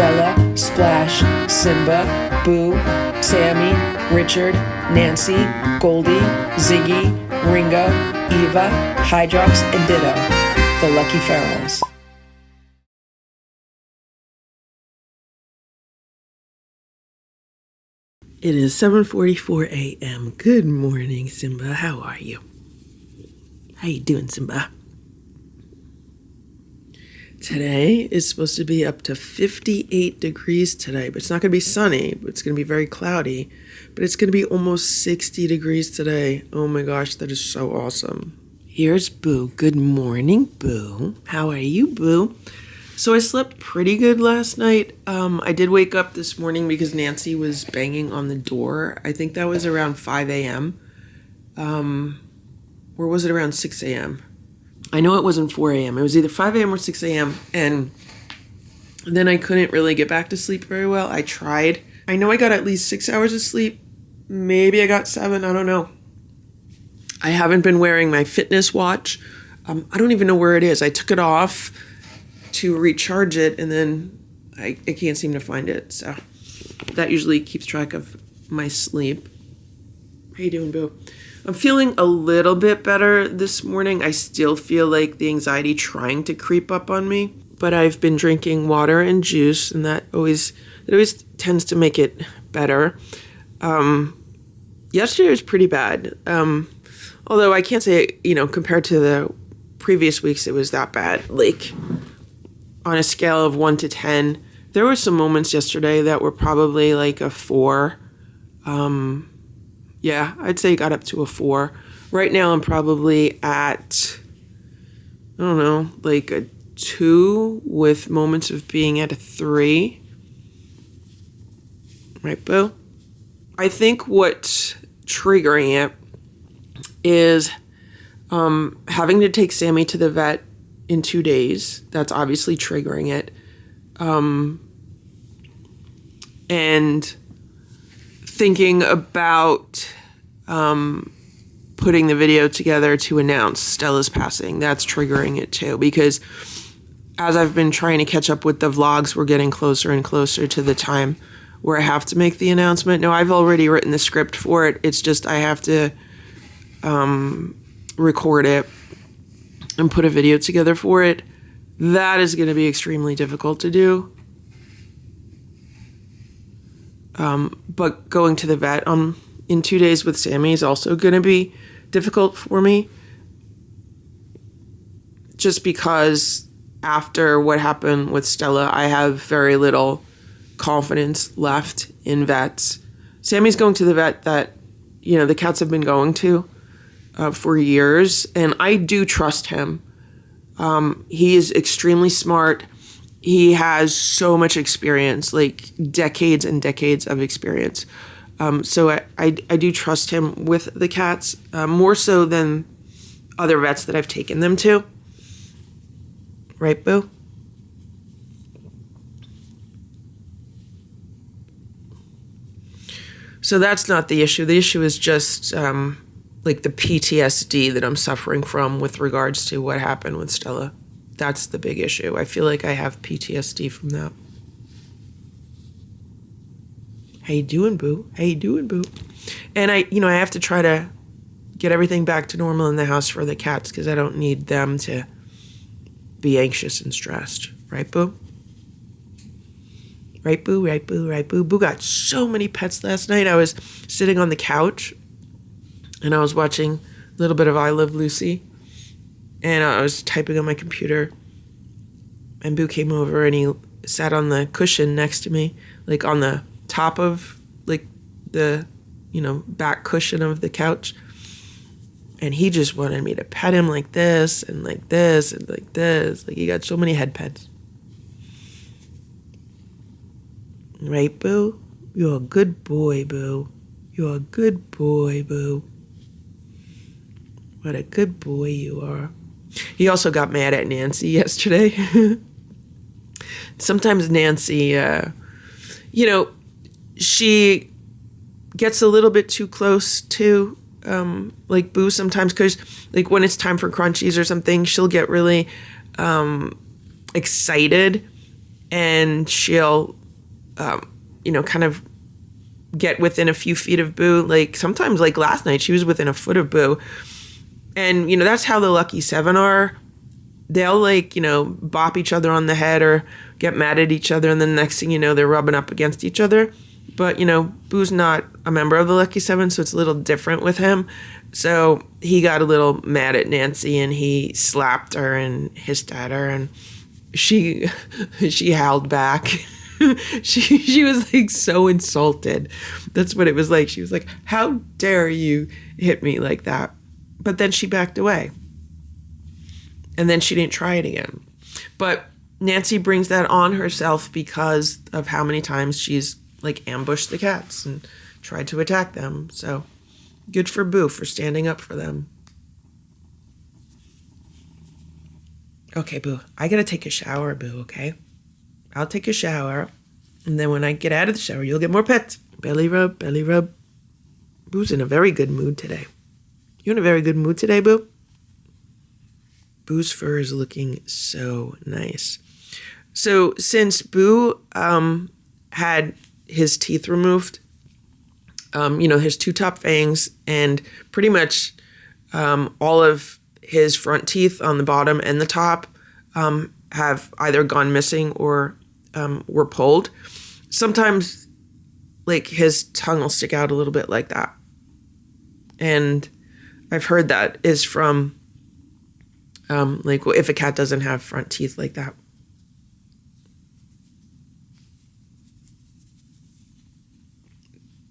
Stella, Splash, Simba, Boo, Sammy, Richard, Nancy, Goldie, Ziggy, Ringo, Eva, Hydrox, and Ditto, the Lucky Ferals. It is 7:44 a.m. Good morning, Simba. How are you? How you doing, Simba? Today is supposed to be up to 58 degrees today, but it's not going to be sunny. It's going to be very cloudy, but it's going to be almost 60 degrees today. Oh my gosh, that is so awesome. Here's Boo. Good morning, Boo. How are you, Boo? So I slept pretty good last night. I did wake up this morning because Nancy was banging on the door. I think that was around 5 a.m. Or was it around 6 a.m.? I know it wasn't 4 a.m. It was either 5 a.m. or 6 a.m. And then I couldn't really get back to sleep very well. I tried. I know I got at least 6 hours of sleep. Maybe I got 7. I don't know. I haven't been wearing my fitness watch. I don't even know where it is. I took it off to recharge it, and then I can't seem to find it. So that usually keeps track of my sleep. How you doing, Boo? I'm feeling a little bit better this morning. I still feel like the anxiety trying to creep up on me, but I've been drinking water and juice, and that always tends to make it better. Yesterday was pretty bad. Although I can't say, compared to the previous weeks, it was that bad. Like, on a scale of 1 to 10, there were some moments yesterday that were probably like a 4. Yeah, I'd say it got up to a 4. Right now I'm probably at, I don't know, like a 2 with moments of being at a 3. Right, Boo? I think what's triggering it is having to take Sammy to the vet in 2 days. That's obviously triggering it. And thinking about putting the video together to announce Stella's passing. That's triggering it too, because as I've been trying to catch up with the vlogs, we're getting closer and closer to the time where I have to make the announcement. No, I've already written the script for it. It's just I have to record it and put a video together for it. That is going to be extremely difficult to do. But going to the vet in 2 days with Sammy is also going to be difficult for me. Just because after what happened with Stella, I have very little confidence left in vets. Sammy's going to the vet that, the cats have been going to for years, and I do trust him. He is extremely smart. He has so much experience, like decades and decades of experience. So I do trust him with the cats, more so than other vets that I've taken them to. Right, Boo? So that's not the issue. The issue is just like the PTSD that I'm suffering from with regards to what happened with Stella. That's the big issue. I feel like I have PTSD from that. How you doing, Boo? How you doing, Boo? And I have to try to get everything back to normal in the house for the cats because I don't need them to be anxious and stressed. Right, Boo? Right, Boo? Right, Boo? Right, Boo? Boo got so many pets last night. I was sitting on the couch and I was watching a little bit of I Love Lucy. And I was typing on my computer, and Boo came over and he sat on the cushion next to me, like on the top of like the, back cushion of the couch. And he just wanted me to pet him like this and like this and like this. Like he got so many head pets. Right, Boo? You're a good boy, Boo. You're a good boy, Boo. What a good boy you are. He also got mad at Nancy yesterday. Sometimes Nancy, she gets a little bit too close to, like Boo sometimes, because like when it's time for crunchies or something, she'll get really excited and she'll, kind of get within a few feet of Boo. Like sometimes, like last night, she was within a foot of Boo. And, that's how the lucky seven are. They'll bop each other on the head or get mad at each other. And then the next thing you know, they're rubbing up against each other. But, Boo's not a member of the lucky seven, so it's a little different with him. So he got a little mad at Nancy and he slapped her and hissed at her, and she howled back. She was like so insulted. That's what it was like. She was like, "How dare you hit me like that?" But then she backed away. And then she didn't try it again. But Nancy brings that on herself because of how many times she's like ambushed the cats and tried to attack them. So good for Boo for standing up for them. Okay, Boo, I gotta take a shower, Boo, okay? I'll take a shower, and then when I get out of the shower, you'll get more pets. Belly rub, belly rub. Boo's in a very good mood today. You in a very good mood today, Boo? Boo's fur is looking so nice. So since Boo had his teeth removed, his two top fangs and pretty much all of his front teeth on the bottom and the top have either gone missing or were pulled. Sometimes, like, his tongue will stick out a little bit like that. And I've heard that is from, if a cat doesn't have front teeth like that.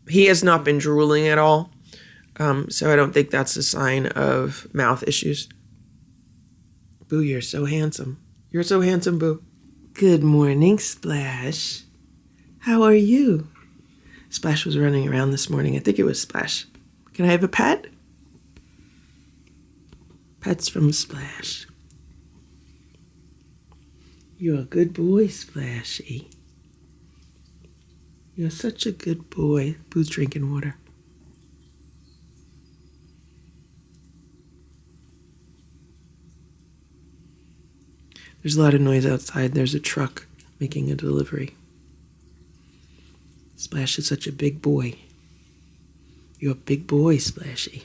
He has not been drooling at all, so I don't think that's a sign of mouth issues. Boo, you're so handsome. You're so handsome, Boo. Good morning, Splash. How are you? Splash was running around this morning. I think it was Splash. Can I have a pet? Pets from Splash. You're a good boy, Splashy. You're such a good boy. Boo's drinking water. There's a lot of noise outside. There's a truck making a delivery. Splash is such a big boy. You're a big boy, Splashy.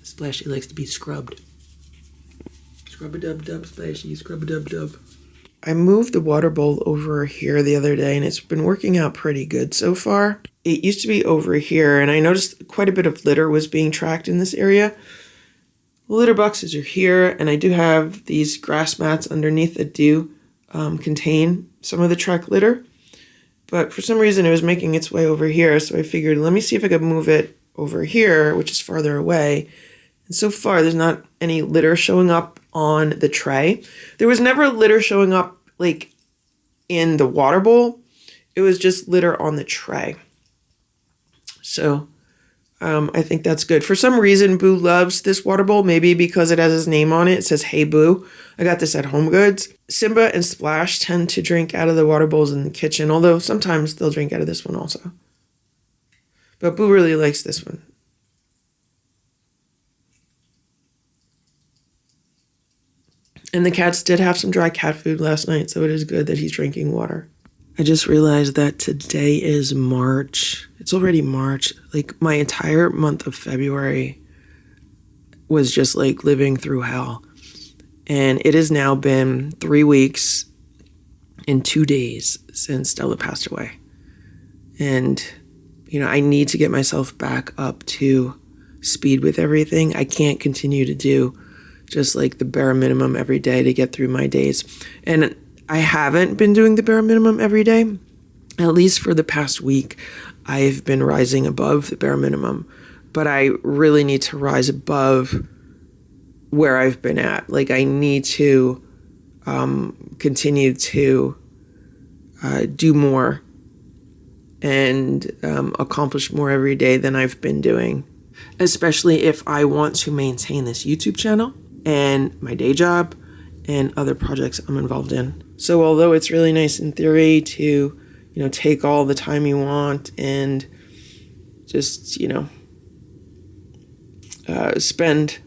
Splashy likes to be scrubbed. Scrub-a-dub-dub, Splashy, scrub-a-dub-dub. I moved the water bowl over here the other day, and it's been working out pretty good so far. It used to be over here, and I noticed quite a bit of litter was being tracked in this area. The litter boxes are here, and I do have these grass mats underneath that do contain some of the tracked litter. But for some reason, it was making its way over here, so I figured, let me see if I could move it over here, which is farther away. And so far, there's not any litter showing up on the tray. There was never litter showing up, like, in the water bowl. It was just litter on the tray. So, I think that's good. For some reason, Boo loves this water bowl. Maybe because it has his name on it. It says, "Hey, Boo." I got this at Home Goods. Simba and Splash tend to drink out of the water bowls in the kitchen, although sometimes they'll drink out of this one also. But Boo really likes this one. And the cats did have some dry cat food last night, so it is good that he's drinking water. I just realized that today is March. It's already March. Like, my entire month of February was just like living through hell. And it has now been 3 weeks and 2 days since Stella passed away. And, I need to get myself back up to speed with everything. I can't continue to do just like the bare minimum every day to get through my days. And I haven't been doing the bare minimum every day. At least for the past week, I've been rising above the bare minimum. But I really need to rise above where I've been at. Like, I need to continue to do more and accomplish more every day than I've been doing. especially if I want to maintain this YouTube channel and my day job and other projects I'm involved in. So although it's really nice in theory to, take all the time you want and just, spend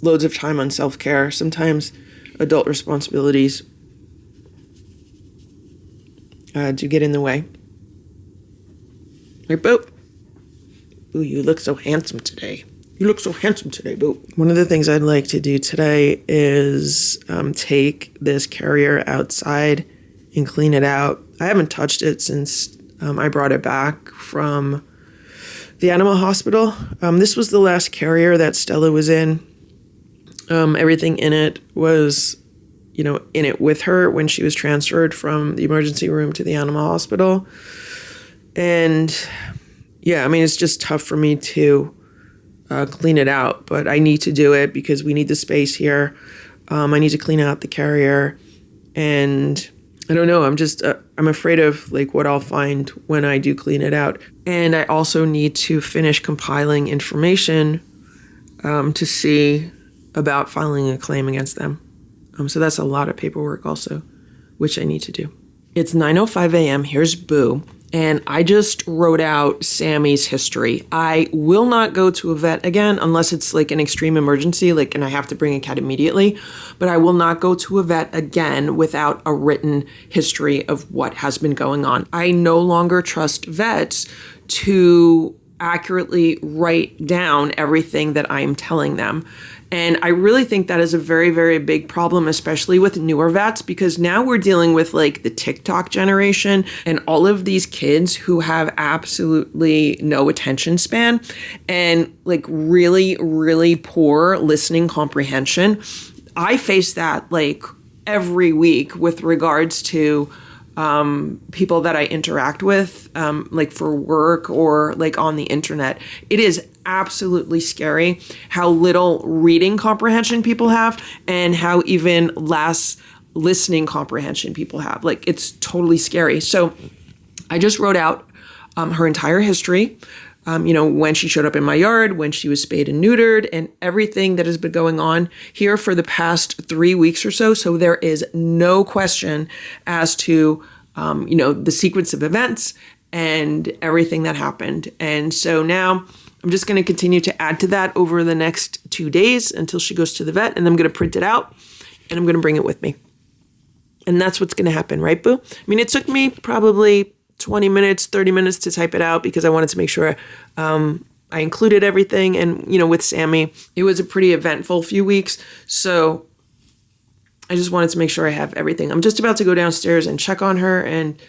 loads of time on self-care, sometimes adult responsibilities do get in the way. Right, Boo? Boo, you look so handsome today. You look so handsome today, Boo. One of the things I'd like to do today is take this carrier outside and clean it out. I haven't touched it since I brought it back from the animal hospital. This was the last carrier that Stella was in. Everything in it was, in it with her when she was transferred from the emergency room to the animal hospital. And yeah, it's just tough for me to clean it out, but I need to do it because we need the space here. I need to clean out the carrier, and I don't know. I'm afraid of what I'll find when I do clean it out. And I also need to finish compiling information to see about filing a claim against them. So that's a lot of paperwork also, which I need to do. It's 9:05 a.m. Here's Boo. And I just wrote out Sammy's history. I will not go to a vet again unless it's an extreme emergency, and I have to bring a cat immediately. But I will not go to a vet again without a written history of what has been going on. I no longer trust vets to accurately write down everything that I am telling them. And I really think that is a very, very big problem, especially with newer vets, because now we're dealing with the TikTok generation and all of these kids who have absolutely no attention span and really, really poor listening comprehension. I face that every week with regards to people that I interact with, for work or on the internet. It is absolutely scary how little reading comprehension people have and how even less listening comprehension people have. It's totally scary. So I just wrote out her entire history, when she showed up in my yard, when she was spayed and neutered, and everything that has been going on here for the past 3 weeks or so. So there is no question as to, the sequence of events and everything that happened. And so now I'm just going to continue to add to that over the next 2 days until she goes to the vet, and I'm going to print it out and I'm going to bring it with me. And that's what's going to happen, right, Boo? It took me probably 20 minutes, 30 minutes to type it out because I wanted to make sure I included everything. And, with Sammy, it was a pretty eventful few weeks. So I just wanted to make sure I have everything. I'm just about to go downstairs and check on her and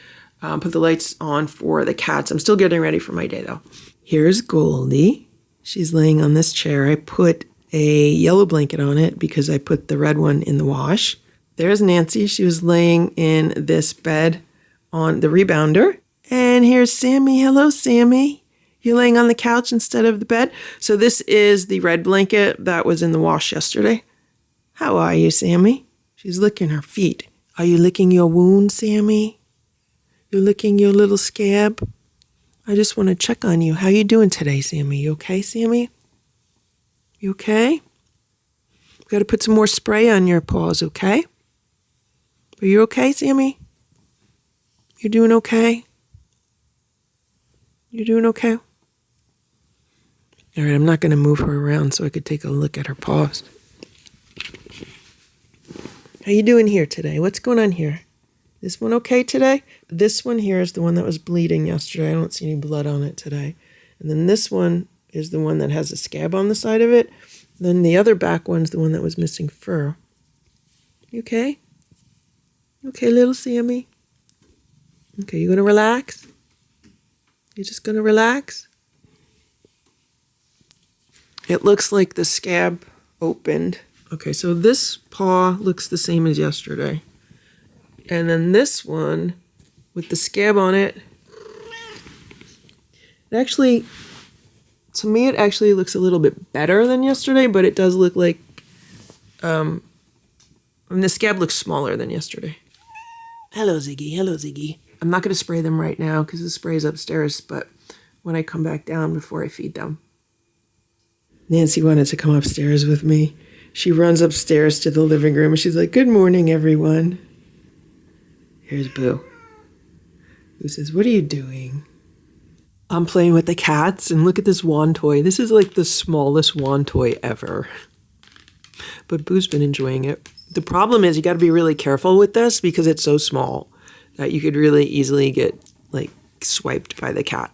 put the lights on for the cats. I'm still getting ready for my day, though. Here's Goldie. She's laying on this chair. I put a yellow blanket on it because I put the red one in the wash. There's Nancy. She was laying in this bed on the rebounder. And here's Sammy. Hello, Sammy. You're laying on the couch instead of the bed. So this is the red blanket that was in the wash yesterday. How are you, Sammy? She's licking her feet. Are you licking your wound, Sammy? You're licking your little scab? I just want to check on you. How you doing today, Sammy? You okay, Sammy? You okay? Got to put some more spray on your paws, okay? Are you okay, Sammy? You're doing okay? You're doing okay? All right, I'm not going to move her around so I could take a look at her paws. How you doing here today? What's going on here? This one okay today? This one here is the one that was bleeding yesterday. I don't see any blood on it today. And then this one is the one that has a scab on the side of it. Then the other back one's the one that was missing fur. You okay? Okay, little Sammy? Okay, you gonna relax? You just gonna relax? It looks like the scab opened. Okay, so this paw looks the same as yesterday. And then this one, with the scab on it, to me, it actually looks a little bit better than yesterday, but it does look like, the scab looks smaller than yesterday. Hello, Ziggy. Hello, Ziggy. I'm not going to spray them right now because the spray is upstairs, but when I come back down before I feed them. Nancy wanted to come upstairs with me. She runs upstairs to the living room and she's like, "Good morning, everyone." Here's Boo. Boo says, "What are you doing?" I'm playing with the cats, and look at this wand toy. This is like the smallest wand toy ever. But Boo's been enjoying it. The problem is you got to be really careful with this because it's so small that you could really easily get like swiped by the cat.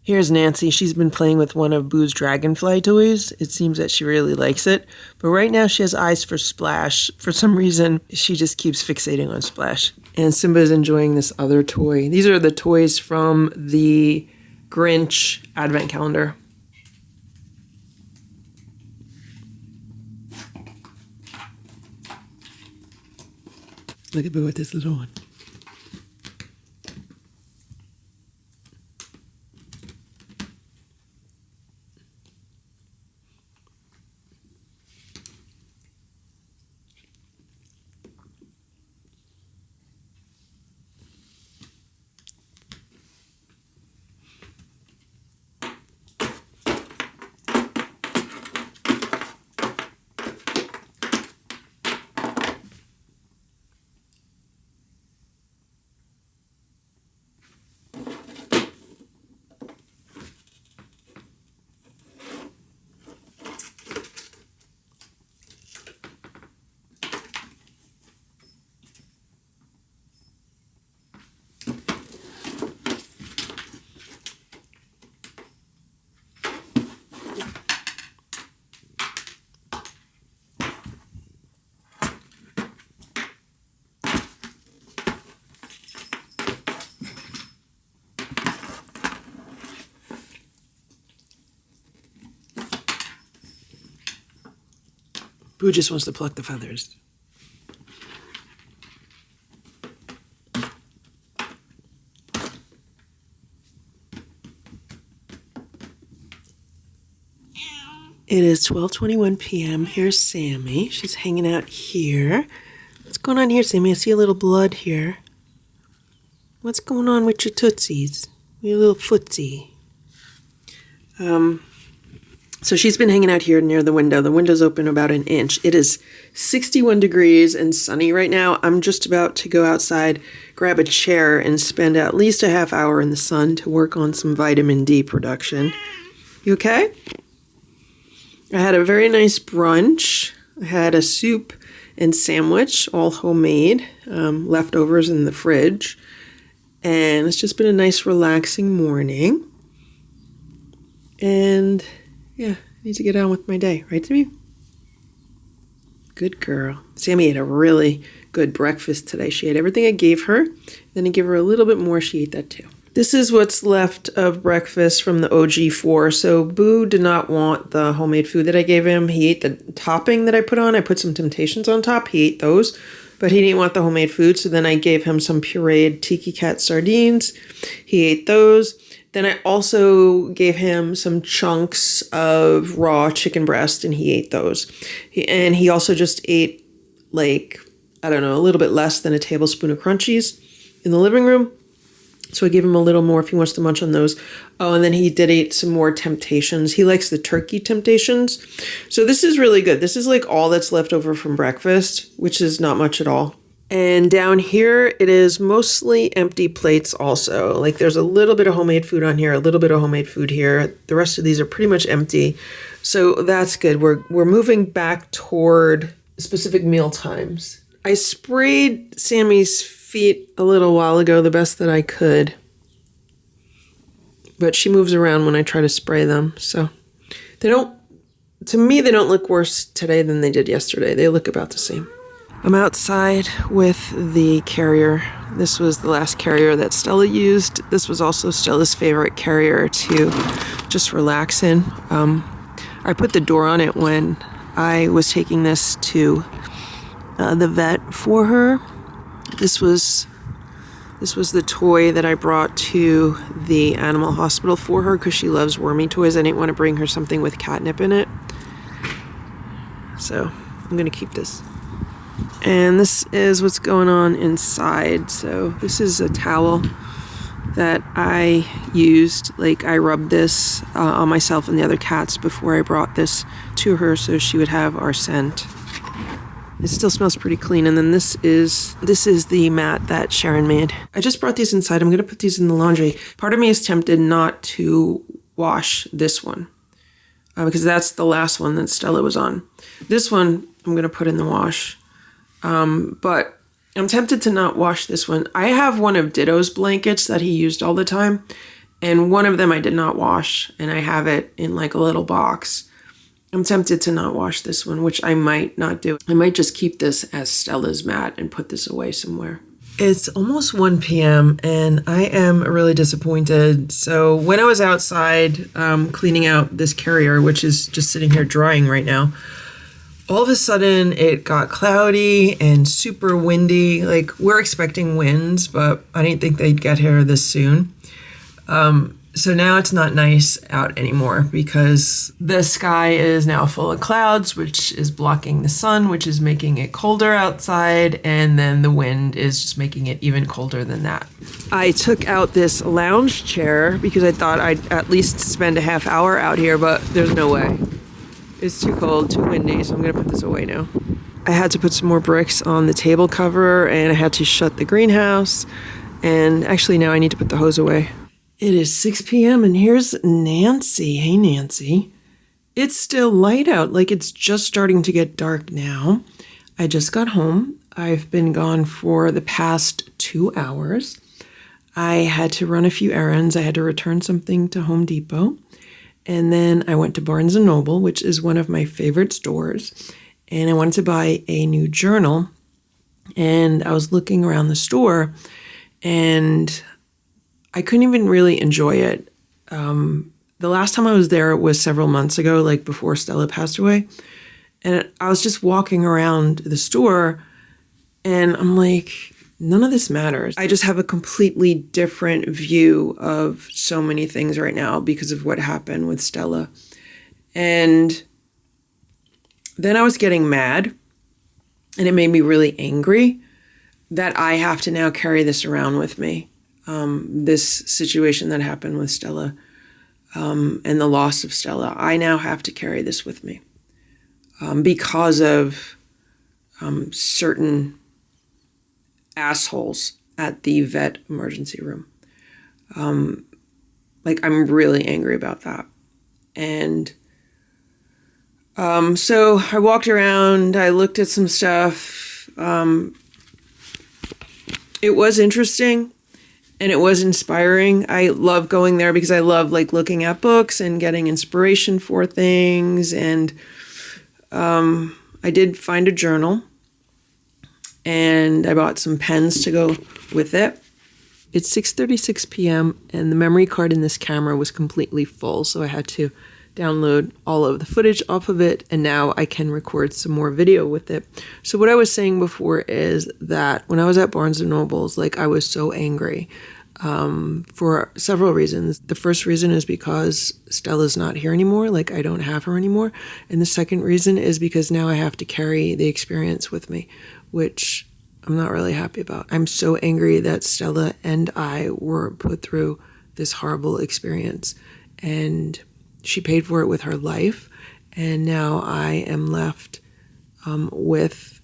Here's Nancy. She's been playing with one of Boo's dragonfly toys. It seems that she really likes it. But right now she has eyes for Splash. For some reason, she just keeps fixating on Splash. And Simba's enjoying this other toy. These are the toys from the Grinch Advent Calendar. Look at Boo with this little one. Boo just wants to pluck the feathers. It is 12:21 p.m. Here's Sammy. She's hanging out here. What's going on here, Sammy? I see a little blood here. What's going on with your tootsies? Your little footsie. So she's been hanging out here near the window. The window's open about an inch. It is 61 degrees and sunny right now. I'm just about to go outside, grab a chair, and spend at least a half hour in the sun to work on some vitamin D production. You okay? I had a very nice brunch. I had a soup and sandwich, all homemade, leftovers in the fridge. And it's just been a nice, relaxing morning. And yeah, I need to get on with my day. Right, Sammy? Good girl. Sammy ate a really good breakfast today. She ate everything I gave her. Then I gave her a little bit more. She ate that too. This is what's left of breakfast from the OG4. So Boo did not want the homemade food that I gave him. He ate the topping that I put on. I put some Temptations on top. He ate those. But he didn't want the homemade food. So then I gave him some pureed Tiki Cat sardines. He ate those. Then I also gave him some chunks of raw chicken breast, and he ate those. He also just ate, like, I don't know, a little bit less than a tablespoon of crunchies in the living room. So I gave him a little more if he wants to munch on those. Oh, and then he did eat some more Temptations. He likes the turkey Temptations. So this is really good. This is like all that's left over from breakfast, which is not much at all. And down here, it is mostly empty plates also. Like there's a little bit of homemade food on here, a little bit of homemade food here. The rest of these are pretty much empty. So that's good. We're moving back toward specific meal times. I sprayed Sammy's feet a little while ago, the best that I could. But she moves around when I try to spray them. So to me, they don't look worse today than they did yesterday. They look about the same. I'm outside with the carrier. This was the last carrier that Stella used. This was also Stella's favorite carrier to just relax in. I put the door on it when I was taking this to the vet for her. This was the toy that I brought to the animal hospital for her because she loves wormy toys. I didn't want to bring her something with catnip in it. So I'm going to keep this. And this is what's going on inside. So this is a towel that I used. Like, I rubbed this on myself and the other cats before I brought this to her so she would have our scent. It still smells pretty clean. And then this is the mat that Sharon made. I just brought these inside. I'm going to put these in the laundry. Part of me is tempted not to wash this one because that's the last one that Stella was on. This one I'm going to put in the wash. But I'm tempted to not wash this one. I have one of Ditto's blankets that he used all the time. And one of them I did not wash. And I have it in like a little box. I'm tempted to not wash this one, which I might not do. I might just keep this as Stella's mat and put this away somewhere. It's almost 1 p.m. and I am really disappointed. So when I was outside cleaning out this carrier, which is just sitting here drying right now, all of a sudden it got cloudy and super windy. Like, we're expecting winds, but I didn't think they'd get here this soon. So now it's not nice out anymore because the sky is now full of clouds, which is blocking the sun, which is making it colder outside. And then the wind is just making it even colder than that. I took out this lounge chair because I thought I'd at least spend a half hour out here, but there's no way. It's too cold, too windy, so I'm gonna put this away now. I had to put some more bricks on the table cover and I had to shut the greenhouse. And actually now I need to put the hose away. It is 6 p.m. and here's Nancy. Hey, Nancy. It's still light out, like it's just starting to get dark now. I just got home. I've been gone for the past 2 hours. I had to run a few errands. I had to return something to Home Depot. And then I went to Barnes & Noble, which is one of my favorite stores. And I wanted to buy a new journal. And I was looking around the store and I couldn't even really enjoy it. The last time I was there was several months ago, like before Stella passed away. And I was just walking around the store and I'm like, none of this matters. I just have a completely different view of so many things right now because of what happened with Stella. And then I was getting mad and it made me really angry that I have to now carry this around with me. This situation that happened with Stella and the loss of Stella. I now have to carry this with me because of certain assholes at the vet emergency room. Like, I'm really angry about that. And so I walked around, I looked at some stuff. It was interesting. And it was inspiring. I love going there because I love like looking at books and getting inspiration for things. And I did find a journal and I bought some pens to go with it. It's 6:36 p.m. and the memory card in this camera was completely full. So I had to download all of the footage off of it, and now I can record some more video with it. So what I was saying before is that when I was at Barnes & Noble's, like, I was so angry for several reasons. The first reason is because Stella's not here anymore, like I don't have her anymore. And the second reason is because now I have to carry the experience with me, which I'm not really happy about. I'm so angry that Stella and I were put through this horrible experience, and she paid for it with her life, and now I am left with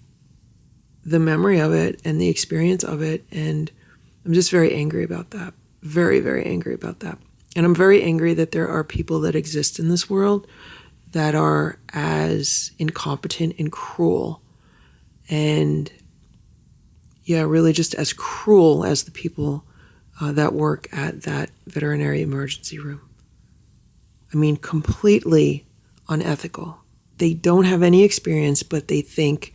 the memory of it and the experience of it, and I'm just very angry about that. Very, very angry about that. And I'm very angry that there are people that exist in this world that are as incompetent and cruel, and yeah, really just as cruel as the people that work at that veterinary emergency room. I mean, completely unethical. They don't have any experience, but they think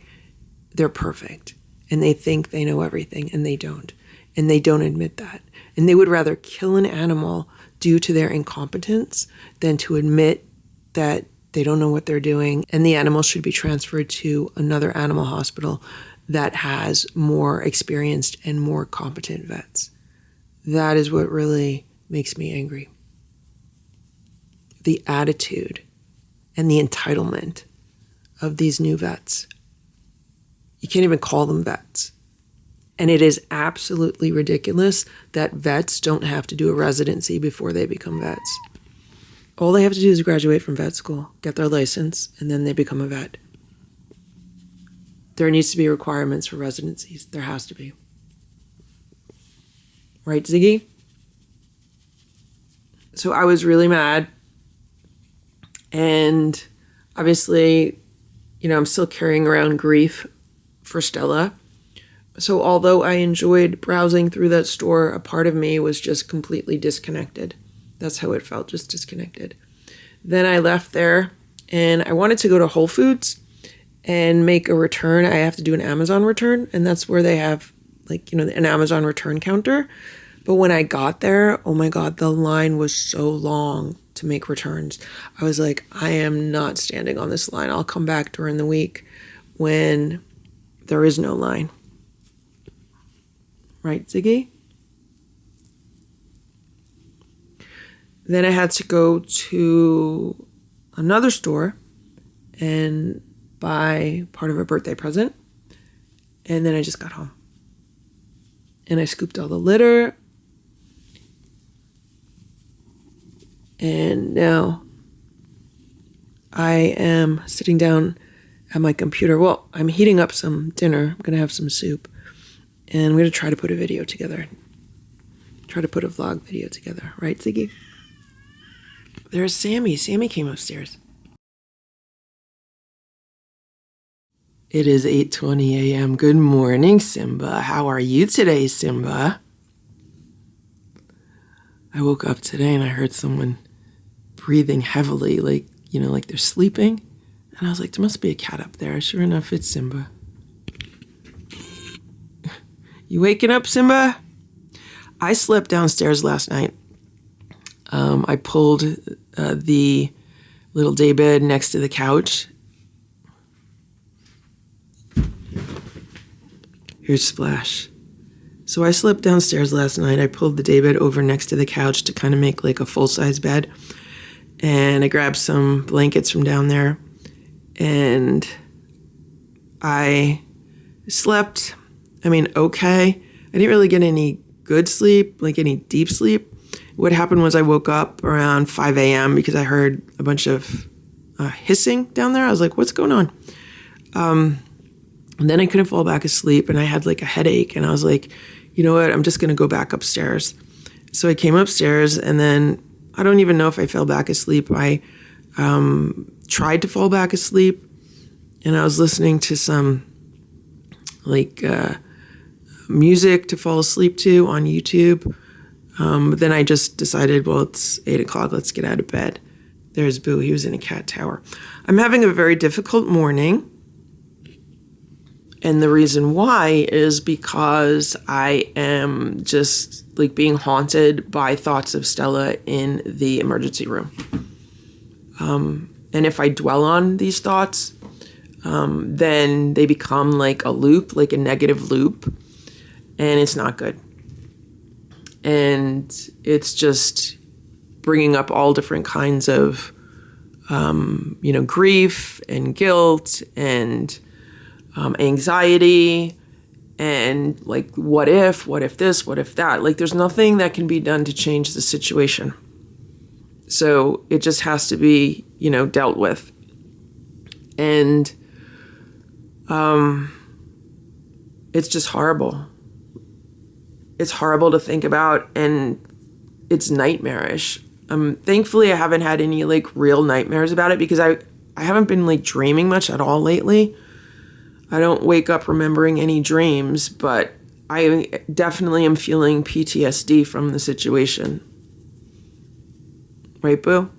they're perfect. And they think they know everything, and they don't. And they don't admit that. And they would rather kill an animal due to their incompetence than to admit that they don't know what they're doing, and the animal should be transferred to another animal hospital that has more experienced and more competent vets. That is what really makes me angry. The attitude and the entitlement of these new vets. You can't even call them vets. And it is absolutely ridiculous that vets don't have to do a residency before they become vets. All they have to do is graduate from vet school, get their license, and then they become a vet. There needs to be requirements for residencies. There has to be. Right, Ziggy? So I was really mad. And obviously, I'm still carrying around grief for Stella. So although I enjoyed browsing through that store, a part of me was just completely disconnected. That's how it felt, just disconnected. Then I left there and I wanted to go to Whole Foods and make a return. I have to do an Amazon return, and that's where they have an Amazon return counter. But when I got there, oh my God, the line was so long to make returns. I was like, I am not standing on this line. I'll come back during the week when there is no line. Right, Ziggy? Then I had to go to another store and buy part of a birthday present. And then I just got home. And I scooped all the litter. And now I am sitting down at my computer. Well, I'm heating up some dinner. I'm going to have some soup. And I'm going to try to put a video together. Try to put a vlog video together. Right, Ziggy? There's Sammy. Sammy came upstairs. It is 8:20 a.m. Good morning, Simba. How are you today, Simba? I woke up today and I heard someone breathing heavily, like they're sleeping. And I was like, there must be a cat up there. Sure enough, it's Simba. You waking up, Simba? I slept downstairs last night. I pulled the little day bed next to the couch. Here's Splash. So I slept downstairs last night. I pulled the day bed over next to the couch to kind of make like a full-size bed. And I grabbed some blankets from down there. And I slept, okay. I didn't really get any good sleep, like any deep sleep. What happened was I woke up around 5 a.m. because I heard a bunch of hissing down there. I was like, what's going on? And then I couldn't fall back asleep and I had like a headache. And I was like, you know what? I'm just going to go back upstairs. So I came upstairs and then I don't even know if I fell back asleep. I tried to fall back asleep and I was listening to some music to fall asleep to on YouTube. But then I just decided, well, it's 8 o'clock. Let's get out of bed. There's Boo. He was in a cat tower. I'm having a very difficult morning. And the reason why is because I am just being haunted by thoughts of Stella in the emergency room. And if I dwell on these thoughts, then they become like a loop, like a negative loop. And it's not good. And it's just bringing up all different kinds of, grief and guilt and anxiety and what if this, what if that? There's nothing that can be done to change the situation. So it just has to be, dealt with. And it's just horrible. It's horrible to think about, and it's nightmarish. Thankfully, I haven't had any real nightmares about it because I haven't been dreaming much at all lately. I don't wake up remembering any dreams, but I definitely am feeling PTSD from the situation. Right, Boo?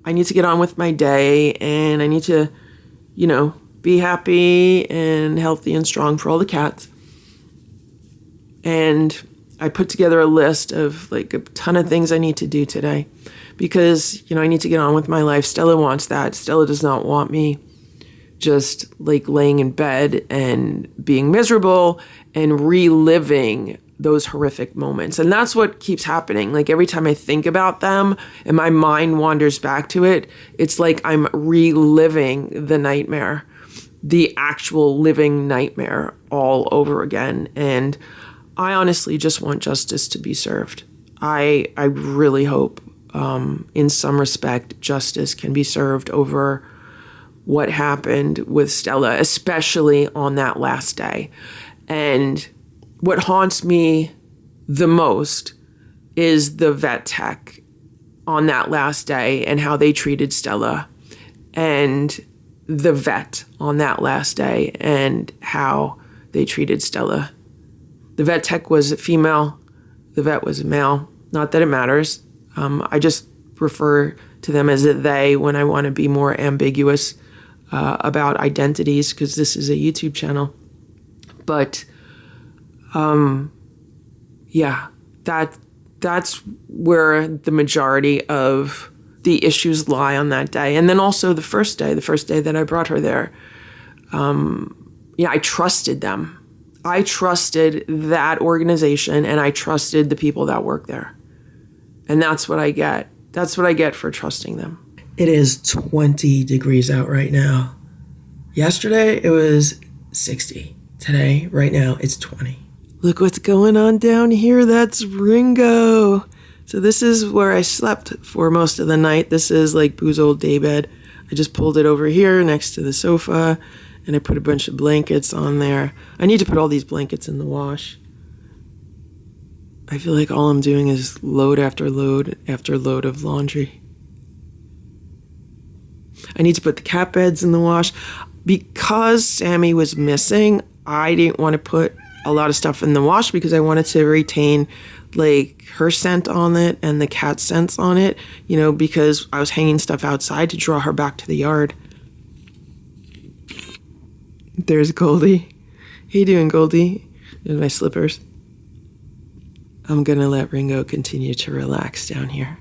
I need to get on with my day, and I need to, be happy and healthy and strong for all the cats. And I put together a list of a ton of things I need to do today because, I need to get on with my life. Stella wants that. Stella does not want me just laying in bed and being miserable and reliving those horrific moments. And that's what keeps happening. Every time I think about them and my mind wanders back to it, it's like I'm reliving the nightmare. the actual living nightmare all over again. And I honestly just want justice to be served. I really hope, in some respect, justice can be served over what happened with Stella, especially on that last day. And what haunts me the most is the vet tech on that last day and how they treated Stella, and the vet on that last day and how they treated Stella. The vet tech was a female, the vet was a male. Not that it matters. I just refer to them as a they when I want to be more ambiguous about identities, because this is a YouTube channel. But yeah, that's where the majority of the issues lie on that day. And then also the first day that I brought her there. I trusted them. I trusted that organization, and I trusted the people that work there. And that's what I get. That's what I get for trusting them. It is 20 degrees out right now. Yesterday, it was 60. Today, right now, it's 20. Look what's going on down here. That's Ringo. So this is where I slept for most of the night. This is like Boo's old daybed. I just pulled it over here next to the sofa, and I put a bunch of blankets on there. I need to put all these blankets in the wash. I feel like all I'm doing is load after load after load of laundry. I need to put the cat beds in the wash. Because Sammy was missing, I didn't want to put a lot of stuff in the wash because I wanted to retain like her scent on it and the cat scents on it, because I was hanging stuff outside to draw her back to the yard. There's Goldie. How you doing, Goldie? There's my slippers. I'm gonna let Ringo continue to relax down here.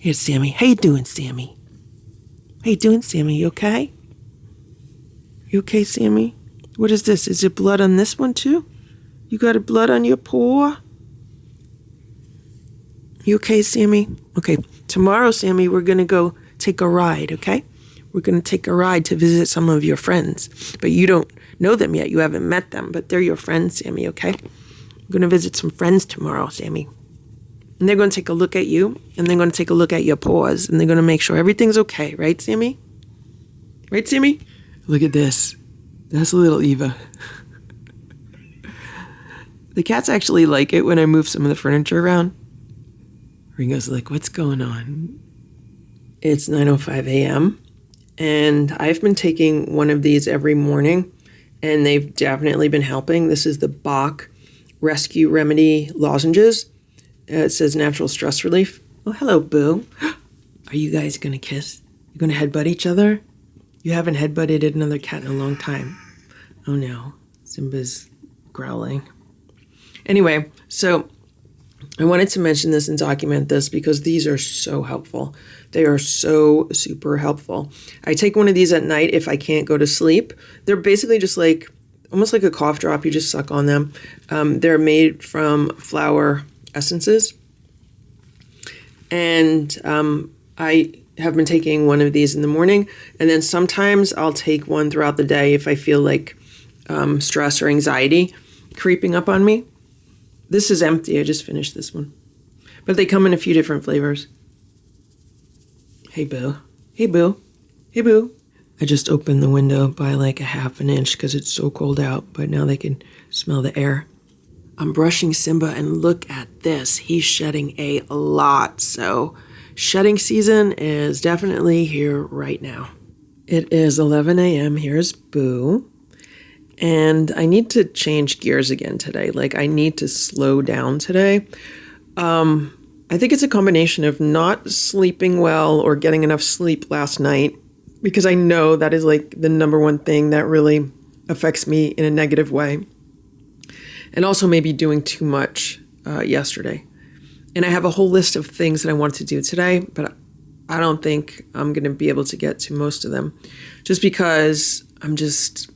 Here's Sammy. How you doing, Sammy? How you doing, Sammy? You okay? You okay, Sammy? What is this? Is there blood on this one too? You got a blood on your paw? You okay, Sammy? Okay, tomorrow, Sammy, we're gonna go take a ride, okay? We're gonna take a ride to visit some of your friends. But you don't know them yet. You haven't met them, but they're your friends, Sammy, okay? We're going to visit some friends tomorrow, Sammy. And they're going to take a look at you, and they're going to take a look at your paws, and they're going to make sure everything's okay. Right, Sammy? Right, Sammy? Look at this. That's little Eva. The cats actually like it when I move some of the furniture around. Ringo's like, what's going on? It's 9:05 a.m., and I've been taking one of these every morning, and they've definitely been helping. This is the Bach Rescue Remedy lozenges. It says natural stress relief. Oh, hello, Boo. Are you guys going to kiss? You going to headbutt each other? You haven't headbutted another cat in a long time. Oh, no. Simba's growling. Anyway, so I wanted to mention this and document this because these are so helpful. They are so super helpful. I take one of these at night if I can't go to sleep. They're basically just like almost like a cough drop. You just suck on them. They're made from flower essences. And I have been taking one of these in the morning. And then sometimes I'll take one throughout the day if I feel like stress or anxiety creeping up on me. This is empty. I just finished this one. But they come in a few different flavors. Hey, Boo. Hey, Boo. Hey, Boo. I just opened the window by like a half an inch because it's so cold out, but now they can smell the air. I'm brushing Simba, and look at this. He's shedding a lot, so shedding season is definitely here right now. It is 11 a.m. Here's Boo, and I need to change gears again today. Like, I need to slow down today. I think it's a combination of not sleeping well or getting enough sleep last night, because I know that is like the number one thing that really affects me in a negative way. And also maybe doing too much yesterday. And I have a whole list of things that I want to do today, but I don't think I'm going to be able to get to most of them just because I'm just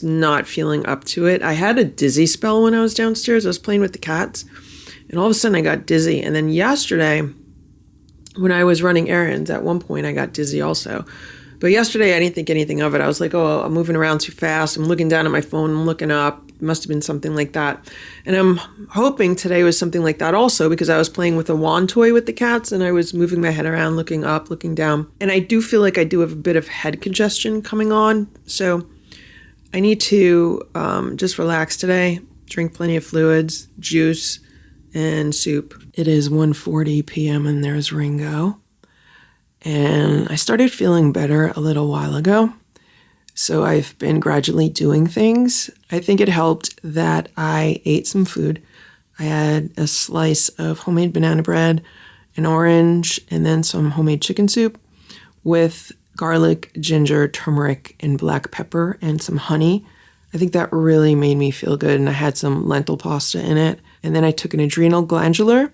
not feeling up to it. I had a dizzy spell when I was downstairs. I was playing with the cats, and all of a sudden I got dizzy. And then yesterday, when I was running errands, at one point I got dizzy also. But yesterday I didn't think anything of it. I was like, oh, I'm moving around too fast. I'm looking down at my phone. I'm looking up. It must have been something like that. And I'm hoping today was something like that also, because I was playing with a wand toy with the cats and I was moving my head around, looking up, looking down. And I do feel like I do have a bit of head congestion coming on. So I need to just relax today, drink plenty of fluids, juice, and soup. It is 1:40 p.m. and there's Ringo. And I started feeling better a little while ago. So I've been gradually doing things. I think it helped that I ate some food. I had a slice of homemade banana bread, an orange, and then some homemade chicken soup with garlic, ginger, turmeric, and black pepper, and some honey. I think that really made me feel good. And I had some lentil pasta in it. And then I took an adrenal glandular.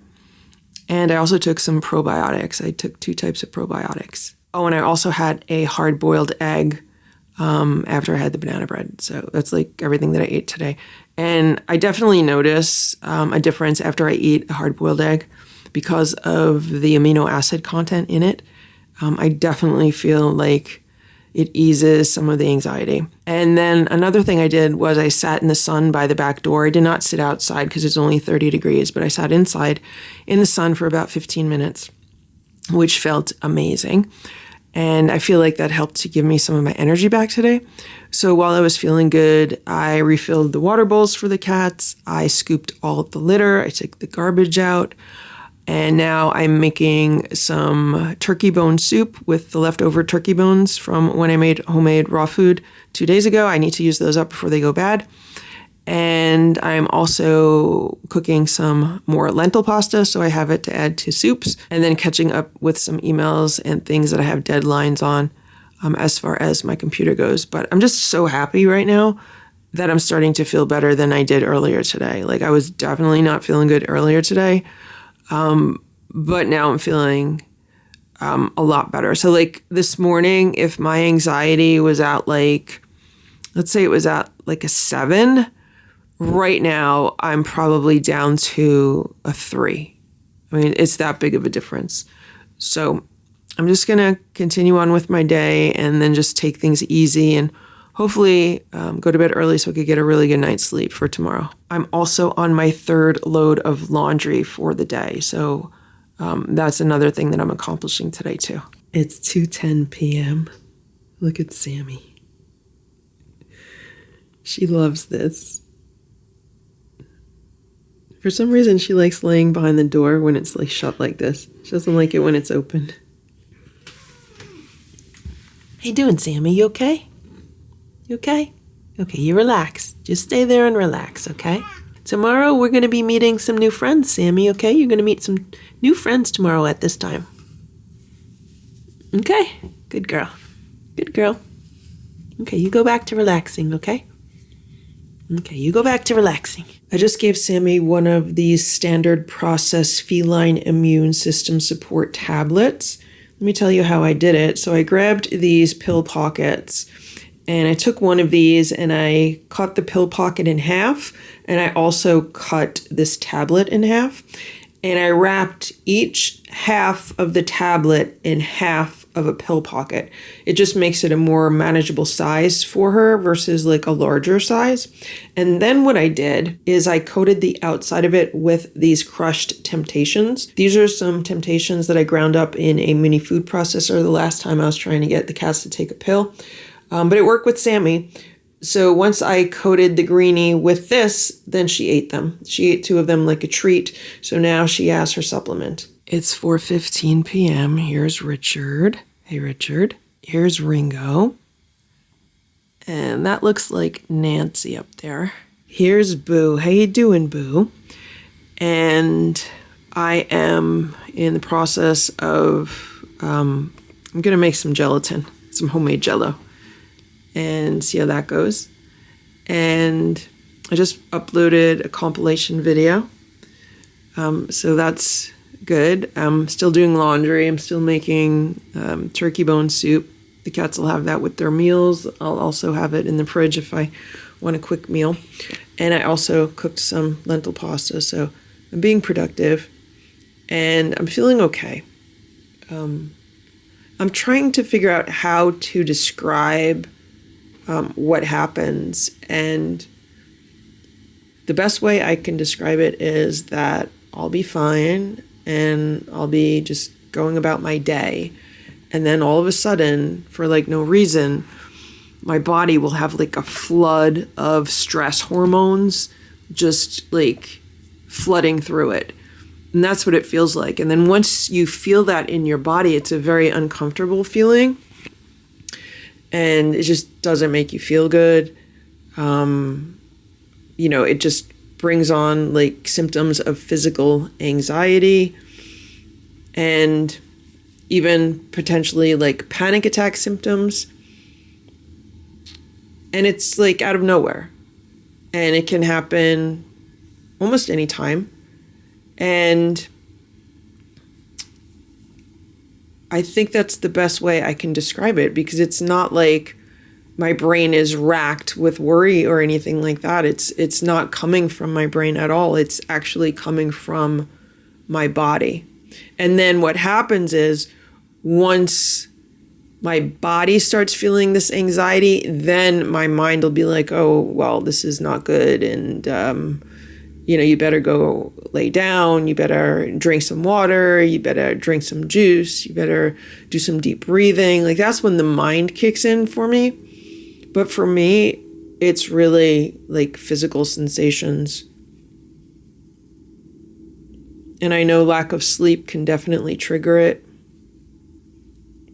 And I also took some probiotics. I took 2 types of probiotics. Oh, and I also had a hard-boiled egg after I had the banana bread. So that's like everything that I ate today. And I definitely notice a difference after I eat a hard-boiled egg because of the amino acid content in it. I definitely feel like it eases some of the anxiety. And then another thing I did was I sat in the sun by the back door. I did not sit outside because it's only 30 degrees, but I sat inside in the sun for about 15 minutes, which felt amazing. And I feel like that helped to give me some of my energy back today. So while I was feeling good, I refilled the water bowls for the cats. I scooped all of the litter. I took the garbage out. And now I'm making some turkey bone soup with the leftover turkey bones from when I made homemade raw food 2 days ago. I need to use those up before they go bad. And I'm also cooking some more lentil pasta, so I have it to add to soups, and then catching up with some emails and things that I have deadlines on as far as my computer goes. But I'm just so happy right now that I'm starting to feel better than I did earlier today. Like, I was definitely not feeling good earlier today. But now I'm feeling a lot better. So like this morning, if my anxiety was at like, let's say it was at like a 7, right now I'm probably down to a 3. I mean, it's that big of a difference. So I'm just going to continue on with my day and then just take things easy and hopefully go to bed early so I could get a really good night's sleep for tomorrow. I'm also on my 3rd load of laundry for the day. So that's another thing that I'm accomplishing today too. It's 2:10 p.m. Look at Sammy. She loves this. For some reason, she likes laying behind the door when it's like shut like this. She doesn't like it when it's open. How you doing, Sammy? You okay? You okay? Okay, you relax. Just stay there and relax, okay? Tomorrow we're going to be meeting some new friends, Sammy, okay? You're going to meet some new friends tomorrow at this time. Okay? Good girl. Good girl. Okay, you go back to relaxing, okay? Okay, you go back to relaxing. I just gave Sammy one of these standard process feline immune system support tablets. Let me tell you how I did it. So I grabbed these pill pockets and I took one of these and I cut the pill pocket in half, and I also cut this tablet in half, and I wrapped each half of the tablet in half of a pill pocket. It just makes it a more manageable size for her versus like a larger size. And then what I did is I coated the outside of it with these crushed Temptations. These are some Temptations that I ground up in a mini food processor the last time I was trying to get the cats to take a pill. But it worked with Sammy. So once I coated the greenie with this, then she ate them. She ate 2 of them like a treat. So now she has her supplement. It's 4:15 p.m. Here's Richard. Hey, Richard. Here's Ringo. And that looks like Nancy up there. Here's Boo. How you doing, Boo? And I am in the process of, I'm going to make some gelatin, some homemade Jell-O, and see how that goes. And I just uploaded a compilation video. So that's good. I'm still doing laundry. I'm still making turkey bone soup. The cats will have that with their meals. I'll also have it in the fridge if I want a quick meal. And I also cooked some lentil pasta. So I'm being productive and I'm feeling okay. I'm trying to figure out how to describe what happens. And the best way I can describe it is that I'll be fine and I'll be just going about my day. And then all of a sudden, for like no reason, my body will have like a flood of stress hormones just like flooding through it. And that's what it feels like. And then once you feel that in your body, it's a very uncomfortable feeling. And it just doesn't make you feel good. It just brings on like symptoms of physical anxiety and even potentially like panic attack symptoms. And it's like out of nowhere. And it can happen almost any time. And I think that's the best way I can describe it, because it's not like my brain is racked with worry or anything like that. It's not coming from my brain at all. It's actually coming from my body. And then what happens is once my body starts feeling this anxiety, then my mind will be like, oh, well, this is not good. And, you better go lay down. You better drink some water. You better drink some juice. You better do some deep breathing. Like that's when the mind kicks in for me. But for me, it's really like physical sensations. And I know lack of sleep can definitely trigger it.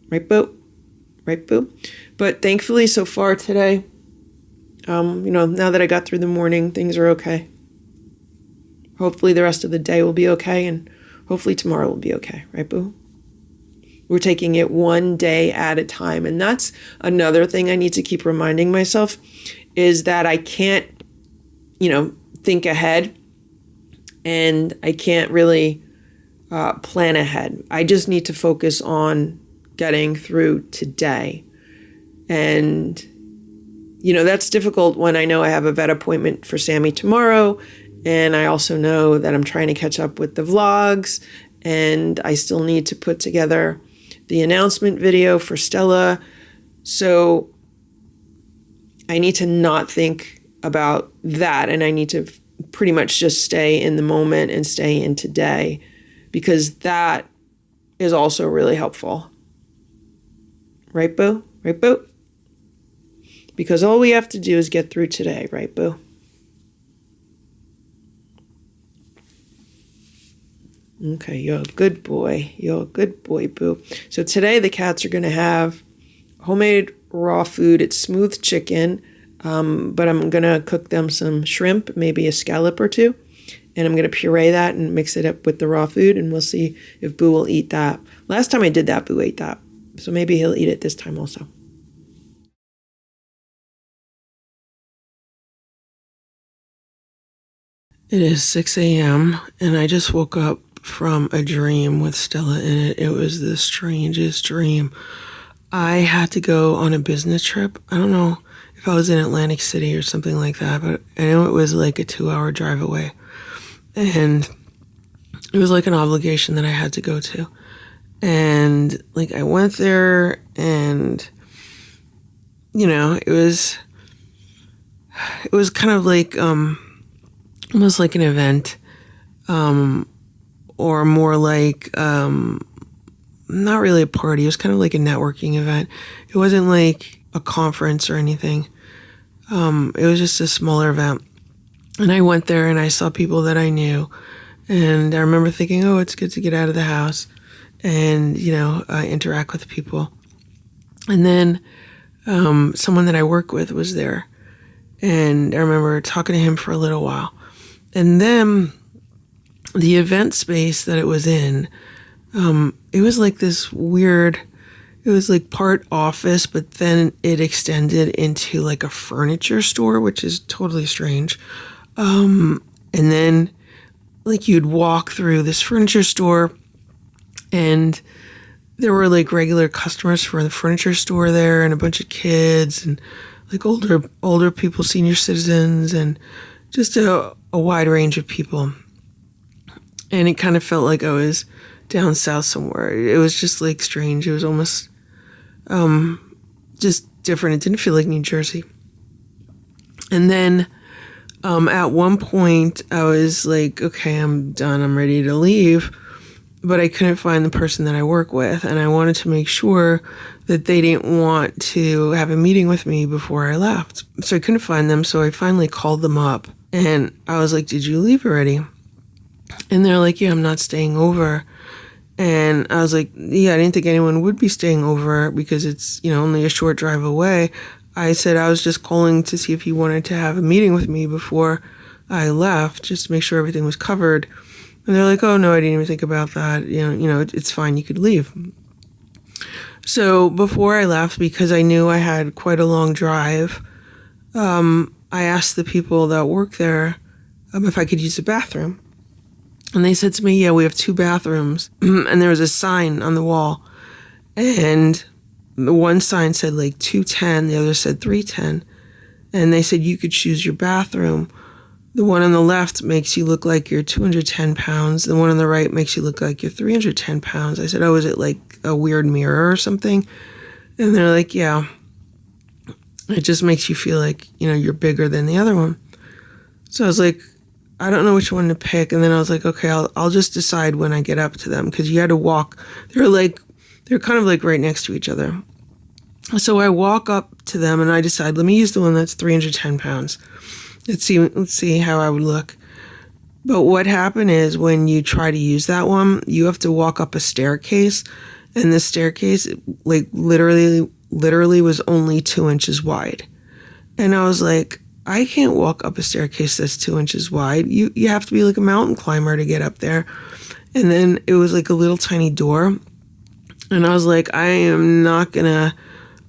Right, Boo? Right, Boo? But thankfully, so far today, now that I got through the morning, things are okay. Hopefully the rest of the day will be okay, and hopefully tomorrow will be okay. Right, Boo? We're taking it one day at a time. And that's another thing I need to keep reminding myself, is that I can't, think ahead, and I can't really plan ahead. I just need to focus on getting through today. And, that's difficult when I know I have a vet appointment for Sammy tomorrow. And I also know that I'm trying to catch up with the vlogs, and I still need to put together the announcement video for Stella. So I need to not think about that, and I need to pretty much just stay in the moment and stay in today, because that is also really helpful. Right, Boo? Right, Boo? Because all we have to do is get through today, right, Boo? Okay, you're a good boy. You're a good boy, Boo. So today the cats are going to have homemade raw food. It's smooth chicken, but I'm going to cook them some shrimp, maybe a scallop or two. And I'm going to puree that and mix it up with the raw food, and we'll see if Boo will eat that. Last time I did that, Boo ate that. So maybe he'll eat it this time also. It is 6 a.m. and I just woke up from a dream with Stella in it. It was the strangest dream. I had to go on a business trip. I don't know if I was in Atlantic City or something like that, but I know it was like a 2-hour drive away. And it was like an obligation that I had to go to. And like I went there, and it was kind of like almost like an event, or more like not really a party. It was kind of like a networking event. It wasn't like a conference or anything. It was just a smaller event. And I went there and I saw people that I knew. And I remember thinking, oh, it's good to get out of the house and, interact with people. And then someone that I work with was there. And I remember talking to him for a little while. And then the event space that it was in, it was like this weird, it was like part office, but then it extended into like a furniture store, which is totally strange. And then like you'd walk through this furniture store, and there were like regular customers for the furniture store there, and a bunch of kids, and like older people, senior citizens, and just a wide range of people. And it kind of felt like I was down south somewhere. It was just like strange. It was almost Just different. It didn't feel like New Jersey. And then at one point I was like, okay, I'm done. I'm ready to leave. But I couldn't find the person that I work with. And I wanted to make sure that they didn't want to have a meeting with me before I left. So I couldn't find them. So I finally called them up. And I was like, did you leave already? And they're like, yeah, I'm not staying over. And I was like, yeah, I didn't think anyone would be staying over because it's, only a short drive away. I said I was just calling to see if you wanted to have a meeting with me before I left, just to make sure everything was covered. And they're like, oh, no, I didn't even think about that. It's fine. You could leave. So before I left, because I knew I had quite a long drive, I asked the people that work there if I could use the bathroom. And they said to me, yeah, we have 2 bathrooms. And there was a sign on the wall. And the one sign said like 210, the other said 310. And they said you could choose your bathroom. The one on the left makes you look like you're 210 pounds. The one on the right makes you look like you're 310 pounds. I said, oh, is it like a weird mirror or something? And they're like, yeah. It just makes you feel like, you're bigger than the other one. So I was like, I don't know which one to pick. And then I was like, okay, I'll just decide when I get up to them. Because you had to walk. They're kind of like right next to each other. So I walk up to them and I decide, let me use the one that's 310 pounds. Let's see how I would look. But what happened is when you try to use that one, you have to walk up a staircase. And the staircase, like literally was only 2 inches wide. And I was like, I can't walk up a staircase that's 2 inches wide. You have to be like a mountain climber to get up there. And then it was like a little tiny door. And I was like, I am not going to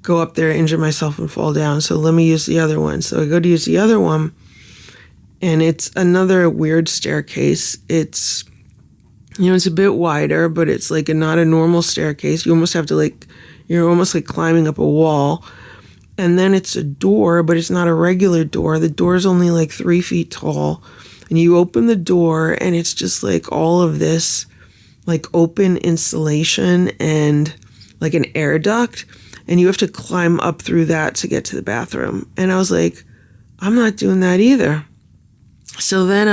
go up there, injure myself, and fall down. So let me use the other one. So I go to use the other one. And it's another weird staircase. It's, it's a bit wider, but it's like not a normal staircase. You almost have to you're almost like climbing up a wall. And then it's a door, but it's not a regular door. The door is only like 3 feet tall. And you open the door and it's just like all of this like open insulation and like an air duct. And you have to climb up through that to get to the bathroom. And I was like, I'm not doing that either. So then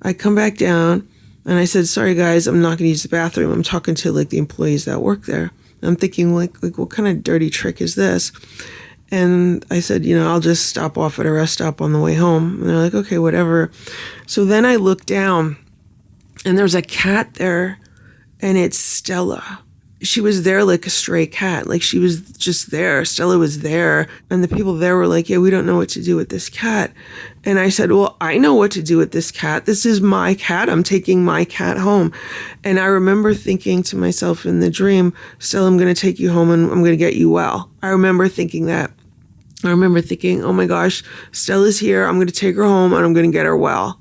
I come back down and I said, sorry guys, I'm not going to use the bathroom. I'm talking to like the employees that work there. I'm thinking like what kind of dirty trick is this? And I said, I'll just stop off at a rest stop on the way home. And they're like, okay, whatever. So then I look down and there's a cat there and it's Stella. She was there like a stray cat. Like she was just there. Stella was there. And the people there were like, yeah, we don't know what to do with this cat. And I said, well, I know what to do with this cat. This is my cat. I'm taking my cat home. And I remember thinking to myself in the dream, Stella, I'm going to take you home and I'm going to get you well. I remember thinking that. I remember thinking, oh my gosh, Stella's here. I'm going to take her home and I'm going to get her well.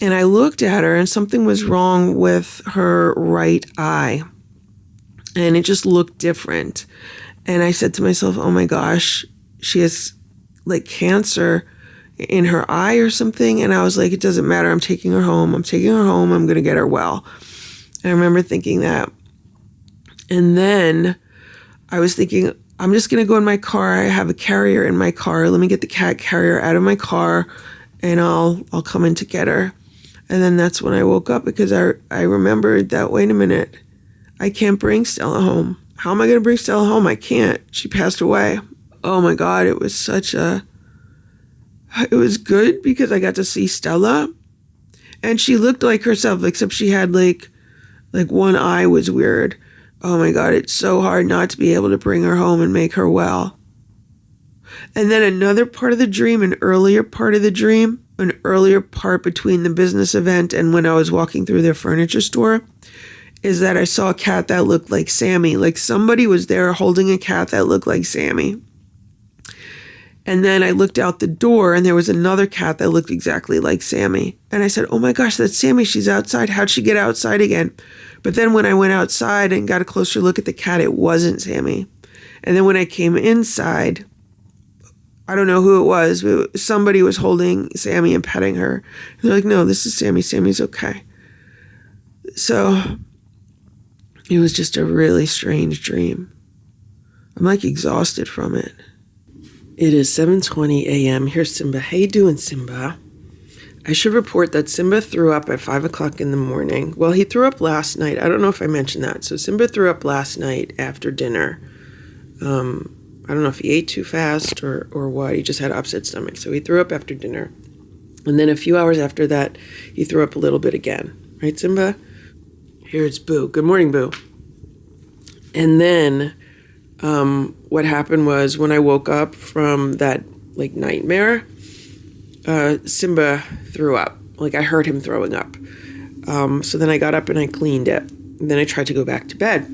And I looked at her and something was wrong with her right eye. And it just looked different. And I said to myself, oh my gosh, she has like cancer in her eye or something. And I was like, it doesn't matter. I'm taking her home. I'm going to get her well. And I remember thinking that. And then I was thinking, I'm just going to go in my car. I have a carrier in my car. Let me get the cat carrier out of my car and I'll come in to get her. And then that's when I woke up because I remembered that, wait a minute, I can't bring Stella home. How am I going to bring Stella home? I can't. She passed away. Oh my God, it was it was good because I got to see Stella. And she looked like herself, except she had like one eye was weird. Oh my God, it's so hard not to be able to bring her home and make her well. And then another part of the dream, an earlier part between the business event and when I was walking through their furniture store, is that I saw a cat that looked like Sammy. Like somebody was there holding a cat that looked like Sammy. And then I looked out the door and there was another cat that looked exactly like Sammy. And I said, oh my gosh, that's Sammy. She's outside. How'd she get outside again? But then when I went outside and got a closer look at the cat, it wasn't Sammy. And then when I came inside, I don't know who it was, but somebody was holding Sammy and petting her. And they're like, no, this is Sammy. Sammy's okay. So it was just a really strange dream. I'm like exhausted from it. It is 7:20 a.m. Here's Simba. How you doing, Simba? I should report that Simba threw up at 5 o'clock in the morning. Well, he threw up last night. I don't know if I mentioned that. So Simba threw up last night after dinner. I don't know if he ate too fast or what. He just had upset stomach. So he threw up after dinner. And then a few hours after that, he threw up a little bit again. Right, Simba? Here's Boo. Good morning, Boo. And then what happened was when I woke up from that like nightmare, Simba threw up. Like I heard him throwing up. So then I got up and I cleaned it. And then I tried to go back to bed.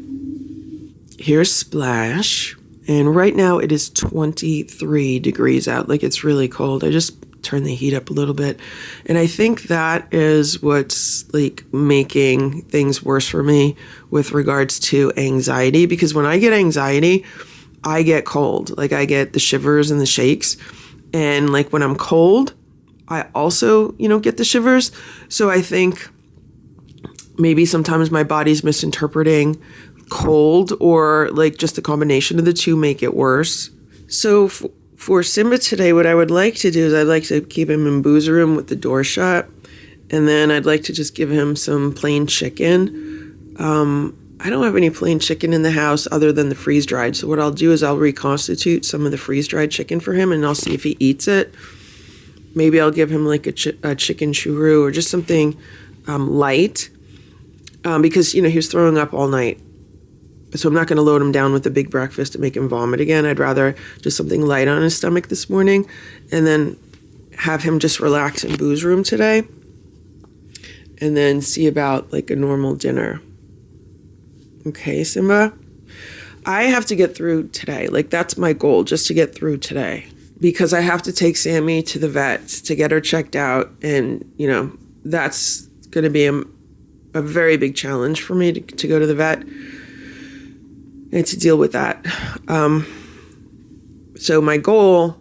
Here's Splash. And right now it is 23 degrees out. Like it's really cold. I just turned the heat up a little bit. And I think that is what's like making things worse for me with regards to anxiety. Because when I get anxiety, I get cold. Like I get the shivers and the shakes. And like when I'm cold, I also, get the shivers. So I think maybe sometimes my body's misinterpreting cold, or like just the combination of the two make it worse. So for Simba today, what I would like to do is I'd like to keep him in Boo's room with the door shut. And then I'd like to just give him some plain chicken. I don't have any plain chicken in the house other than the freeze-dried. So what I'll do is I'll reconstitute some of the freeze-dried chicken for him and I'll see if he eats it. Maybe I'll give him like a chicken churro or just something light because, he was throwing up all night. So I'm not going to load him down with a big breakfast to make him vomit again. I'd rather just something light on his stomach this morning and then have him just relax in Boo's room today and then see about like a normal dinner. Okay, Simba? I have to get through today. Like that's my goal, just to get through today. Because I have to take Sammy to the vet to get her checked out. And, that's going to be a very big challenge for me to go to the vet and to deal with that. So my goal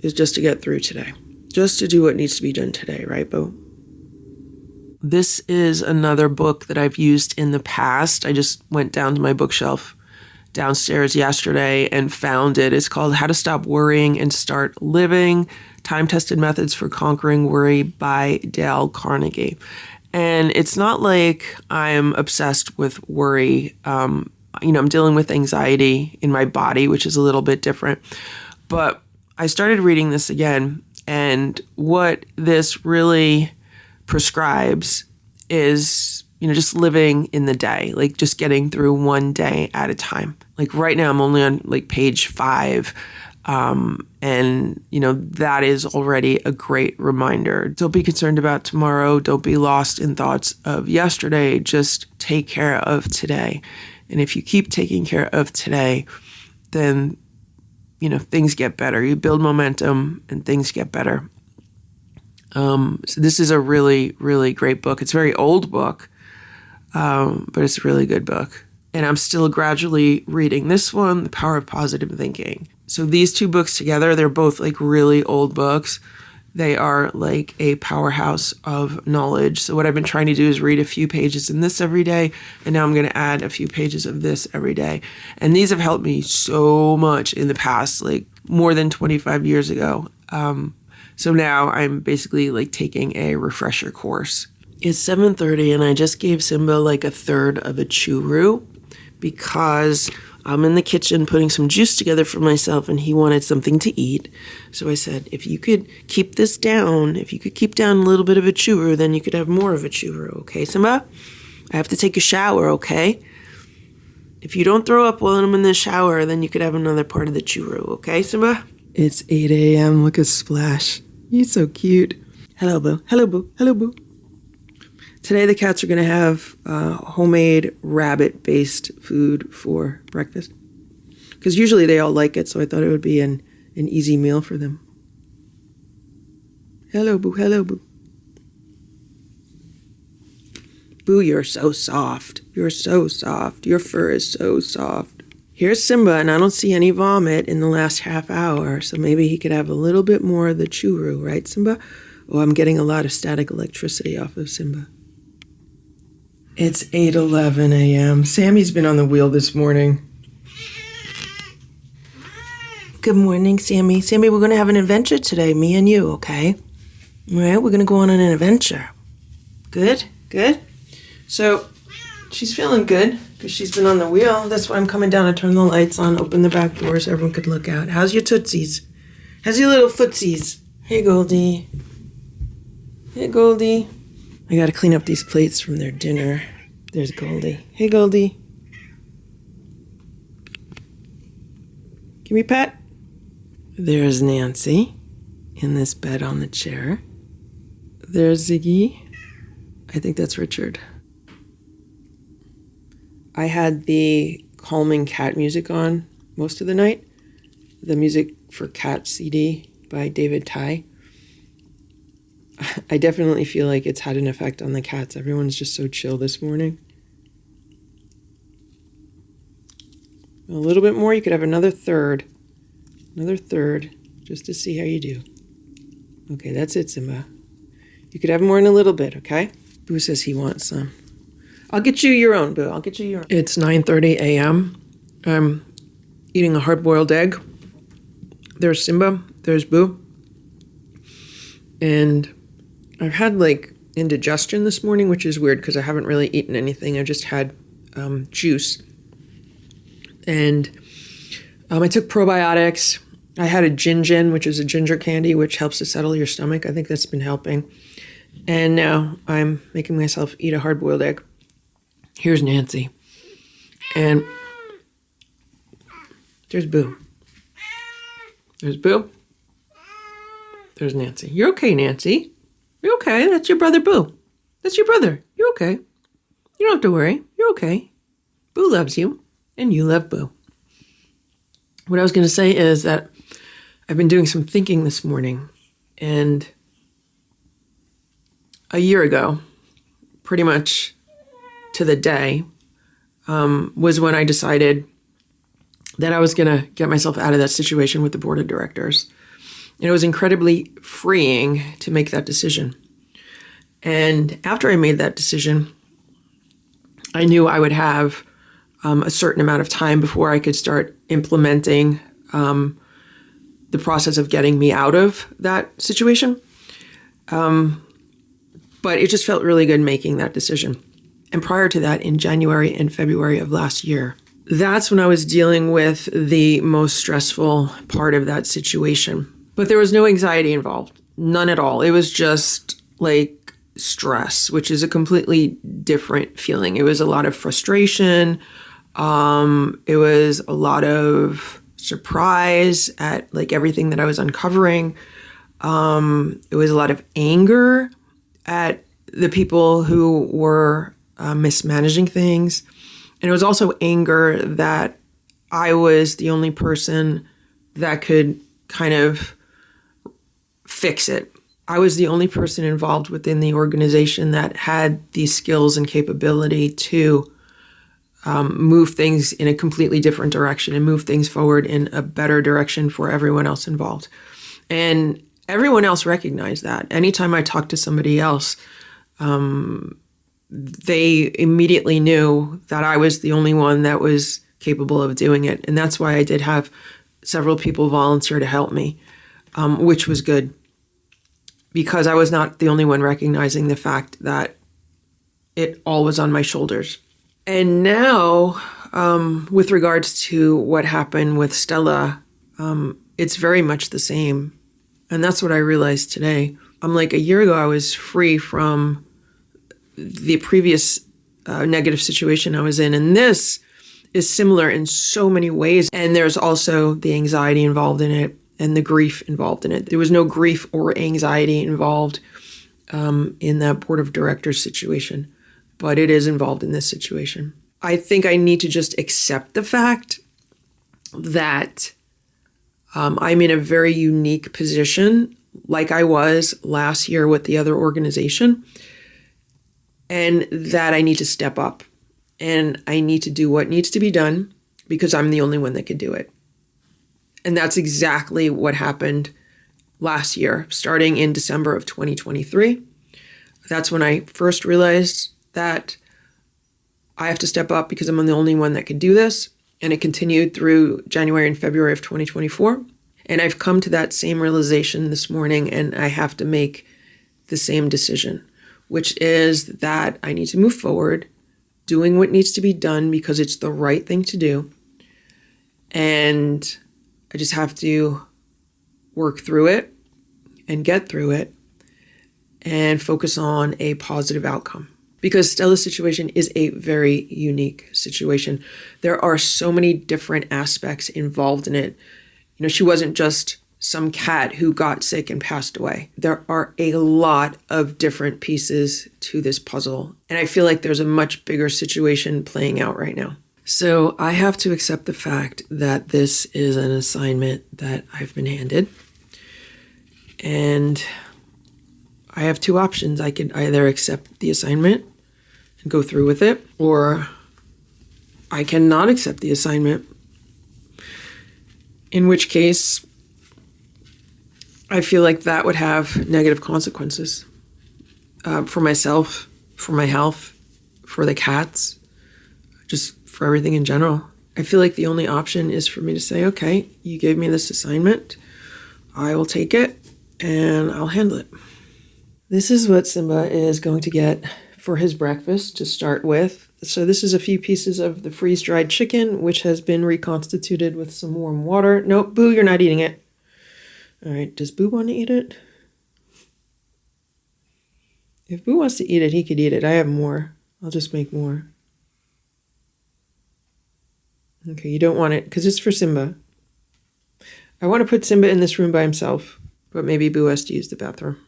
is just to get through today. Just to do what needs to be done today, right, Bo? This is another book that I've used in the past. I just went down to my bookshelf downstairs yesterday and found it. It's called How to Stop Worrying and Start Living, Time-Tested Methods for Conquering Worry by Dale Carnegie. And it's not like I'm obsessed with worry. I'm dealing with anxiety in my body, which is a little bit different. But I started reading this again, and what this really prescribes is just living in the day, like just getting through one day at a time. Like right now I'm only on like page 5. And that is already a great reminder. Don't be concerned about tomorrow. Don't be lost in thoughts of yesterday. Just take care of today. And if you keep taking care of today, then, things get better. You build momentum and things get better. So this is a really, really great book. It's a very old book. But it's a really good book. And I'm still gradually reading this one, The Power of Positive Thinking. So these two books together, they're both like really old books. They are like a powerhouse of knowledge. So what I've been trying to do is read a few pages in this every day. And now I'm going to add a few pages of this every day. And these have helped me so much in the past, like more than 25 years ago. So now I'm basically like taking a refresher course. It's 7:30 and I just gave Simba like a third of a churro because I'm in the kitchen putting some juice together for myself and he wanted something to eat. So I said, if you could keep this down, if you could keep down a little bit of a churro, then you could have more of a churro. Okay, Simba? I have to take a shower, okay? If you don't throw up while I'm in the shower, then you could have another part of the churro. Okay, Simba? It's 8 a.m. Look at Splash. He's so cute. Hello, Boo. Hello, Boo. Hello, Boo. Today the cats are going to have homemade rabbit-based food for breakfast. Because usually they all like it, so I thought it would be an easy meal for them. Hello, Boo. Hello, Boo. Boo, you're so soft. You're so soft. Your fur is so soft. Here's Simba, and I don't see any vomit in the last half hour, so maybe he could have a little bit more of the churro, right, Simba? Oh, I'm getting a lot of static electricity off of Simba. It's 8:11 a.m. Sammy's been on the wheel this morning. Good morning, Sammy. Sammy, we're going to have an adventure today, me and you, okay? All right, we're going to go on an adventure. Good? Good? So, she's feeling good because she's been on the wheel. That's why I'm coming down to turn the lights on, open the back door so everyone could look out. How's your tootsies? How's your little footsies? Hey, Goldie. Hey, Goldie. I got to clean up these plates from their dinner. There's Goldie. Hey, Goldie. Give me a pat. There's Nancy in this bed on the chair. There's Ziggy. I think that's Richard. I had the calming cat music on most of the night. The music for Cat CD by David Ty. I definitely feel like it's had an effect on the cats. Everyone's just so chill this morning. A little bit more, you could have another third. Another third, just to see how you do. Okay, that's it, Simba. You could have more in a little bit, okay? Boo says he wants some. I'll get you your own, Boo. I'll get you your own. It's 9:30 a.m. I'm eating a hard-boiled egg. There's Simba. There's Boo. And I've had, indigestion this morning, which is weird because I haven't really eaten anything. I just had juice. And I took probiotics. I had a gin, which is a ginger candy, which helps to settle your stomach. I think that's been helping. And now I'm making myself eat a hard-boiled egg. Here's Nancy. And there's Boo. There's Boo. There's Nancy. You're okay, Nancy. You're okay. That's your brother, Boo. That's your brother. You're okay. You don't have to worry. You're okay. Boo loves you, and you love Boo. What I was going to say is that I've been doing some thinking this morning, and a year ago, pretty much to the day, was when I decided that I was going to get myself out of that situation with the board of directors. And it was incredibly freeing to make that decision. And after I made that decision, I knew I would have a certain amount of time before I could start implementing the process of getting me out of that situation. But it just felt really good making that decision. And prior to that, in January and February of last year, that's when I was dealing with the most stressful part of that situation. But there was no anxiety involved, none at all. It was just stress, which is a completely different feeling. It was a lot of frustration. It was a lot of surprise at everything that I was uncovering. It was a lot of anger at the people who were mismanaging things. And it was also anger that I was the only person that could kind of fix it. I was the only person involved within the organization that had the skills and capability to move things in a completely different direction and move things forward in a better direction for everyone else involved. And everyone else recognized that. Anytime I talked to somebody else, they immediately knew that I was the only one that was capable of doing it. And that's why I did have several people volunteer to help me, which was good. Because I was not the only one recognizing the fact that it all was on my shoulders. And now, with regards to what happened with Stella, it's very much the same. And that's what I realized today. A year ago, I was free from the previous negative situation I was in. And this is similar in so many ways. And there's also the anxiety involved in it and the grief involved in it. There was no grief or anxiety involved in that board of directors situation, but it is involved in this situation. I think I need to just accept the fact that I'm in a very unique position, like I was last year with the other organization, and that I need to step up and I need to do what needs to be done because I'm the only one that can do it. And that's exactly what happened last year, starting in December of 2023. That's when I first realized that I have to step up because I'm the only one that can do this. And it continued through January and February of 2024. And I've come to that same realization this morning, and I have to make the same decision, which is that I need to move forward, doing what needs to be done because it's the right thing to do. And I just have to work through it and get through it and focus on a positive outcome. Because Stella's situation is a very unique situation. There are so many different aspects involved in it. You know, she wasn't just some cat who got sick and passed away. There are a lot of different pieces to this puzzle. And I feel like there's a much bigger situation playing out right now. So I have to accept the fact that this is an assignment that I've been handed. And I have two options. I can either accept the assignment and go through with it, or I cannot accept the assignment, in which case I feel like that would have negative consequences for myself, for my health, for the cats, just for everything in general. I feel like the only option is for me to say, okay, you gave me this assignment, I will take it and I'll handle it. This is what Simba is going to get for his breakfast to start with. So this is a few pieces of the freeze-dried chicken, which has been reconstituted with some warm water. Nope, Boo, you're not eating it. All right, does Boo want to eat it? If Boo wants to eat it, he could eat it. I have more. I'll just make more. Okay, you don't want it because it's for Simba. I want to put Simba in this room by himself, but maybe Boo has to use the bathroom.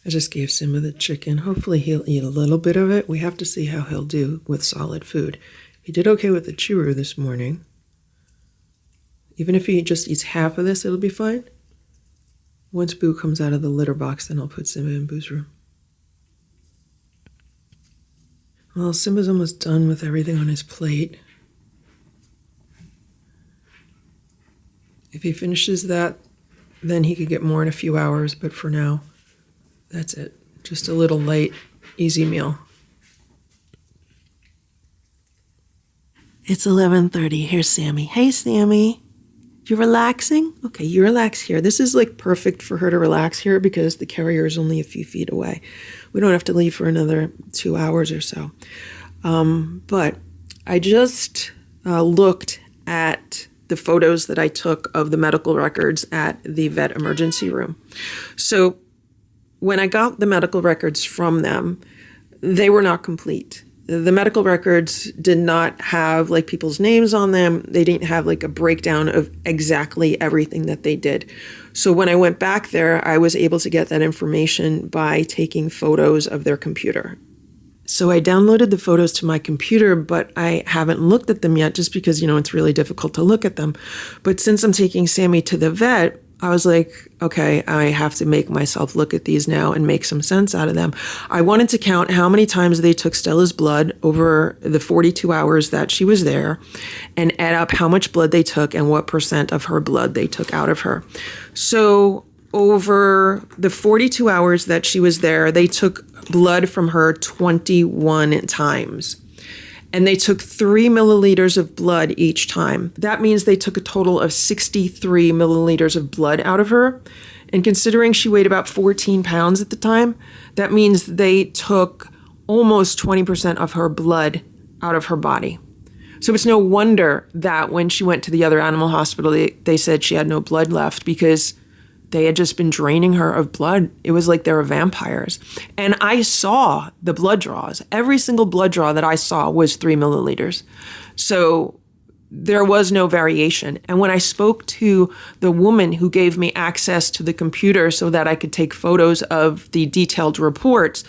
I just gave Simba the chicken. Hopefully he'll eat a little bit of it. We have to see how he'll do with solid food. He did okay with the churro this morning. Even if he just eats half of this, it'll be fine. Once Boo comes out of the litter box, then I'll put Simba in Boo's room. Well, Simba's almost done with everything on his plate. If he finishes that, then he could get more in a few hours, but for now, that's it. Just a little light, easy meal. It's 11:30. Here's Sammy. Hey, Sammy. You relaxing? Okay, you relax here. This is like perfect for her to relax here because the carrier is only a few feet away. We don't have to leave for another 2 hours or so. But I just looked at the photos that I took of the medical records at the vet emergency room. So when I got the medical records from them, they were not complete. The medical records did not have like people's names on them. They didn't have like a breakdown of exactly everything that they did. So when I went back there, I was able to get that information by taking photos of their computer. So I downloaded the photos to my computer, but I haven't looked at them yet just because, you know, it's really difficult to look at them. But since I'm taking Sammy to the vet, I was like, okay, I have to make myself look at these now and make some sense out of them. I wanted to count how many times they took Stella's blood over the 42 hours that she was there and add up how much blood they took and what % of her blood they took out of her. So over the 42 hours that she was there, they took blood from her 21 times. And they took 3 milliliters of blood each time. That means they took a total of 63 milliliters of blood out of her. And considering she weighed about 14 pounds at the time, that means they took almost 20% of her blood out of her body. So it's no wonder that when she went to the other animal hospital, they said she had no blood left because they had just been draining her of blood. It was like they were vampires. And I saw the blood draws. Every single blood draw that I saw was 3 milliliters. So there was no variation. And when I spoke to the woman who gave me access to the computer so that I could take photos of the detailed reports,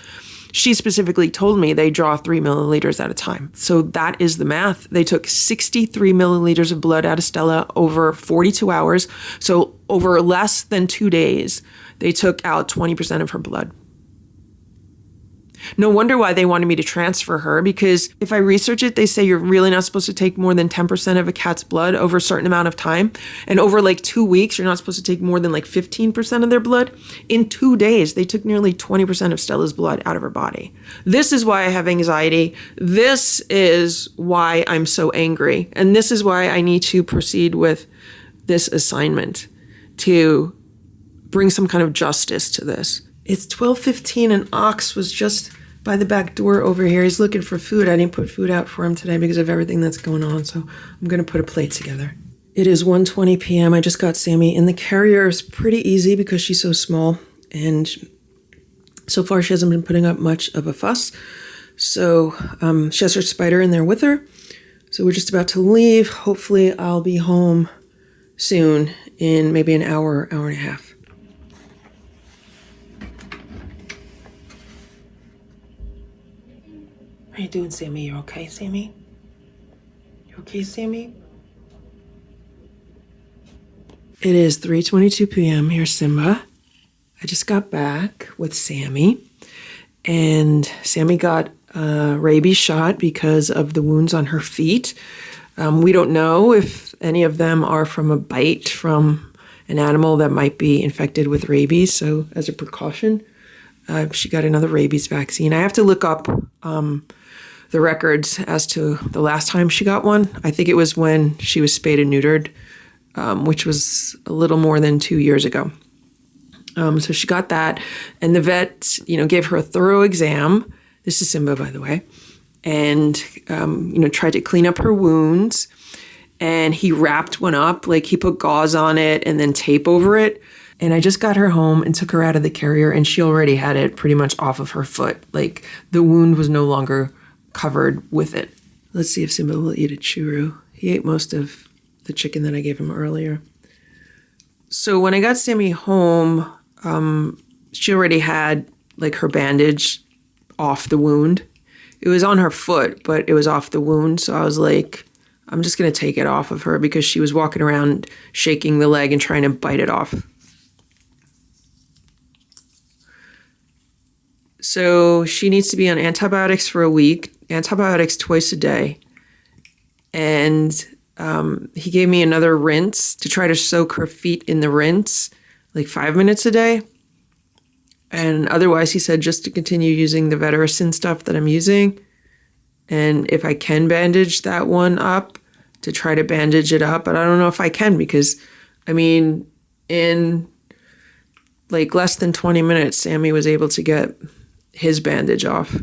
she specifically told me they draw 3 milliliters at a time. So that is the math. They took 63 milliliters of blood out of Stella over 42 hours. So over less than 2 days, they took out 20% of her blood. No wonder why they wanted me to transfer her, because if I research it, they say you're really not supposed to take more than 10% of a cat's blood over a certain amount of time. And over like 2 weeks, you're not supposed to take more than like 15% of their blood. In 2 days, they took nearly 20% of Stella's blood out of her body. This is why I have anxiety. This is why I'm so angry. And this is why I need to proceed with this assignment to bring some kind of justice to this. It's 12:15 and Ox was just by the back door over here. He's looking for food. I didn't put food out for him today because of everything that's going on, so I'm going to put a plate together. It is 1:20 p.m. I just got Sammy in the carrier. It's pretty easy because she's so small, and so far she hasn't been putting up much of a fuss. So she has her spider in there with her. So we're just about to leave. Hopefully I'll be home soon in maybe an hour, hour and a half. How you doing, Sammy? You okay, Sammy? You okay, Sammy? It is 3:22 p.m. Here's Simba. I just got back with Sammy, and Sammy got a rabies shot because of the wounds on her feet. We don't know if any of them are from a bite from an animal that might be infected with rabies, so as a precaution, she got another rabies vaccine. I have to look up the records as to the last time she got one. I think it was when she was spayed and neutered, which was a little more than 2 years ago. So she got that, and the vet, gave her a thorough exam. This is Simba, by the way, and tried to clean up her wounds. And he wrapped one up, like he put gauze on it and then tape over it. And I just got her home and took her out of the carrier, and she already had it pretty much off of her foot. Like the wound was no longer covered with it. Let's see if Simba will eat a churro. He ate most of the chicken that I gave him earlier. So when I got Sammy home, she already had like her bandage off the wound. It was on her foot, but it was off the wound. So I was like, I'm just going to take it off of her because she was walking around shaking the leg and trying to bite it off. So she needs to be on antibiotics for a week, antibiotics twice a day. And he gave me another rinse to try to soak her feet in the rinse, like 5 minutes a day. And otherwise, he said just to continue using the Vetericin stuff that I'm using. And if I can bandage that one up, to try to bandage it up. But I don't know if I can because, in like less than 20 minutes, Sammy was able to get his bandage off.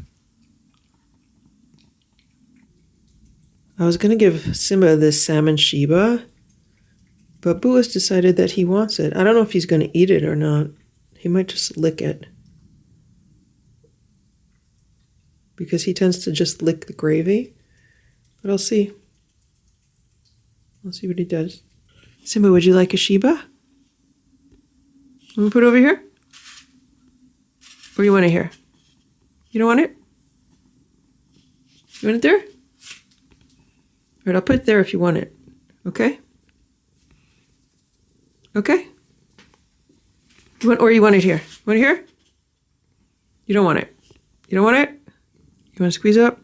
I was going to give Simba this salmon Sheba, but Boo has decided that he wants it. I don't know if he's going to eat it or not. He might just lick it. Because he tends to just lick the gravy. But I'll see. I'll see what he does. Simba, would you like a Sheba? I'm going to put it over here? Or you want it here? You don't want it? You want it there? All right, I'll put it there if you want it. Okay? Okay? Or you want it here? Want it here? You don't want it. You don't want it? You want to squeeze up?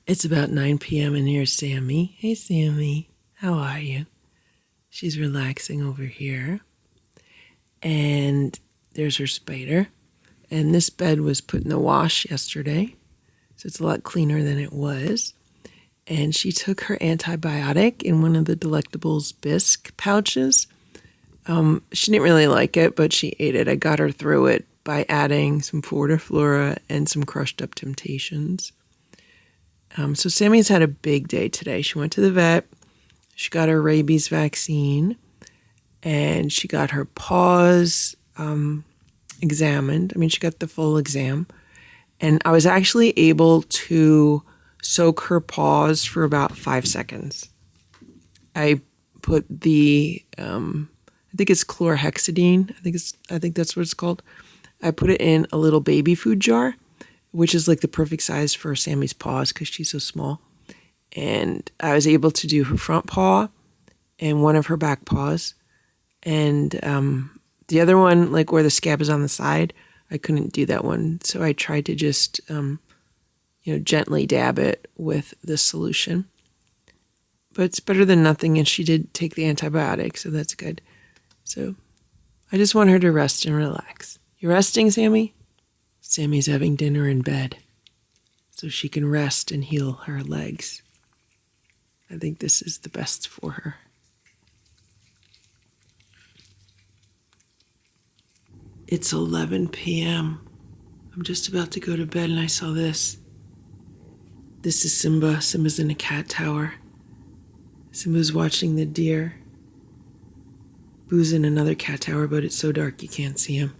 It's about 9 p.m. and here's Sammy. Hey, Sammy. How are you? She's relaxing over here. And there's her spider. And this bed was put in the wash yesterday. So it's a lot cleaner than it was. And she took her antibiotic in one of the Delectables bisque pouches. She didn't really like it, but she ate it. I got her through it by adding some Fortiflora and some crushed up Temptations. So Sammy's had a big day today. She went to the vet. She got her rabies vaccine. And she got her paws examined. She got the full exam. And I was actually able to soak her paws for about 5 seconds. I put the, I think it's chlorhexidine. I think that's what it's called. I put it in a little baby food jar, which is like the perfect size for Sammy's paws because she's so small. And I was able to do her front paw and one of her back paws. And the other one, like where the scab is on the side, I couldn't do that one. So I tried to just, gently dab it with this solution. But it's better than nothing, and she did take the antibiotic, so that's good. So I just want her to rest and relax. You resting, Sammy? Sammy's having dinner in bed so she can rest and heal her legs. I think this is the best for her. It's 11 p.m. I'm just about to go to bed and I saw this. This is Simba. Simba's in a cat tower. Simba's watching the deer. Boo's in another cat tower, but it's so dark you can't see him.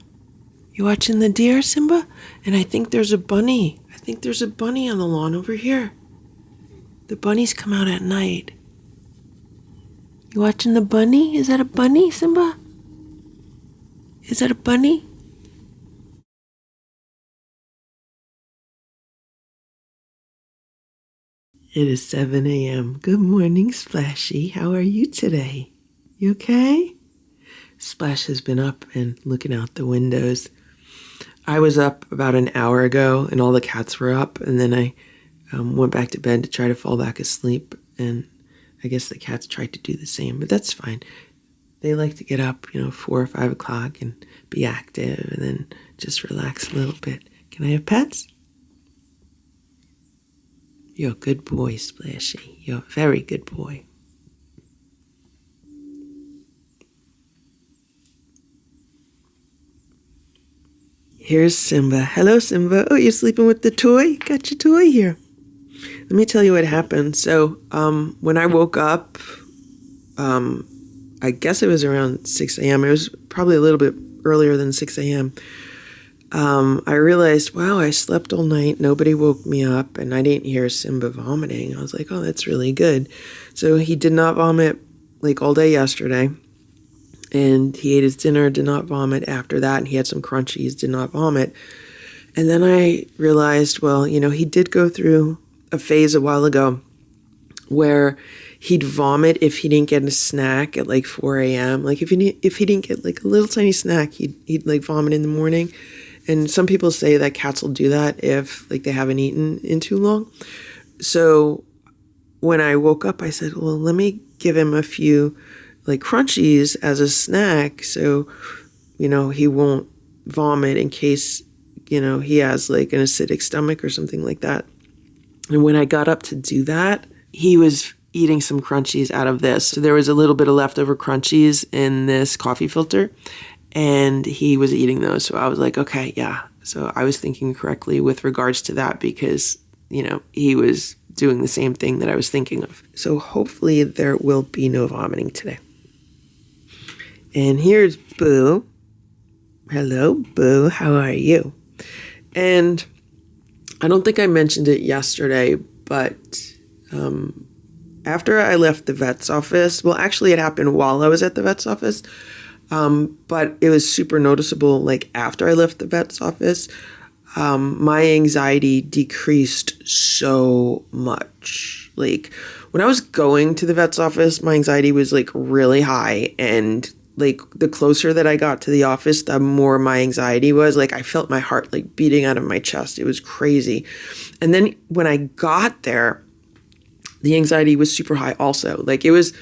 You watching the deer, Simba? And I think there's a bunny. I think there's a bunny on the lawn over here. The bunnies come out at night. You watching the bunny? Is that a bunny, Simba? Is that a bunny? It is 7 a.m. Good morning, Splashy. How are you today? You okay? Splash has been up and looking out the windows. I was up about an hour ago and all the cats were up, and then I went back to bed to try to fall back asleep, and I guess the cats tried to do the same, but that's fine. They like to get up, 4 or 5 o'clock and be active and then just relax a little bit. Can I have pets? You're a good boy, Splashy. You're a very good boy. Here's Simba. Hello, Simba. Oh, you're sleeping with the toy? Got your toy here. Let me tell you what happened. So, when I woke up, I guess it was around 6 a.m. It was probably a little bit earlier than 6 a.m. I realized, wow, I slept all night. Nobody woke me up, and I didn't hear Simba vomiting. I was like, oh, that's really good. So he did not vomit all day yesterday. And he ate his dinner, did not vomit after that. And he had some crunchies, did not vomit. And then I realized, well, he did go through a phase a while ago where he'd vomit if he didn't get a snack at 4 a.m. If he didn't get a little tiny snack, he'd vomit in the morning. And some people say that cats will do that if they haven't eaten in too long. So when I woke up, I said, well, let me give him a few crunchies as a snack so, he won't vomit in case, he has an acidic stomach or something like that. And when I got up to do that, he was eating some crunchies out of this. So there was a little bit of leftover crunchies in this coffee filter, and he was eating those. So I was like, okay, yeah. So I was thinking correctly with regards to that because, he was doing the same thing that I was thinking of. So hopefully there will be no vomiting today. And here's Boo. Hello, Boo. How are you? And I don't think I mentioned it yesterday, but after I left the vet's office, well, actually it happened while I was at the vet's office, but it was super noticeable after I left the vet's office. My anxiety decreased so much. When I was going to the vet's office, my anxiety was really high, and the closer that I got to the office, the more my anxiety was. I felt my heart beating out of my chest. It was crazy. And then when I got there, the anxiety was super high also. It was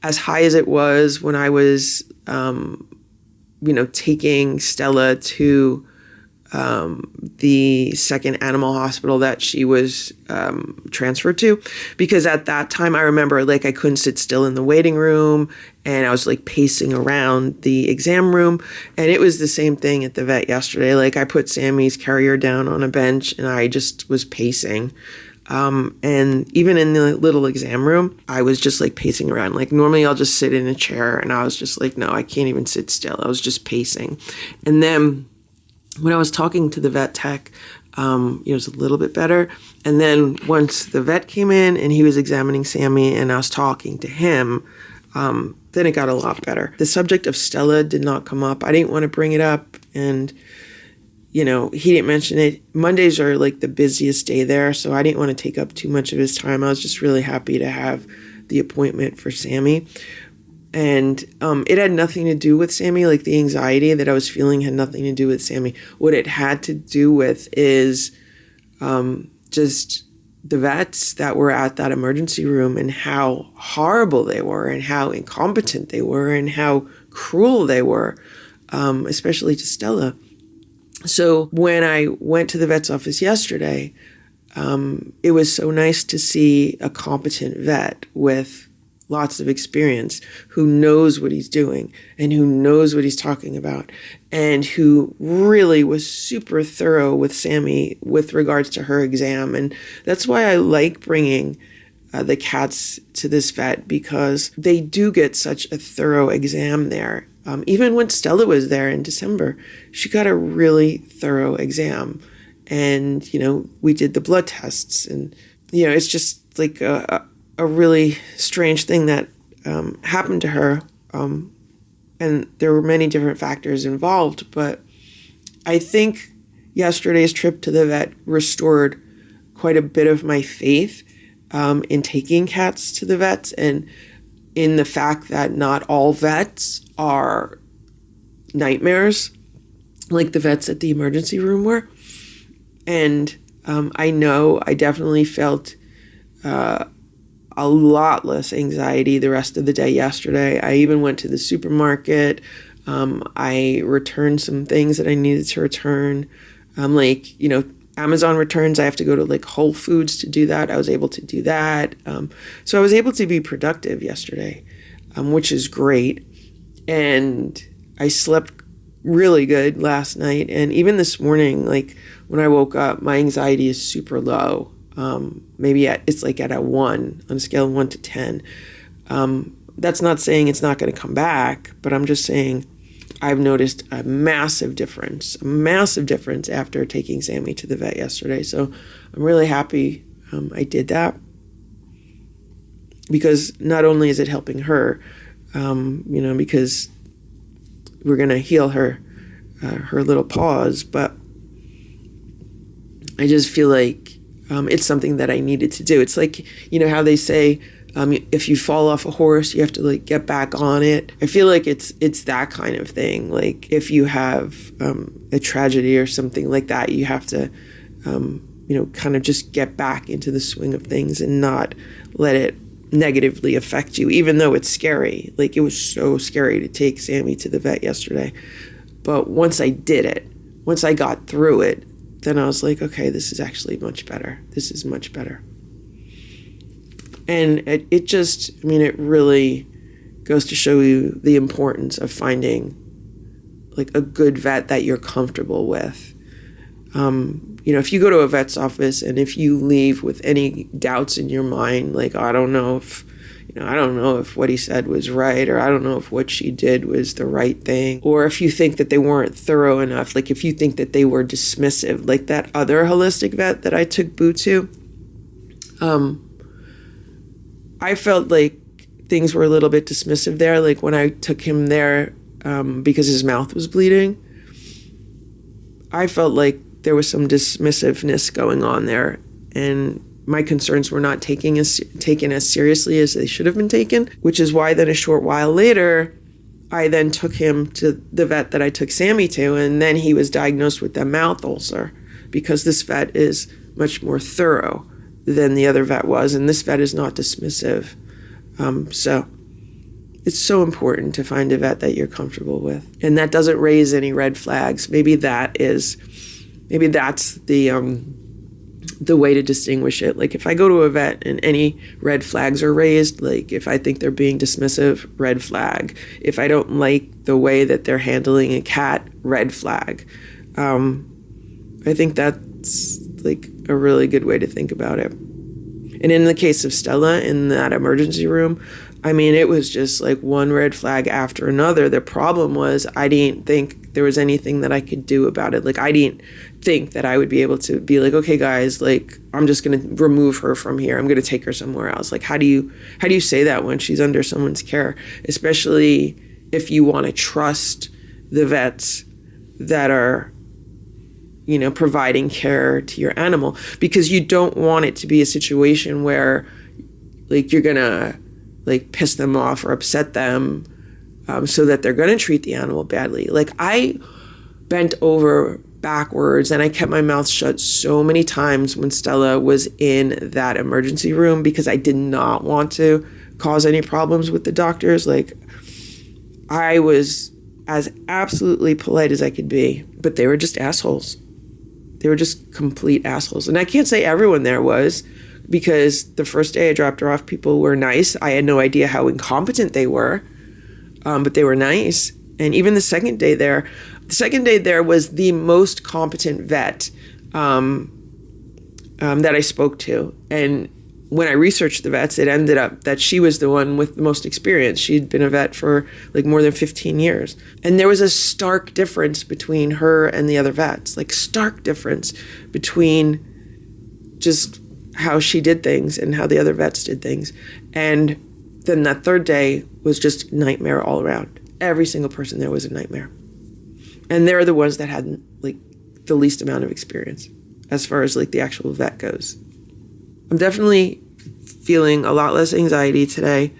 as high as it was when I was, taking Stella to the second animal hospital that she was transferred to, because at that time I remember I couldn't sit still in the waiting room, and I was pacing around the exam room, and it was the same thing at the vet yesterday. I put Sammy's carrier down on a bench and I just was pacing. And even in the little exam room, I was just pacing around. Normally I'll just sit in a chair, and I was just no, I can't even sit still. I was just pacing. And then when I was talking to the vet tech, it was a little bit better. And then once the vet came in and he was examining Sammy and I was talking to him, then it got a lot better. The subject of Stella did not come up. I didn't want to bring it up, and he didn't mention it. Mondays are the busiest day there, so I didn't want to take up too much of his time. I was just really happy to have the appointment for Sammy. And it had nothing to do with Sammy. The anxiety that I was feeling had nothing to do with Sammy. What it had to do with is just the vets that were at that emergency room and how horrible they were and how incompetent they were and how cruel they were, especially to Stella. So when I went to the vet's office yesterday, it was so nice to see a competent vet with lots of experience who knows what he's doing and who knows what he's talking about and who really was super thorough with Sammy with regards to her exam. And that's why I like bringing the cats to this vet, because they do get such a thorough exam there. Even when Stella was there in December, she got a really thorough exam. And, we did the blood tests, and, it's just like a really strange thing that happened to her. And there were many different factors involved, but I think yesterday's trip to the vet restored quite a bit of my faith in taking cats to the vets, and in the fact that not all vets are nightmares like the vets at the emergency room were. And I know I definitely felt a lot less anxiety the rest of the day yesterday. I even went to the supermarket. I returned some things that I needed to return. Amazon returns, I have to go to Whole Foods to do that. I was able to do that. So I was able to be productive yesterday, which is great. And I slept really good last night. And even this morning, when I woke up, my anxiety is super low. It's at a 1 on a scale of 1 to 10. That's not saying it's not going to come back, but I'm just saying I've noticed a massive difference after taking Sammy to the vet yesterday. So I'm really happy I did that, because not only is it helping her, because we're going to heal her little paws, but I just feel like it's something that I needed to do. It's like, how they say, if you fall off a horse, you have to get back on it. I feel like it's that kind of thing. Like if you have a tragedy or something like that, you have to, kind of just get back into the swing of things and not let it negatively affect you, even though it's scary. It was so scary to take Sammy to the vet yesterday. But once I did it, once I got through it, then I was like, okay, this is actually much better. This is much better. And it really goes to show you the importance of finding a good vet that you're comfortable with. If you go to a vet's office and if you leave with any doubts in your mind, I don't know if what he said was right, or I don't know if what she did was the right thing, or if you think that they weren't thorough enough, if you think that they were dismissive, like that other holistic vet that I took Boo to, I felt like things were a little bit dismissive there. When I took him there because his mouth was bleeding, I felt like there was some dismissiveness going on there, and my concerns were not taken as seriously as they should have been taken, which is why then a short while later, I then took him to the vet that I took Sammy to, and then he was diagnosed with a mouth ulcer, because this vet is much more thorough than the other vet was, and this vet is not dismissive. So it's so important to find a vet that you're comfortable with, and that doesn't raise any red flags. Maybe that's the way to distinguish it. If I go to a vet and any red flags are raised, if I think they're being dismissive, red flag. If I don't like the way that they're handling a cat, red flag. I think that's a really good way to think about it. And in the case of Stella in that emergency room, it was just one red flag after another. The problem was I didn't think there was anything that I could do about it. I didn't think that I would be able to be okay, guys, I'm just going to remove her from here. I'm going to take her somewhere else. How do you say that when she's under someone's care, especially if you want to trust the vets that are, providing care to your animal, because you don't want it to be a situation where you're going to piss them off or upset them so that they're going to treat the animal badly. I bent over backwards, and I kept my mouth shut so many times when Stella was in that emergency room because I did not want to cause any problems with the doctors. Like, I was as absolutely polite as I could be, but they were just assholes. They were just complete assholes. And I can't say everyone there was, because the first day I dropped her off, people were nice. I had no idea how incompetent they were, but they were nice. And even the second day there was the most competent vet that I spoke to. And when I researched the vets, it ended up that she was the one with the most experience. She'd been a vet for like more than 15 years. And there was a stark difference between her and the other vets, like stark difference between just how she did things and how the other vets did things. And then that third day was just nightmare all around. Every single person there was a nightmare. And they're the ones that had like the least amount of experience as far as like the actual vet goes. I'm definitely feeling a lot less anxiety today.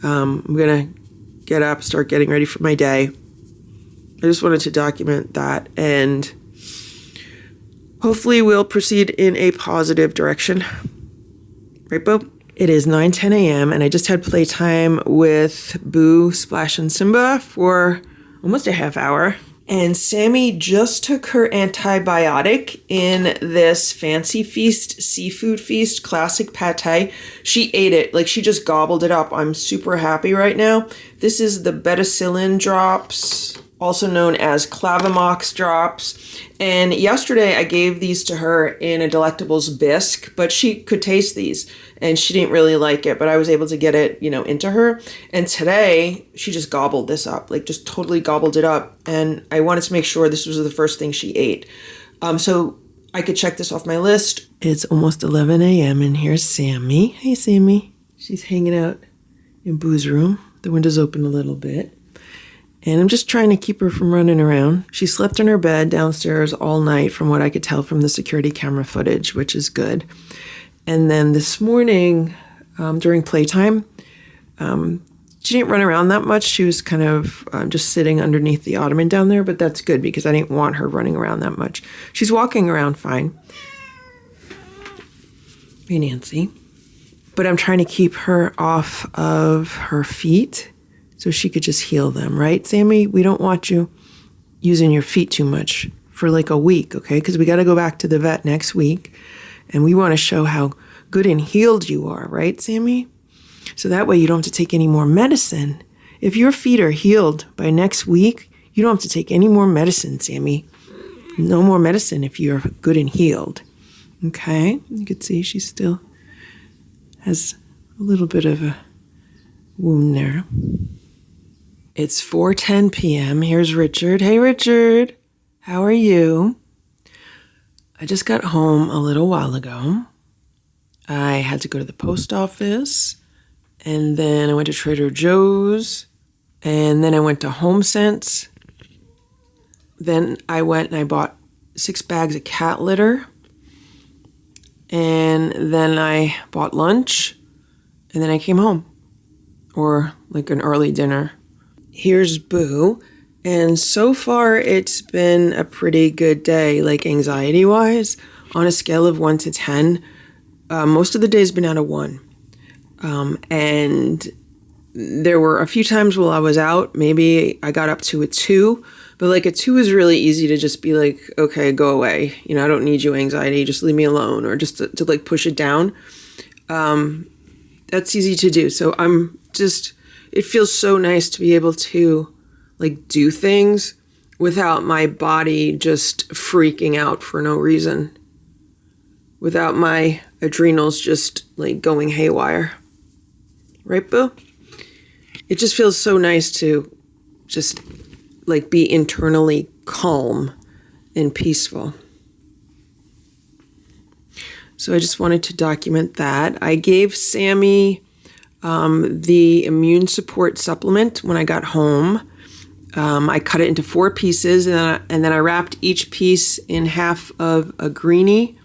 I'm going to get up, start getting ready for my day. I just wanted to document that, and hopefully we'll proceed in a positive direction. Right, Boo? It is 9:10 a.m. and I just had playtime with Boo, Splash, and Simba for almost a half hour. And Sammy just took her antibiotic in this Fancy Feast seafood feast classic pate. She ate it, like she just gobbled it up. I'm super happy right now. This is the Betacillin drops, also known as Clavamox drops. And yesterday I gave these to her in a Delectables bisque, but she could taste these and she didn't really like it, but I was able to get it, into her. And today she just gobbled this up, like just totally gobbled it up. And I wanted to make sure this was the first thing she ate. So I could check this off my list. It's almost 11 a.m. and here's Sammy. Hey, Sammy. She's hanging out in Boo's room. The window's open a little bit. And I'm just trying to keep her from running around. She slept in her bed downstairs all night from what I could tell from the security camera footage, which is good. And then this morning, during playtime, she didn't run around that much. She was kind of just sitting underneath the ottoman down there, but that's good because I didn't want her running around that much. She's walking around fine. Hey, Nancy. But I'm trying to keep her off of her feet so she could just heal them, right, Sammy? We don't want you using your feet too much for like a week, okay? Because we got to go back to the vet next week, and we want to show how good and healed you are, right, Sammy? So that way you don't have to take any more medicine. If your feet are healed by next week, you don't have to take any more medicine, Sammy. No more medicine if you're good and healed, okay? You can see she still has a little bit of a wound there. It's 4:10 p.m. Here's Richard. Hey, Richard. How are you? I just got home a little while ago. I had to go to the post office, and then I went to Trader Joe's, and then I went to HomeSense. Then I went and I bought 6 bags of cat litter, and then I bought lunch, and then I came home, or like an early dinner. Here's Boo, and so far it's been a pretty good day, like anxiety-wise. On a scale of 1 to 10, most of the day's been out of 1. And there were a few times while I was out, maybe I got up to a 2, but like a 2 is really easy to just be like, okay, go away. I don't need you, anxiety, just leave me alone, or just to like push it down. That's easy to do. So it feels so nice to be able to like do things without my body just freaking out for no reason. Without my adrenals just like going haywire. Right, Boo? It just feels so nice to just like be internally calm and peaceful. So I just wanted to document that. I gave Sammy the immune support supplement when I got home. I cut it into 4 pieces, and then I wrapped each piece in half of a greenie,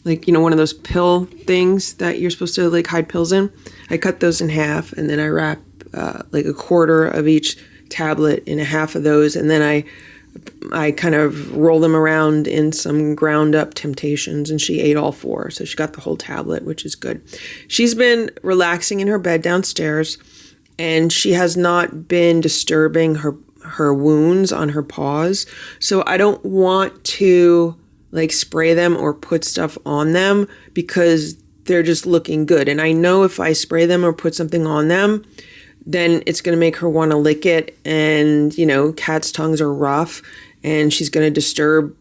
like, one of those pill things that you're supposed to like hide pills in. I cut those in half, and then I wrap like a quarter of each tablet in a half of those, and then I I kind of roll them around in some ground up Temptations, and she ate all 4. So she got the whole tablet, which is good. She's been relaxing in her bed downstairs, and she has not been disturbing her wounds on her paws. So I don't want to like spray them or put stuff on them because they're just looking good. And I know if I spray them or put something on them, then it's going to make her want to lick it. And, you know, cats' tongues are rough and she's going to disturb,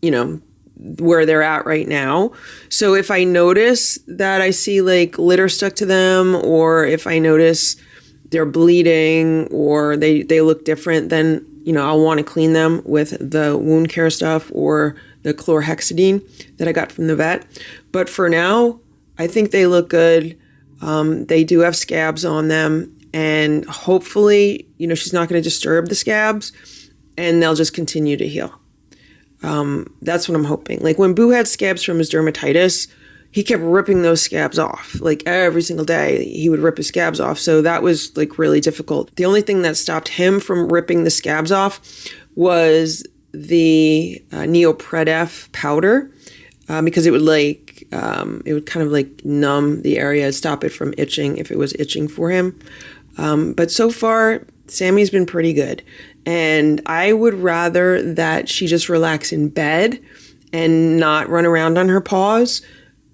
you know, where they're at right now. So if I notice that I see like litter stuck to them, or if I notice they're bleeding or they look different, then, you know, I'll want to clean them with the wound care stuff or the chlorhexidine that I got from the vet. But for now, I think they look good. They do have scabs on them, and hopefully, you know, she's not going to disturb the scabs and they'll just continue to heal. That's what I'm hoping. Like when Boo had scabs from his dermatitis, he kept ripping those scabs off. Like every single day he would rip his scabs off. So that was like really difficult. The only thing that stopped him from ripping the scabs off was the Neopredef powder, because it would kind of like numb the area, stop it from itching if it was itching for him. But so far, Sammy's been pretty good. And I would rather that she just relax in bed and not run around on her paws,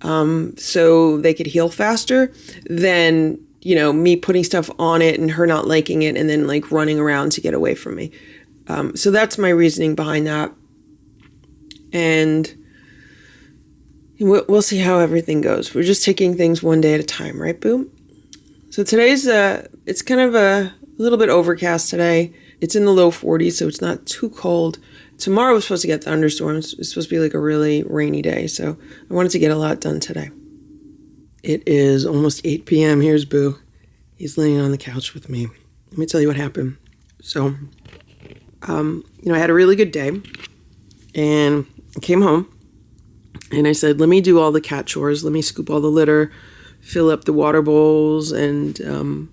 so they could heal faster than, you know, me putting stuff on it and her not liking it and then like running around to get away from me. So that's my reasoning behind that. And we'll see how everything goes. We're just taking things one day at a time, right, Boo? So today's, it's kind of a little bit overcast today. It's in the low 40s, so it's not too cold. Tomorrow we're supposed to get thunderstorms. It's supposed to be like a really rainy day, so I wanted to get a lot done today. It is almost 8 p.m. Here's Boo. He's laying on the couch with me. Let me tell you what happened. So, you know, I had a really good day, and I came home, and I said, let me do all the cat chores. Let me scoop all the litter, fill up the water bowls, and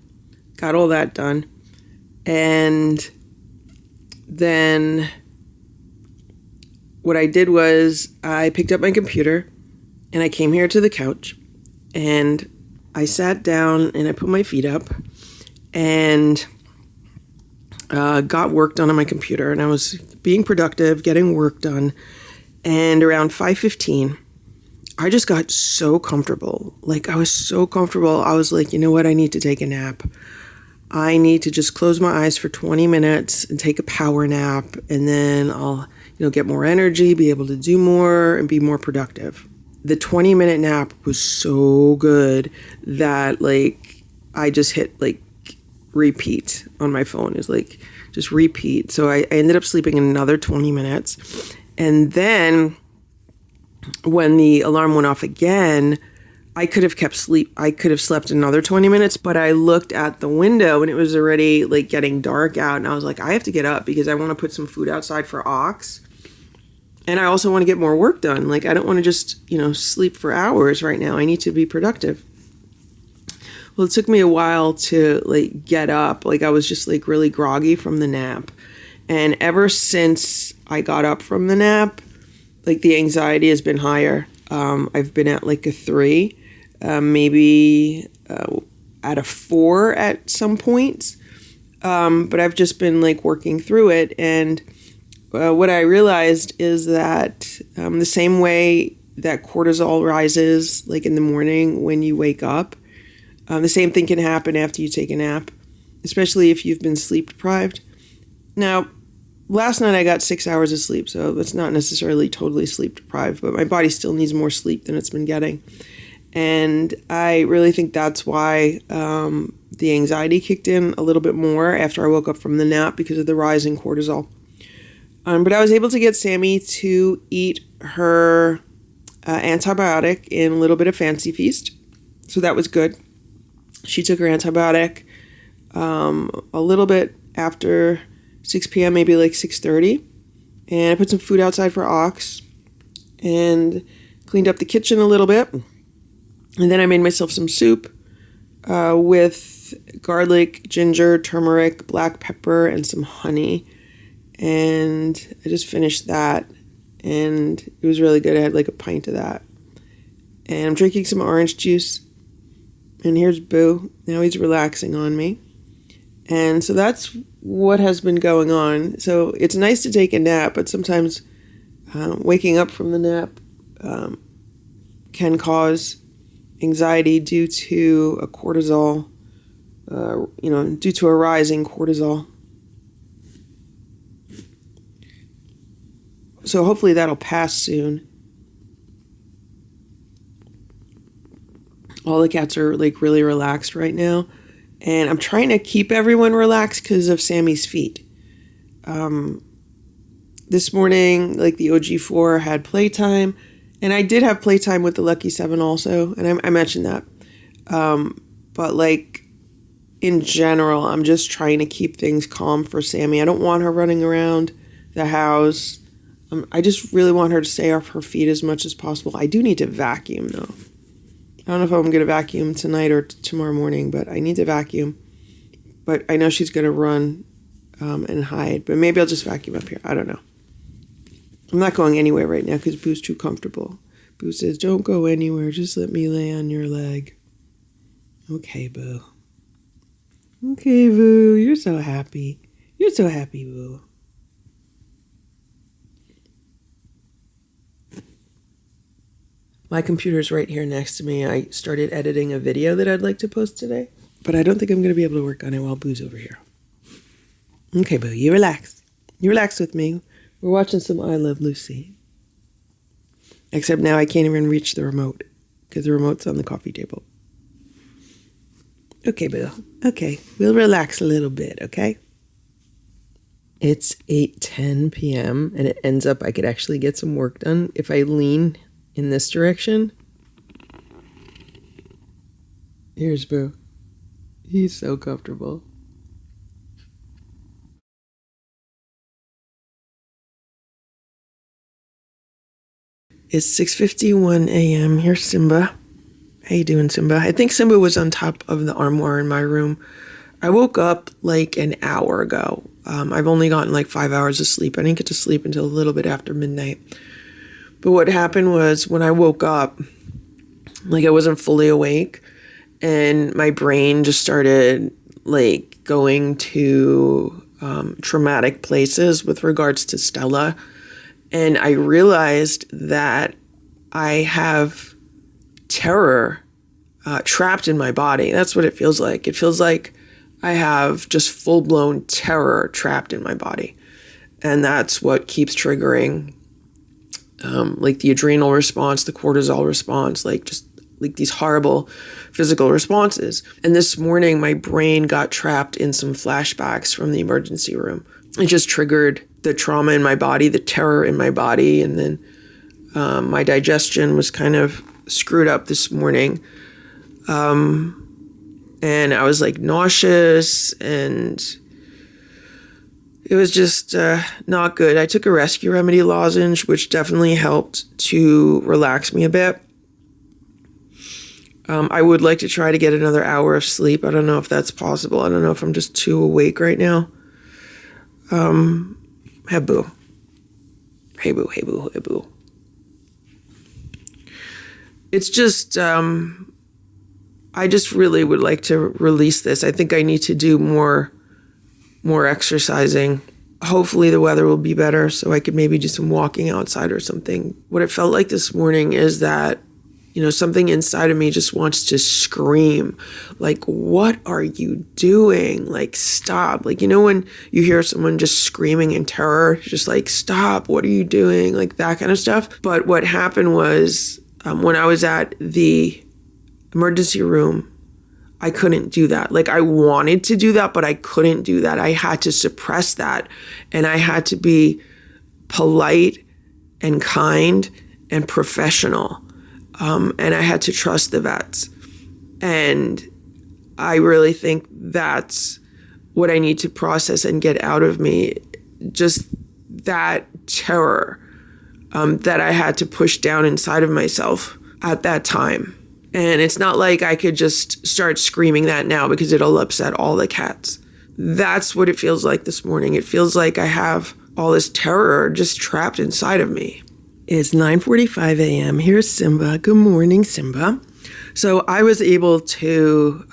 got all that done. And then what I did was I picked up my computer and I came here to the couch and I sat down and I put my feet up and got work done on my computer, and I was being productive, getting work done. And around 5:15, I just got so comfortable. Like I was so comfortable. I was like, you know what? I need to take a nap. I need to just close my eyes for 20 minutes and take a power nap, and then I'll, you know, get more energy, be able to do more, and be more productive. The 20-minute nap was so good that, like, I just hit, like, repeat on my phone. It's like, just repeat. So I ended up sleeping another 20 minutes. And then when the alarm went off again, I could have slept another 20 minutes, but I looked at the window and it was already like getting dark out. And I was like, I have to get up because I want to put some food outside for Ox. And I also want to get more work done. Like, I don't want to just, you know, sleep for hours right now. I need to be productive. Well, it took me a while to like get up. Like I was just like really groggy from the nap. And ever since I got up from the nap, like the anxiety has been higher. I've been at like a 3. Maybe at a 4 at some points. But I've just been like working through it. And what I realized is that the same way that cortisol rises like in the morning when you wake up, the same thing can happen after you take a nap, especially if you've been sleep deprived. Now, last night I got 6 hours of sleep, so that's not necessarily totally sleep deprived, but my body still needs more sleep than it's been getting. And I really think that's why the anxiety kicked in a little bit more after I woke up from the nap because of the rise in cortisol. But I was able to get Sammy to eat her antibiotic in a little bit of Fancy Feast. So that was good. She took her antibiotic a little bit after 6 p.m., maybe like 6:30. And I put some food outside for Ox and cleaned up the kitchen a little bit. And then I made myself some soup with garlic, ginger, turmeric, black pepper, and some honey. and I just finished that, and it was really good. I had like a pint of that, and I'm drinking some orange juice, and here's Boo. Now he's relaxing on me, and so that's what has been going on. So it's nice to take a nap, but sometimes waking up from the nap can cause anxiety due to a cortisol, due to a rising cortisol. So hopefully that'll pass soon. All the cats are like really relaxed right now. And I'm trying to keep everyone relaxed because of Sammy's feet. This morning, like the OG4 had playtime. And I did have playtime with the Lucky 7 also. And I mentioned that. But like in general, I'm just trying to keep things calm for Sammy. I don't want her running around the house. I just really want her to stay off her feet as much as possible. I do need to vacuum, though. I don't know if I'm going to vacuum tonight or tomorrow morning, but I need to vacuum. But I know she's going to run and hide. But maybe I'll just vacuum up here. I don't know. I'm not going anywhere right now because Boo's too comfortable. Boo says, don't go anywhere. Just let me lay on your leg. Okay, Boo. Okay, Boo. You're so happy. You're so happy, Boo. My computer's right here next to me. I started editing a video that I'd like to post today, but I don't think I'm going to be able to work on it while Boo's over here. Okay, Boo, you relax. You relax with me. We're watching some I Love Lucy. Except now I can't even reach the remote because the remote's on the coffee table. Okay, Boo. Okay, we'll relax a little bit, okay? It's 8:10 p.m. and it ends up I could actually get some work done if I lean in this direction. Here's Boo. He's so comfortable. It's 6:51 a.m. Here's Simba. How you doing, Simba? I think Simba was on top of the armoire in my room. I woke up like an hour ago. I've only gotten like 5 hours of sleep. I didn't get to sleep until a little bit after midnight. But what happened was when I woke up, like I wasn't fully awake and my brain just started like going to traumatic places with regards to Stella. And I realized that I have terror trapped in my body. That's what it feels like. It feels like I have just full-blown terror trapped in my body. And that's what keeps triggering like the adrenal response, the cortisol response, like just like these horrible physical responses. And this morning, my brain got trapped in some flashbacks from the emergency room. It just triggered the trauma in my body, the terror in my body. And then my digestion was kind of screwed up this morning. And I was like nauseous and it was just not good. I took a rescue remedy lozenge, which definitely helped to relax me a bit. I would like to try to get another hour of sleep. I don't know if that's possible. I don't know if I'm just too awake right now. Hey, Boo. Hey, Boo, hey, Boo, hey, Boo. It's just, I just really would like to release this. I think I need to do more exercising. Hopefully the weather will be better so I could maybe do some walking outside or something. What it felt like this morning is that, something inside of me just wants to scream. Like, what are you doing? Like, stop. Like, when you hear someone just screaming in terror, just like, stop, what are you doing? Like that kind of stuff. But what happened was when I was at the emergency room, I couldn't do that. Like I wanted to do that, but I couldn't do that. I had to suppress that. And I had to be polite and kind and professional. And I had to trust the vets. And I really think that's what I need to process and get out of me. Just that terror that I had to push down inside of myself at that time. And it's not like I could just start screaming that now because it'll upset all the cats. That's what it feels like this morning. It feels like I have all this terror just trapped inside of me. It's 9:45 a.m. Here's Simba. Good morning, Simba. So I was able to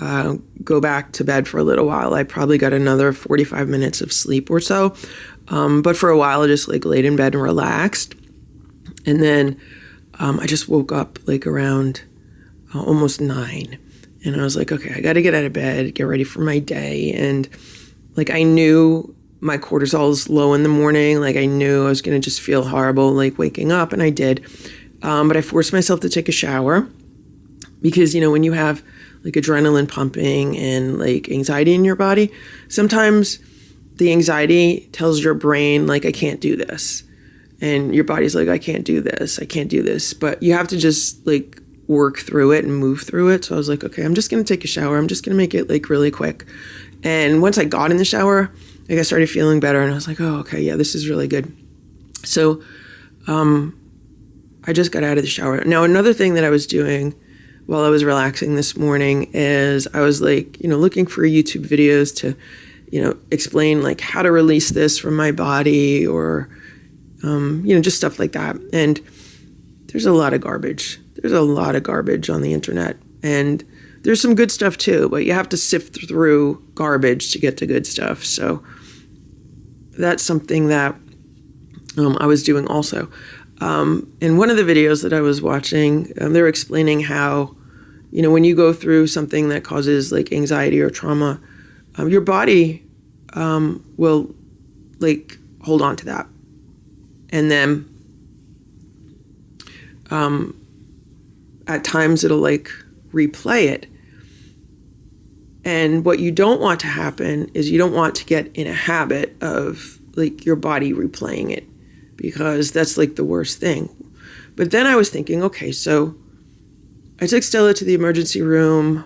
go back to bed for a little while. I probably got another 45 minutes of sleep or so. But for a while, I just like laid in bed and relaxed. And then I just woke up like around almost 9. And I was like, okay, I got to get out of bed, get ready for my day. And like I knew my cortisol is low in the morning. Like I knew I was going to just feel horrible like waking up, and I did. But I forced myself to take a shower because, you know, when you have like adrenaline pumping and like anxiety in your body, sometimes the anxiety tells your brain like, I can't do this. And your body's like, I can't do this. I can't do this. But you have to just like work through it and move through it. So I was like, okay, I'm just going to take a shower. I'm just going to make it like really quick. And once I got in the shower, like I started feeling better, and I was like, oh, okay, yeah, this is really good. So I just got out of the shower. Now, another thing that I was doing while I was relaxing this morning is I was like, you know, looking for YouTube videos to, you know, explain like how to release this from my body, or, you know, just stuff like that. And there's a lot of garbage. There's a lot of garbage on the internet, and there's some good stuff too, but you have to sift through garbage to get to good stuff. So that's something that I was doing also. In one of the videos that I was watching, they were explaining how, you know, when you go through something that causes like anxiety or trauma, your body will like hold on to that. And then at times it'll like replay it. And what you don't want to happen is you don't want to get in a habit of like your body replaying it, because that's like the worst thing. But then I was thinking, okay, so I took Stella to the emergency room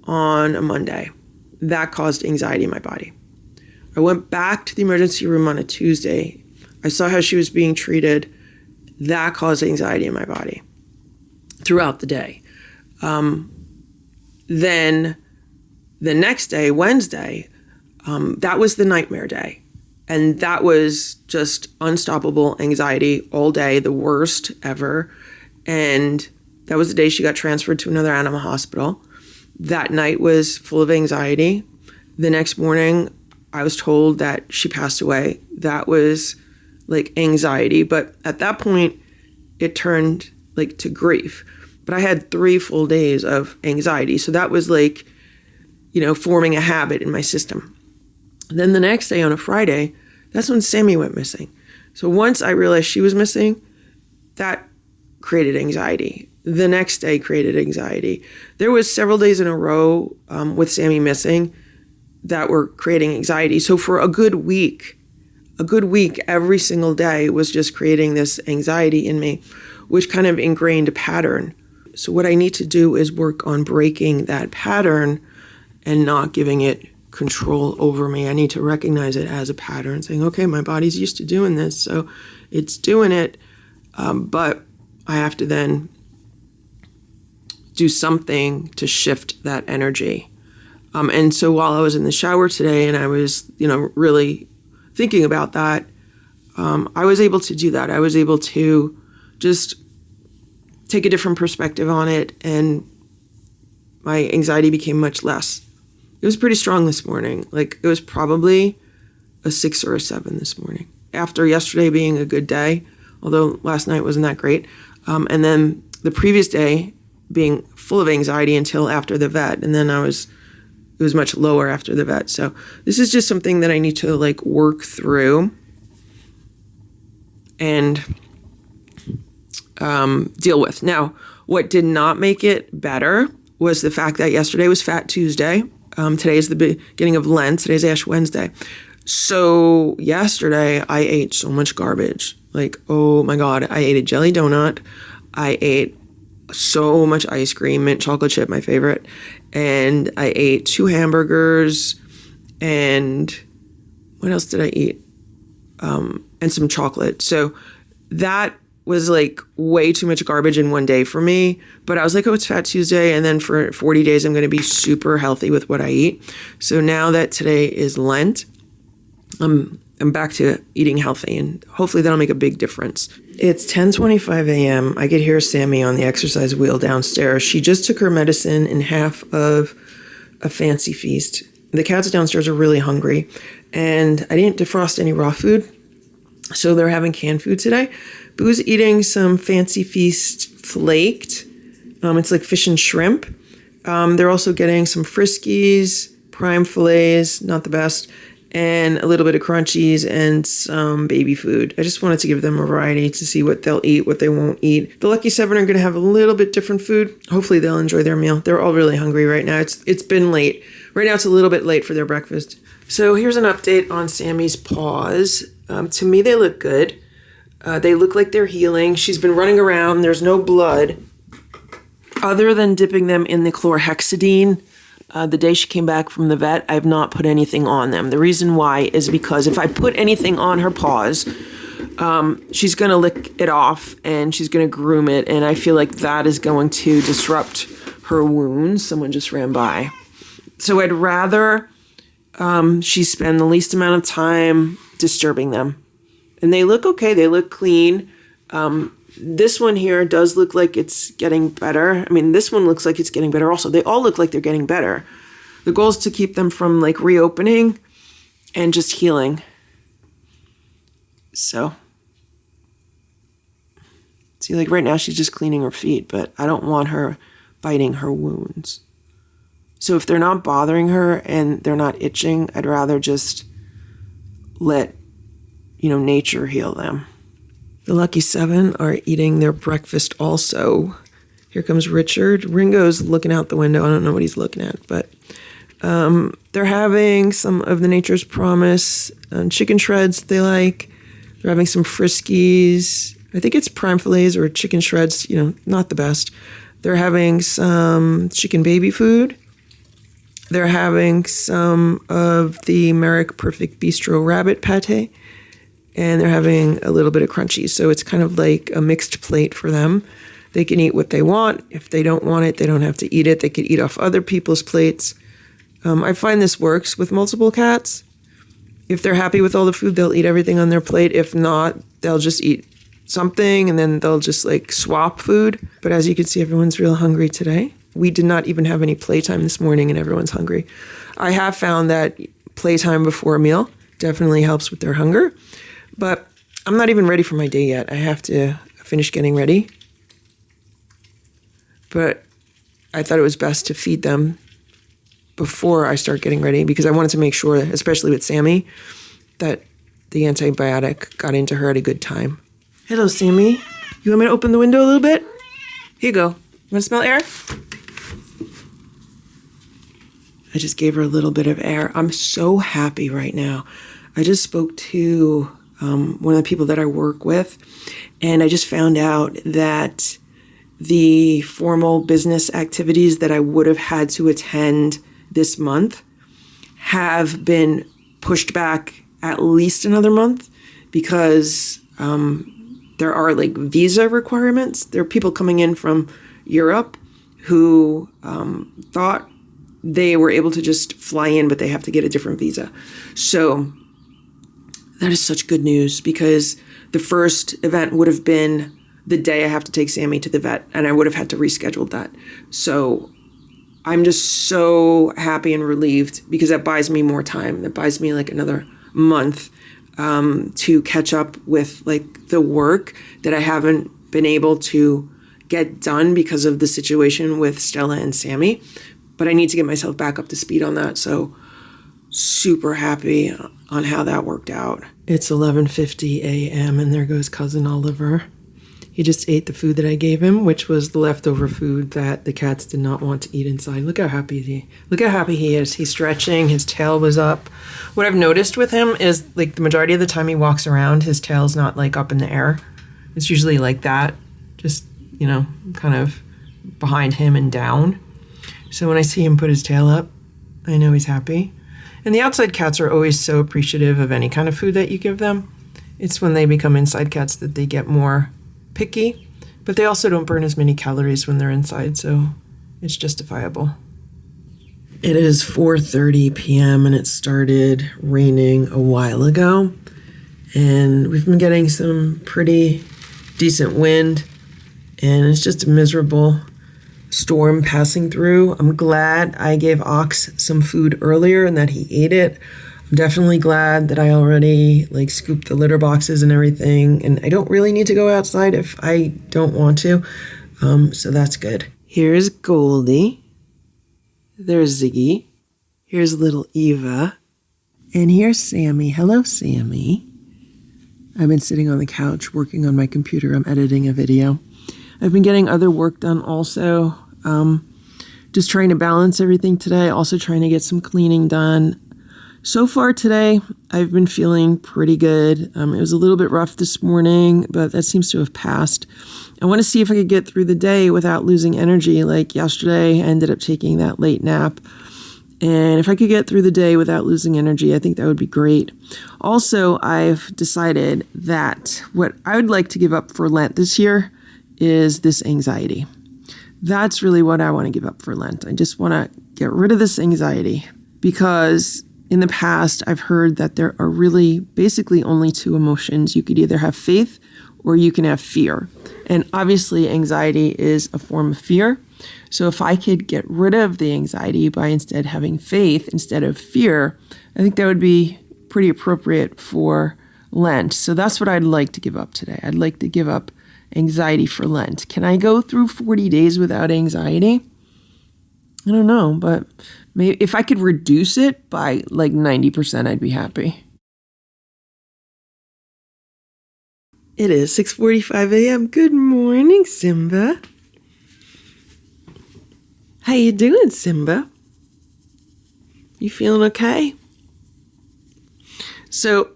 on a Monday. That caused anxiety in my body. I went back to the emergency room on a Tuesday. I saw how she was being treated. That caused anxiety in my body throughout the day. Then the next day, Wednesday, that was the nightmare day. And that was just unstoppable anxiety all day, the worst ever. And that was the day she got transferred to another animal hospital. That night was full of anxiety. The next morning, I was told that she passed away. That was like anxiety. But at that point, it turned like to grief. But I had 3 full days of anxiety. So that was like, you know, forming a habit in my system. Then the next day on a Friday, that's when Sammy went missing. So once I realized she was missing, that created anxiety. The next day created anxiety. There was several days in a row with Sammy missing that were creating anxiety. So for a good week, every single day was just creating this anxiety in me, which kind of ingrained a pattern. So what I need to do is work on breaking that pattern and not giving it control over me. I need to recognize it as a pattern, saying, okay, my body's used to doing this, so it's doing it, but I have to then do something to shift that energy. And so while I was in the shower today and I was, you know, really thinking about that, I was able to do that. I was able to just take a different perspective on it, and my anxiety became much less. It was pretty strong this morning. Like, it was probably a 6 or a 7 this morning. After yesterday being a good day, although last night wasn't that great. And then the previous day being full of anxiety until after the vet. And then it was much lower after the vet. So this is just something that I need to like work through and deal with. Now, what did not make it better was the fact that yesterday was Fat Tuesday. Today is the beginning of Lent. Today's Ash Wednesday. So yesterday I ate so much garbage. Like, oh my God, I ate a jelly donut. I ate so much ice cream, mint chocolate chip, my favorite. And I ate 2 hamburgers. And what else did I eat? And some chocolate. So that was like way too much garbage in one day for me. But I was like, oh, it's Fat Tuesday. And then for 40 days, I'm going to be super healthy with what I eat. So now that today is Lent, I'm I'm back to eating healthy, and hopefully that'll make a big difference. It's 10:25 a.m. I could hear Sammy on the exercise wheel downstairs. She just took her medicine in half of a fancy feast. The cats downstairs are really hungry, and I didn't defrost any raw food, so they're having canned food today. Boo's eating some fancy feast flaked. It's like fish and shrimp. They're also getting some Friskies, prime fillets, not the best, and a little bit of crunchies and some baby food. I just wanted to give them a variety to see what they'll eat, what they won't eat. The Lucky Seven are going to have a little bit different food. Hopefully they'll enjoy their meal. They're all really hungry right now. It's been late. Right now it's a little bit late for their breakfast. So here's an update on Sammy's paws. To me, they look good. They look like they're healing. She's been running around. There's no blood. Other than dipping them in the chlorhexidine, the day she came back from the vet, I've not put anything on them. The reason why is because if I put anything on her paws, she's going to lick it off and she's going to groom it. And I feel like that is going to disrupt her wounds. Someone just ran by. So I'd rather she spend the least amount of time disturbing them. And they look okay. They look clean. This one here does look like it's getting better. I mean, this one looks like it's getting better also. They all look like they're getting better. The goal is to keep them from like reopening and just healing. So, see, like right now she's just cleaning her feet, but I don't want her biting her wounds. So if they're not bothering her and they're not itching, I'd rather just let, nature heal them. The Lucky Seven are eating their breakfast also. Here comes Richard. Ringo's looking out the window. I don't know what he's looking at, but they're having some of the Nature's Promise chicken shreds they like. They're having some Friskies. I think it's prime fillets or chicken shreds, not the best. They're having some chicken baby food. They're having some of the Merrick Perfect Bistro rabbit pate. And they're having a little bit of crunchies. So it's kind of like a mixed plate for them. They can eat what they want. If they don't want it, they don't have to eat it. They could eat off other people's plates. I find this works with multiple cats. If they're happy with all the food, they'll eat everything on their plate. If not, they'll just eat something and then they'll just like swap food. But as you can see, everyone's real hungry today. We did not even have any playtime this morning and everyone's hungry. I have found that playtime before a meal definitely helps with their hunger. But I'm not even ready for my day yet. I have to finish getting ready. But I thought it was best to feed them before I start getting ready because I wanted to make sure, especially with Sammy, that the antibiotic got into her at a good time. Hello, Sammy. You want me to open the window a little bit? Here you go. Want to smell air? I just gave her a little bit of air. I'm so happy right now. I just spoke to one of the people that I work with, and I just found out that the formal business activities that I would have had to attend this month have been pushed back at least another month because there are like visa requirements. There are people coming in from Europe who thought they were able to just fly in, but they have to get a different visa. So that is such good news because the first event would have been the day I have to take Sammy to the vet, and I would have had to reschedule that. So I'm just so happy and relieved because that buys me more time. That buys me like another month to catch up with like the work that I haven't been able to get done because of the situation with Stella and Sammy. But I need to get myself back up to speed on that. So super happy on how that worked out. It's 11:50 a.m. and there goes Cousin Oliver. He just ate the food that I gave him, which was the leftover food that the cats did not want to eat inside. Look how happy he is. He's stretching. His tail was up. What I've noticed with him is like the majority of the time he walks around, his tail's not like up in the air. It's usually like that, just, kind of behind him and down. So when I see him put his tail up, I know he's happy. And the outside cats are always so appreciative of any kind of food that you give them. It's when they become inside cats that they get more picky, but they also don't burn as many calories when they're inside, so it's justifiable. It is 4:30 p.m. and it started raining a while ago. And we've been getting some pretty decent wind. And it's just a miserable storm passing through. I'm glad I gave Ox some food earlier and that he ate it. I'm definitely glad that I already scooped the litter boxes and everything. And I don't really need to go outside if I don't want to. So that's good. Here's Goldie. There's Ziggy. Here's little Eva. And here's Sammy. Hello, Sammy. I've been sitting on the couch working on my computer. I'm editing a video. I've been getting other work done also. Just trying to balance everything today. Also trying to get some cleaning done. So far today, I've been feeling pretty good. It was a little bit rough this morning, but that seems to have passed. I want to see if I could get through the day without losing energy. Like yesterday, I ended up taking that late nap. And if I could get through the day without losing energy, I think that would be great. Also, I've decided that what I would like to give up for Lent this year is this anxiety. That's really what I want to give up for Lent. I just want to get rid of this anxiety because in the past, I've heard that there are really basically only two emotions. You could either have faith or you can have fear. And obviously, anxiety is a form of fear. So if I could get rid of the anxiety by instead having faith instead of fear, I think that would be pretty appropriate for Lent. So that's what I'd like to give up today. I'd like to give up anxiety for Lent. Can I go through 40 days without anxiety? I don't know, but maybe if I could reduce it by 90%, I'd be happy. It is 6:45 a.m. Good morning, Simba. How you doing, Simba? You feeling okay? So,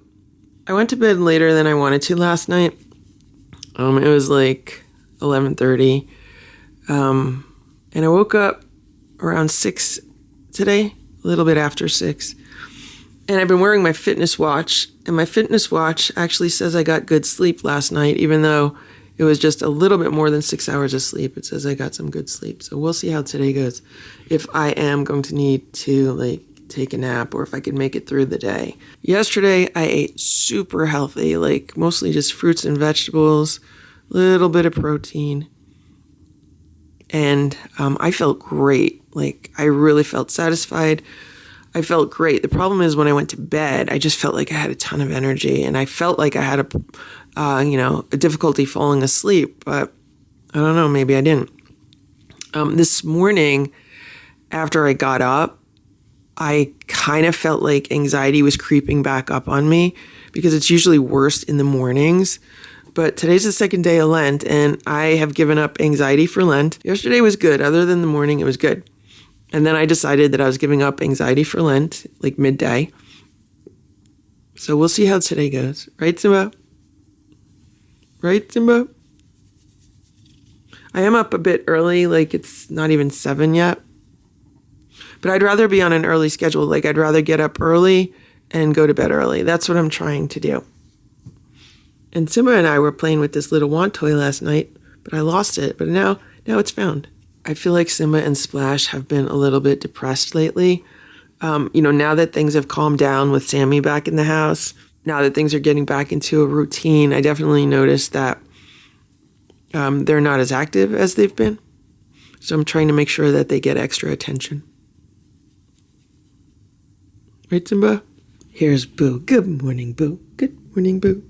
I went to bed later than I wanted to last night. It was 11:30. And I woke up around 6 today, a little bit after 6. And I've been wearing my fitness watch, and my fitness watch actually says I got good sleep last night, even though it was just a little bit more than 6 hours of sleep. It says I got some good sleep. So we'll see how today goes. If I am going to need to take a nap or if I can make it through the day. Yesterday, I ate super healthy, mostly just fruits and vegetables, little bit of protein. And I felt great. I really felt satisfied. I felt great. The problem is when I went to bed, I just felt like I had a ton of energy and I felt like I had a difficulty falling asleep, but I don't know, maybe I didn't. This morning, after I got up, I kind of felt like anxiety was creeping back up on me because it's usually worst in the mornings. But today's the second day of Lent and I have given up anxiety for Lent. Yesterday was good. Other than the morning, it was good. And then I decided that I was giving up anxiety for Lent, midday. So we'll see how today goes. Right, Simba? Right, Simba? I am up a bit early, it's not even 7 yet. But I'd rather be on an early schedule. I'd rather get up early and go to bed early. That's what I'm trying to do. And Simba and I were playing with this little wand toy last night, but I lost it. But now it's found. I feel like Simba and Splash have been a little bit depressed lately. Now that things have calmed down with Sammy back in the house, now that things are getting back into a routine, I definitely noticed that they're not as active as they've been. So I'm trying to make sure that they get extra attention. Right, Simba? Here's Boo. Good morning, Boo. Good morning, Boo.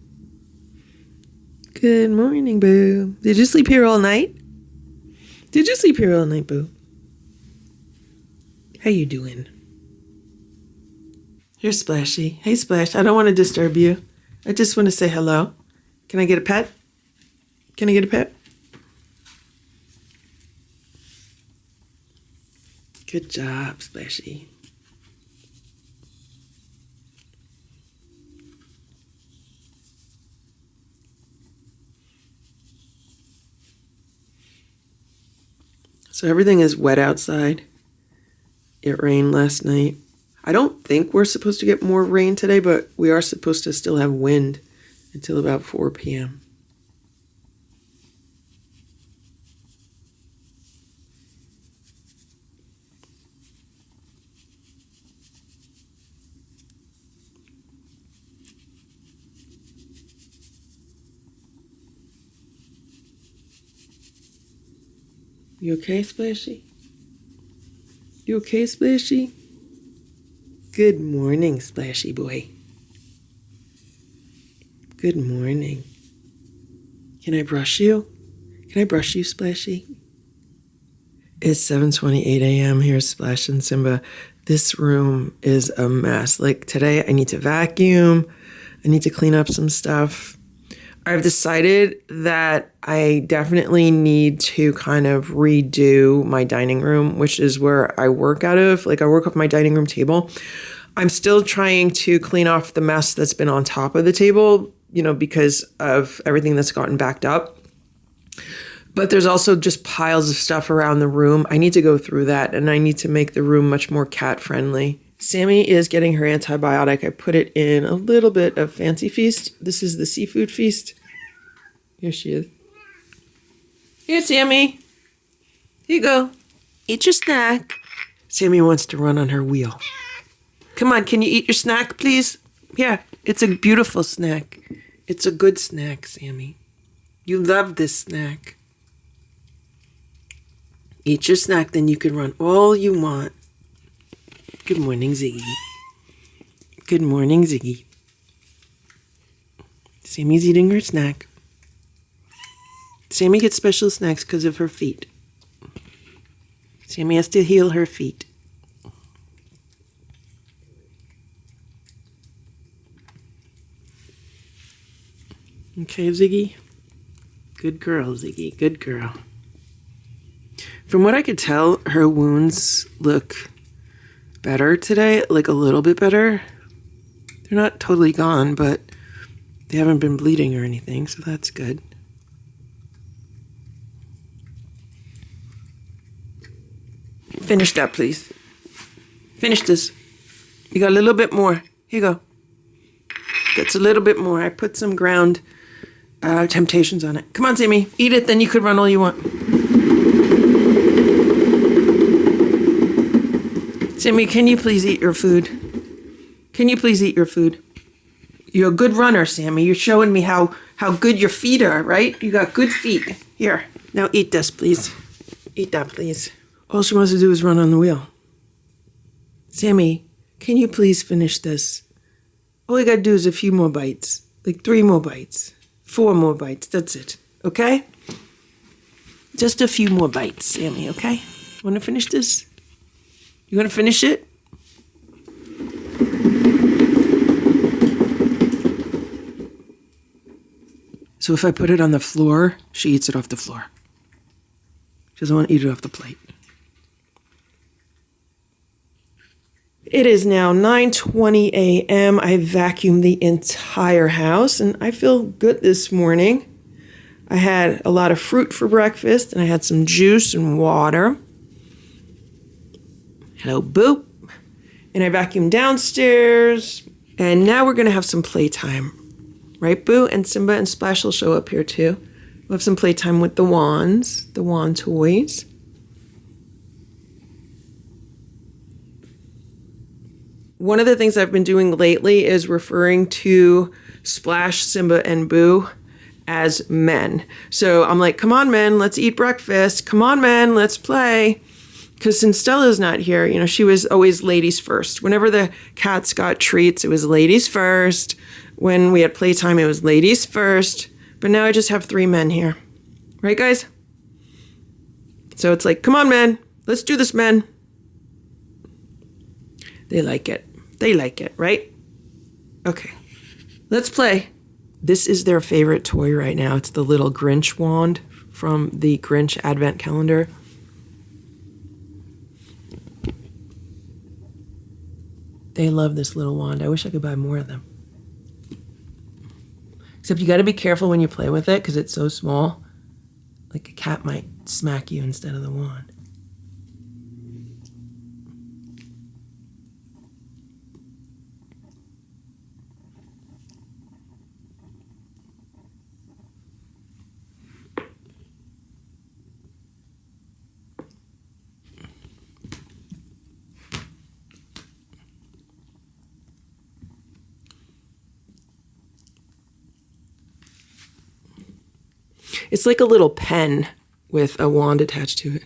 Good morning, Boo. Did you sleep here all night? Did you sleep here all night, Boo? How you doing? Here's Splashy. Hey, Splash. I don't want to disturb you. I just want to say hello. Can I get a pet? Can I get a pet? Good job, Splashy. So everything is wet outside. It rained last night. I don't think we're supposed to get more rain today, but we are supposed to still have wind until about 4 p.m. You okay, Splashy? You okay, Splashy? Good morning, Splashy boy. Good morning. Can I brush you? Can I brush you, Splashy? It's 7:28 a.m. Here's Splash and Simba. This room is a mess. Like today, I need to vacuum. I need to clean up some stuff. I've decided that I definitely need to kind of redo my dining room, which is where I work out of. Like I work off my dining room table. I'm still trying to clean off the mess that's been on top of the table, you know, because of everything that's gotten backed up. But there's also just piles of stuff around the room. I need to go through that, and I need to make the room much more cat friendly. Sammy is getting her antibiotic. I put it in a little bit of Fancy Feast. This is the seafood feast. Here she is. Here, Sammy. Here you go. Eat your snack. Sammy wants to run on her wheel. Come on, can you eat your snack, please? Yeah, it's a beautiful snack. It's a good snack, Sammy. You love this snack. Eat your snack, then you can run all you want. Good morning, Ziggy. Good morning, Ziggy. Sammy's eating her snack. Sammy gets special snacks because of her feet. Sammy has to heal her feet. Okay, Ziggy. Good girl, Ziggy. Good girl. From what I could tell, her wounds look better today, like a little bit better. They're not totally gone, but they haven't been bleeding or anything, so that's good. Finish that, please. Finish this. You got a little bit more. Here you go. That's a little bit more. I put some ground Temptations on it. Come on, Sammy. Eat it, then you could run all you want. Sammy, can you please eat your food? Can you please eat your food? You're a good runner, Sammy. You're showing me how good your feet are, right? You got good feet. Here. Now eat this, please. Eat that, please. All she wants to do is run on the wheel. Sammy, can you please finish this? All you gotta do is a few more bites. Like 3 more bites. 4 more bites. That's it. Okay? Just a few more bites, Sammy, okay? Wanna finish this? You gonna finish it? So if I put it on the floor, she eats it off the floor. She doesn't want to eat it off the plate. It is now 9:20 a.m. I vacuumed the entire house, and I feel good this morning. I had a lot of fruit for breakfast, and I had some juice and water. Hello, Boo. And I vacuumed downstairs, and now we're going to have some playtime. Right, Boo? And Simba and Splash will show up here, too. We'll have some playtime with the wands, the wand toys. One of the things I've been doing lately is referring to Splash, Simba, and Boo as men. So I'm like, come on, men, let's eat breakfast. Come on, men, let's play. Because since Stella's not here, you know, she was always ladies first. Whenever the cats got treats, it was ladies first. When we had playtime, it was ladies first. But now I just have 3 men here. Right, guys? So it's like, come on, men. Let's do this, men. They like it. They like it, right? Okay. Let's play. This is their favorite toy right now. It's the little Grinch wand from the Grinch Advent Calendar. They love this little wand. I wish I could buy more of them. Except you got to be careful when you play with it because it's so small. Like a cat might smack you instead of the wand. It's like a little pen with a wand attached to it.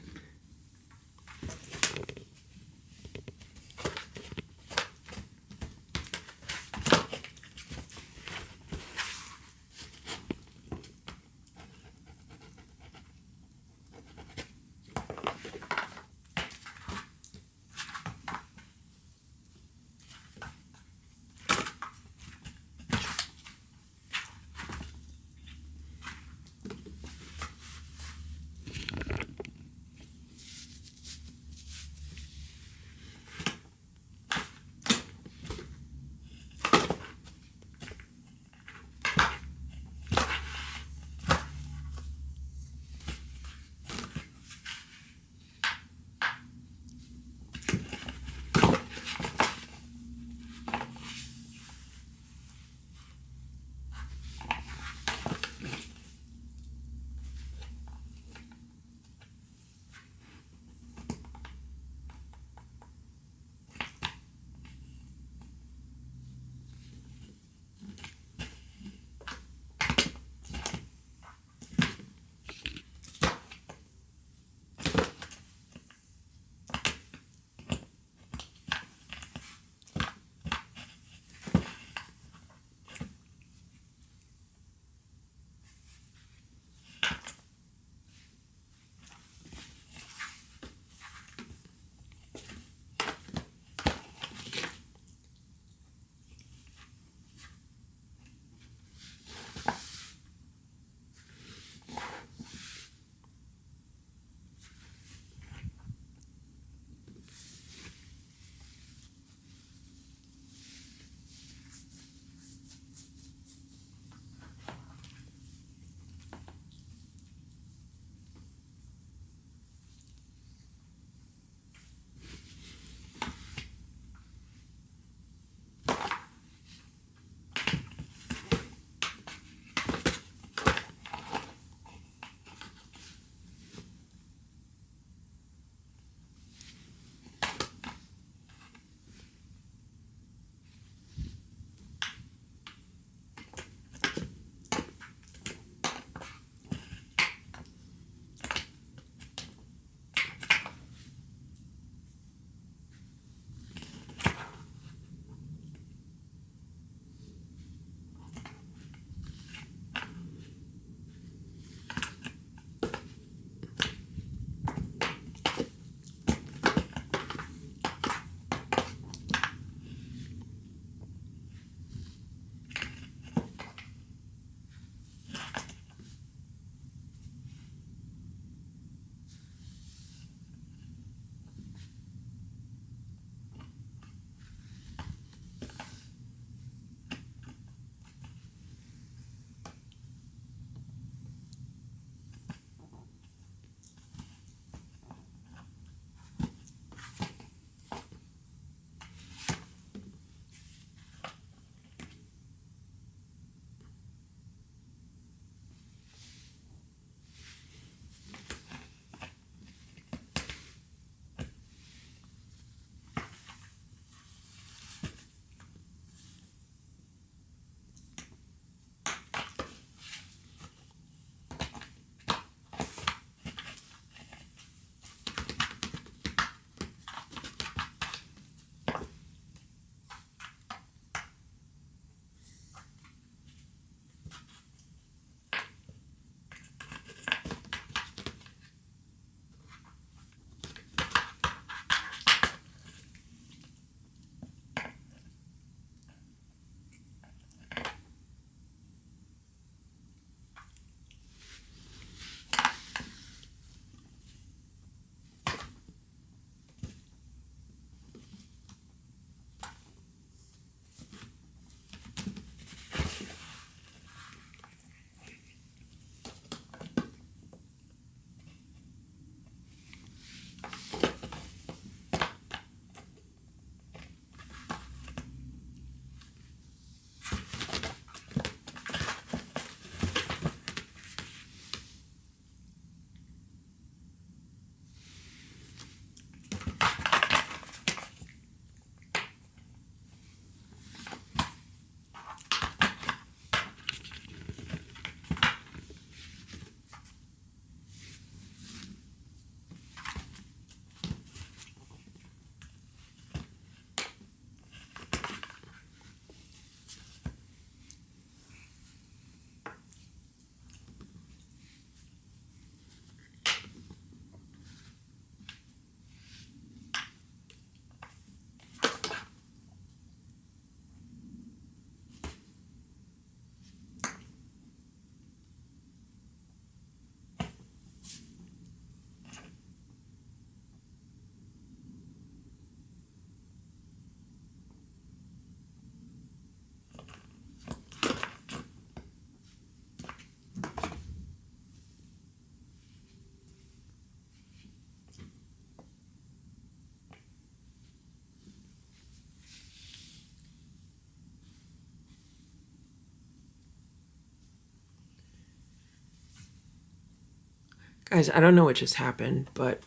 Guys, I don't know what just happened, but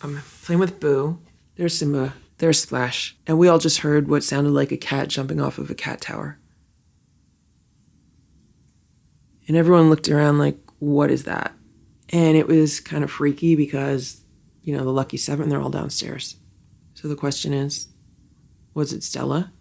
I'm playing with Boo. There's Simba. There's Splash. And we all just heard what sounded like a cat jumping off of a cat tower. And everyone looked around like, what is that? And it was kind of freaky because, the lucky seven, they're all downstairs. So the question is, was it Stella?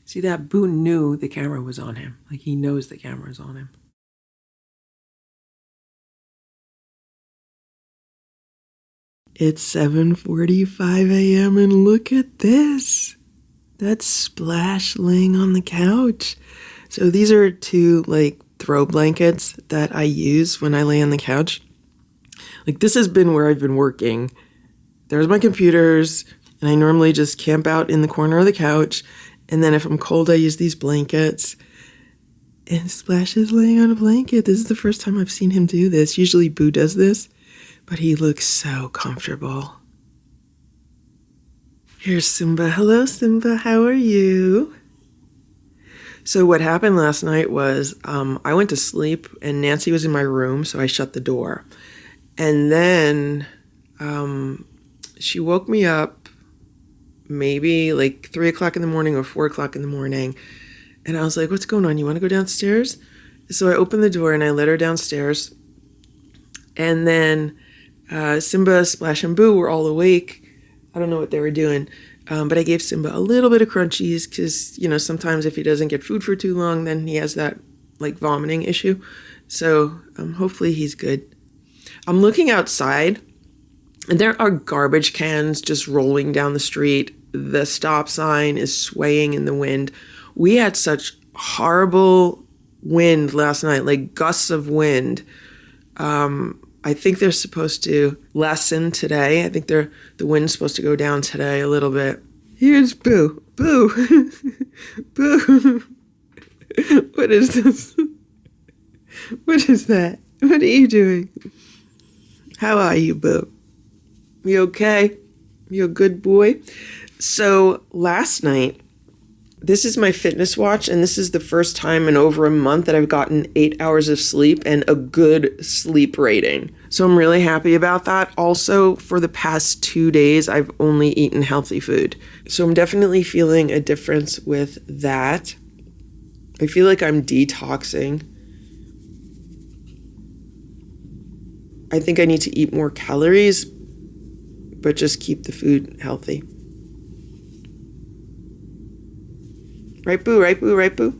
See, that Boo knew the camera was on him. Like, he knows the camera's on him. It's 7:45 a.m. and look at this. That's Splash laying on the couch. So these are two, throw blankets that I use when I lay on the couch. This has been where I've been working. There's my computers, and I normally just camp out in the corner of the couch. And then if I'm cold, I use these blankets. And Splash is laying on a blanket. This is the first time I've seen him do this. Usually Boo does this, but he looks so comfortable. Here's Simba. Hello, Simba. How are you? So what happened last night was I went to sleep, and Nancy was in my room, so I shut the door. And then she woke me up maybe 3 o'clock in the morning or 4 o'clock in the morning. And I was like, what's going on? You want to go downstairs? So I opened the door and I let her downstairs. And then Simba, Splash, and Boo were all awake. I don't know what they were doing. But I gave Simba a little bit of crunchies because, sometimes if he doesn't get food for too long, then he has that vomiting issue. So hopefully he's good. I'm looking outside and there are garbage cans just rolling down the street. The stop sign is swaying in the wind. We had such horrible wind last night, like gusts of wind. I think they're supposed to lessen today. I think the wind's supposed to go down today a little bit. Here's Boo. Boo. Boo. What is this? What is that? What are you doing? How are you, Boo? You okay? You a good boy? So last night, this is my fitness watch, and this is the first time in over a month that I've gotten 8 hours of sleep and a good sleep rating. So I'm really happy about that. Also, for the past 2 days, I've only eaten healthy food. So I'm definitely feeling a difference with that. I feel like I'm detoxing. I think I need to eat more calories, but just keep the food healthy. Right, Boo? Right, Boo? Right, Boo?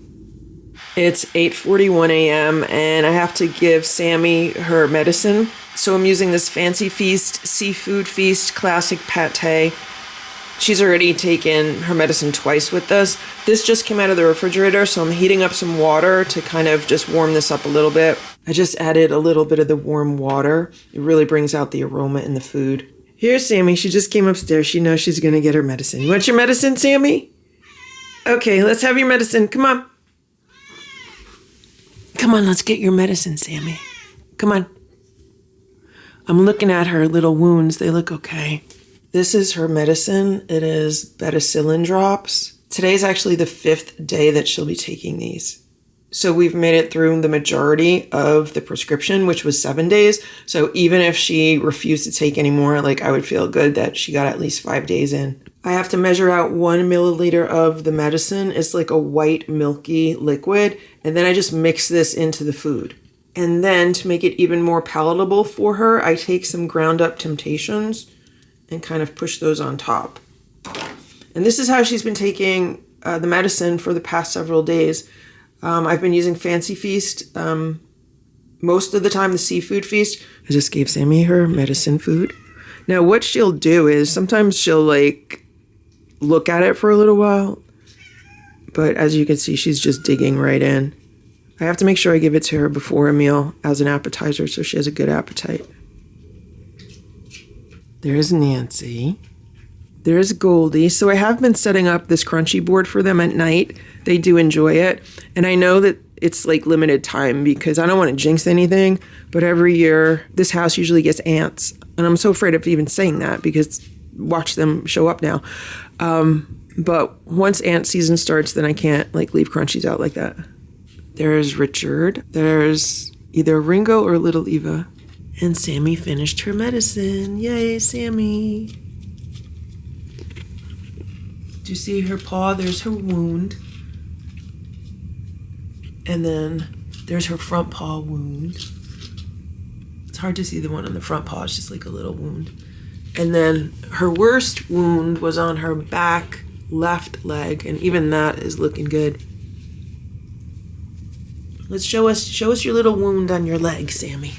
It's 8:41 a.m. and I have to give Sammy her medicine. So I'm using this Fancy Feast Seafood Feast Classic Pate. She's already taken her medicine twice with this. This just came out of the refrigerator, so I'm heating up some water to kind of just warm this up a little bit. I just added a little bit of the warm water. It really brings out the aroma in the food. Here's Sammy. She just came upstairs. She knows she's going to get her medicine. You want your medicine, Sammy? Okay, let's have your medicine. Come on. Come on, let's get your medicine, Sammy. Come on. I'm looking at her little wounds. They look okay. This is her medicine. It is betacillin drops. Today's actually the 5th day that she'll be taking these. So we've made it through the majority of the prescription, which was 7 days. So even if she refused to take any more, like I would feel good that she got at least 5 days in. I have to measure out 1 milliliter of the medicine. It's like a white milky liquid. And then I just mix this into the food. And then to make it even more palatable for her, I take some ground up Temptations and kind of push those on top. And this is how she's been taking the medicine for the past several days. I've been using Fancy Feast. Most of the time, the Seafood Feast. I just gave Sammy her medicine food. Now, what she'll do is sometimes she'll like look at it for a little while. But as you can see, she's just digging right in. I have to make sure I give it to her before a meal as an appetizer so she has a good appetite. There's Nancy. There's Goldie. So I have been setting up this crunchy board for them at night. They do enjoy it. And I know that it's like limited time because I don't want to jinx anything. But every year, this house usually gets ants. And I'm so afraid of even saying that because watch them show up now. But once ant season starts, then I can't like leave crunchies out like that. There's Richard. There's either Ringo or little Eva. And Sammy finished her medicine. Yay, Sammy. Do you see her paw? There's her wound. And then there's her front paw wound. It's hard to see the one on the front paw. It's just like a little wound. And then her worst wound was on her back left leg. And even that is looking good. Let's show us your little wound on your leg, Sammy.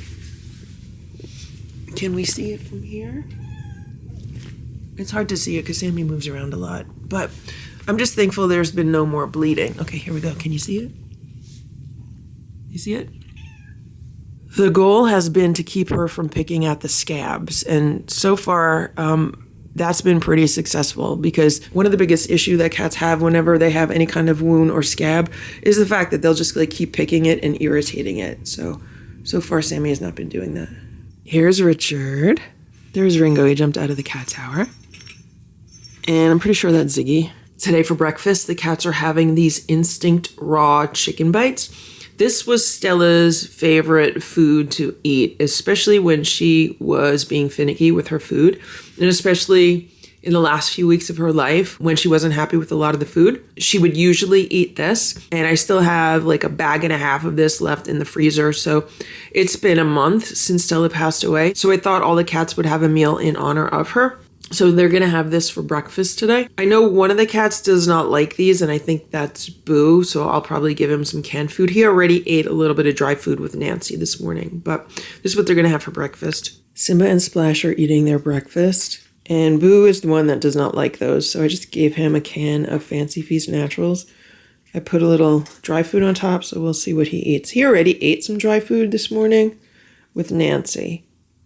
Can we see it from here? It's hard to see it because Sammy moves around a lot. But I'm just thankful there's been no more bleeding. Okay, here we go. Can you see it? You see it? The goal has been to keep her from picking at the scabs. And so far, that's been pretty successful because one of the biggest issues that cats have whenever they have any kind of wound or scab is the fact that they'll just like keep picking it and irritating it. So far, Sammy has not been doing that. Here's Richard. There's Ringo. He jumped out of the cat tower. And I'm pretty sure that's Ziggy. Today for breakfast, the cats are having these Instinct raw chicken bites. This was Stella's favorite food to eat, especially when she was being finicky with her food, and especially in the last few weeks of her life when she wasn't happy with a lot of the food. She would usually eat this, and I still have like a bag and a half of this left in the freezer. So it's been a month since Stella passed away. So I thought all the cats would have a meal in honor of her. So they're going to have this for breakfast today. I know one of the cats does not like these, and I think that's Boo, so I'll probably give him some canned food. He already ate a little bit of dry food with Nancy this morning, but this is what they're going to have for breakfast. Simba and Splash are eating their breakfast, and Boo is the one that does not like those, so I just gave him a can of Fancy Feast Naturals I put a little dry food on top, so we'll see what he eats. He already ate some dry food this morning with Nancy.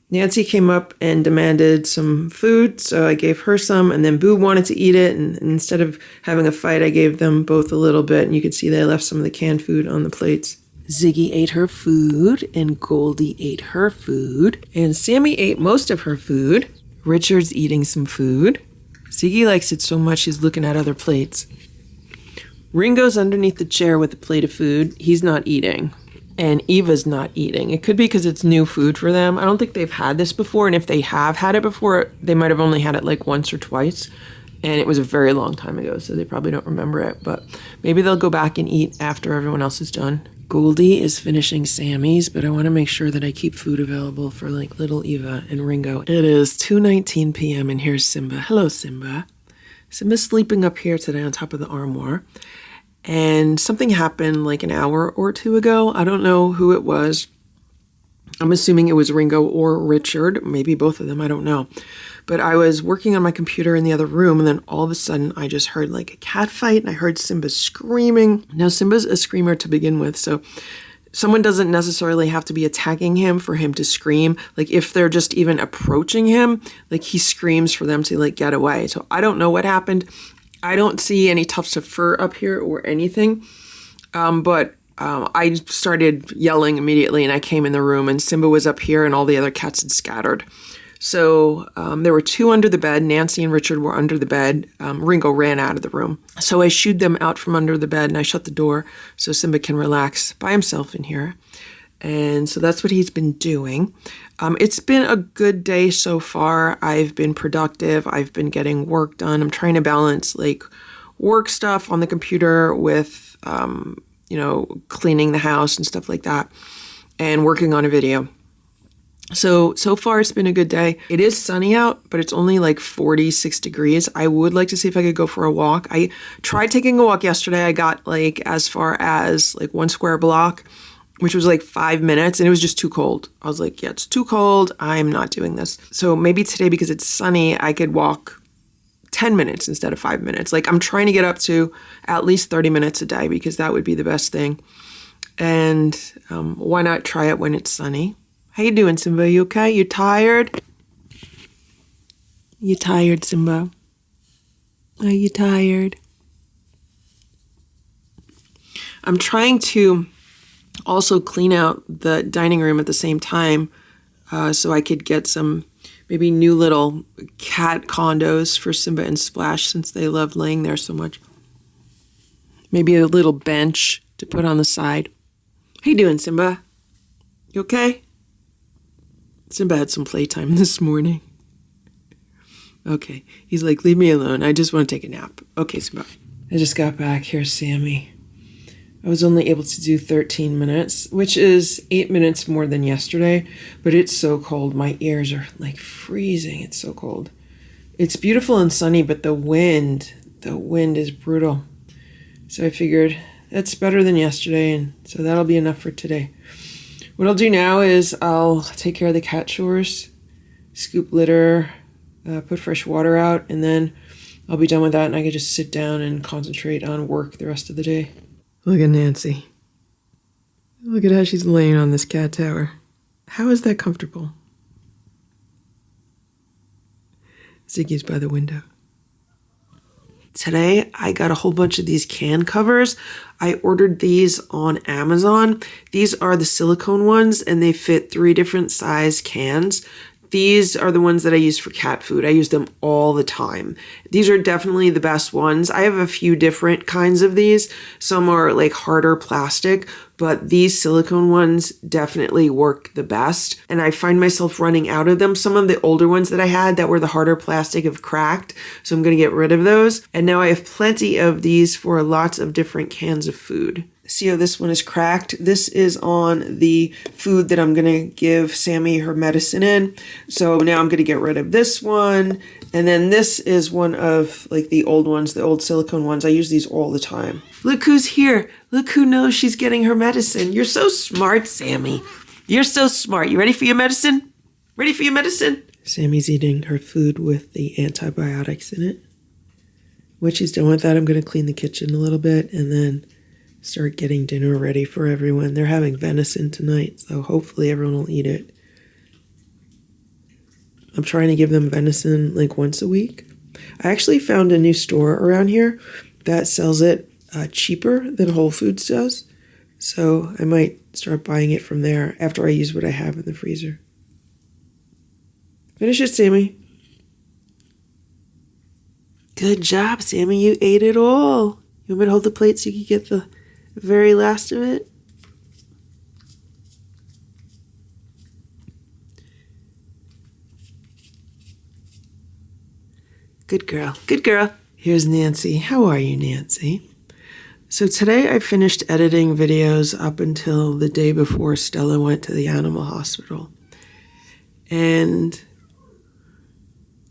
Nancy came up and demanded some food, so I gave her some, and then Boo wanted to eat it, and instead of having a fight, I gave them both a little bit, and you could see they left some of the canned food on the plates. Ziggy ate her food, and Goldie ate her food, and Sammy ate most of her food. Richard's eating some food. Ziggy likes it so much he's looking at other plates. Ringo's underneath the chair with a plate of food. He's not eating. And Eva's not eating. It could be because it's new food for them. I don't think they've had this before. And if they have had it before, they might have only had it like once or twice. And it was a very long time ago, so they probably don't remember it. But maybe they'll go back and eat after everyone else is done. Goldie is finishing Sammy's, but I want to make sure that I keep food available for like little Eva and Ringo. It is 2:19 p.m. and here's Simba. Hello, Simba. Simba's sleeping up here today on top of the armoire. And something happened like an hour or two ago. I don't know who it was. I'm assuming it was Ringo or Richard, maybe both of them, I don't know. But I was working on my computer in the other room, and then all of a sudden I just heard like a cat fight, and I heard Simba screaming. Now Simba's a screamer to begin with, so someone doesn't necessarily have to be attacking him for him to scream. Like if they're just even approaching him, like he screams for them to like get away. So I don't know what happened. I don't see any tufts of fur up here or anything, but I started yelling immediately, and I came in the room, and Simba was up here, and all the other cats had scattered. So there were two under the bed. Nancy and Richard were under the bed. Ringo ran out of the room. So I shooed them out from under the bed, and I shut the door so Simba can relax by himself in here. And so that's what he's been doing. It's been a good day so far. I've been productive. I've been getting work done. I'm trying to balance like work stuff on the computer with, cleaning the house and stuff like that, and working on a video. So far it's been a good day. It is sunny out, but it's only like 46 degrees. I would like to see if I could go for a walk. I tried taking a walk yesterday. I got like as far as like 1 square block, which was like 5 minutes, and it was just too cold. I was like, yeah, it's too cold. I'm not doing this. So maybe today, because it's sunny, I could walk 10 minutes instead of 5 minutes. Like I'm trying to get up to at least 30 minutes a day, because that would be the best thing. And why not try it when it's sunny? How you doing, Simba? You okay? You tired? You tired, Simba? Are you tired? I'm trying to also clean out the dining room at the same time, so I could get some maybe new little cat condos for Simba and Splash, since they love laying there so much. Maybe a little bench to put on the side. How you doing, Simba? You okay? Simba had some playtime this morning. Okay, he's like, leave me alone. I just want to take a nap. Okay, Simba. I just got back. Here's Sammy. I was only able to do 13 minutes, which is 8 minutes more than yesterday, but it's so cold. My ears are like freezing. It's so cold. It's beautiful and sunny, but the wind is brutal. So I figured that's better than yesterday, and so that'll be enough for today. What I'll do now is I'll take care of the cat chores, scoop litter, put fresh water out, and then I'll be done with that, and I can just sit down and concentrate on work the rest of the day. Look at Nancy. Look at how she's laying on this cat tower. How is that comfortable? Ziggy's by the window. Today, I got a whole bunch of these can covers. I ordered these on Amazon. These are the silicone ones, and they fit 3 different size cans. These are the ones that I use for cat food. I use them all the time. These are definitely the best ones. I have a few different kinds of these. Some are like harder plastic, but these silicone ones definitely work the best. And I find myself running out of them. Some of the older ones that I had that were the harder plastic have cracked, so I'm gonna get rid of those. And now I have plenty of these for lots of different cans of food. See how this one is cracked? This is on the food that I'm going to give Sammy her medicine in. So now I'm going to get rid of this one. And then this is one of like the old ones, the old silicone ones. I use these all the time. Look who's here. Look who knows she's getting her medicine. You're so smart, Sammy. You're so smart. You ready for your medicine? Ready for your medicine? Sammy's eating her food with the antibiotics in it. Once she's done with that, I'm going to clean the kitchen a little bit and then start getting dinner ready for everyone. They're having venison tonight, so hopefully everyone will eat it. I'm trying to give them venison like once a week. I actually found a new store around here that sells it cheaper than Whole Foods does. So I might start buying it from there after I use what I have in the freezer. Finish it, Sammy. Good job, Sammy. You ate it all. You want me to hold the plate so you can get the very last of it? Good girl. Good girl. Here's Nancy. How are you, Nancy? So today I finished editing videos up until the day before Stella went to the animal hospital. And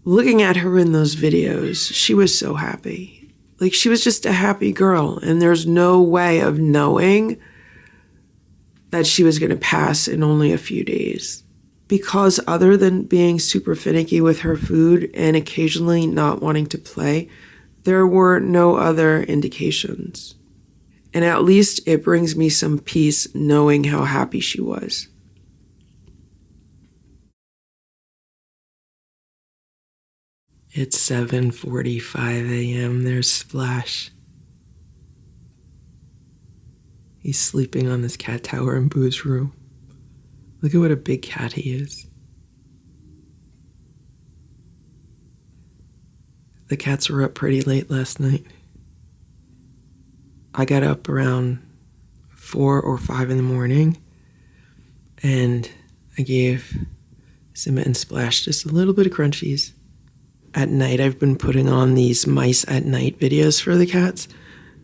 looking at her in those videos, she was so happy. Like, she was just a happy girl. And there's no way of knowing that she was going to pass in only a few days. Because other than being super finicky with her food and occasionally not wanting to play, there were no other indications. And at least it brings me some peace knowing how happy she was. It's 7:45 a.m. There's Splash. He's sleeping on this cat tower in Boo's room. Look at what a big cat he is. The cats were up pretty late last night. I got up around 4 or 5 in the morning, and I gave Simba and Splash just a little bit of crunchies. At night, I've been putting on these mice at night videos for the cats,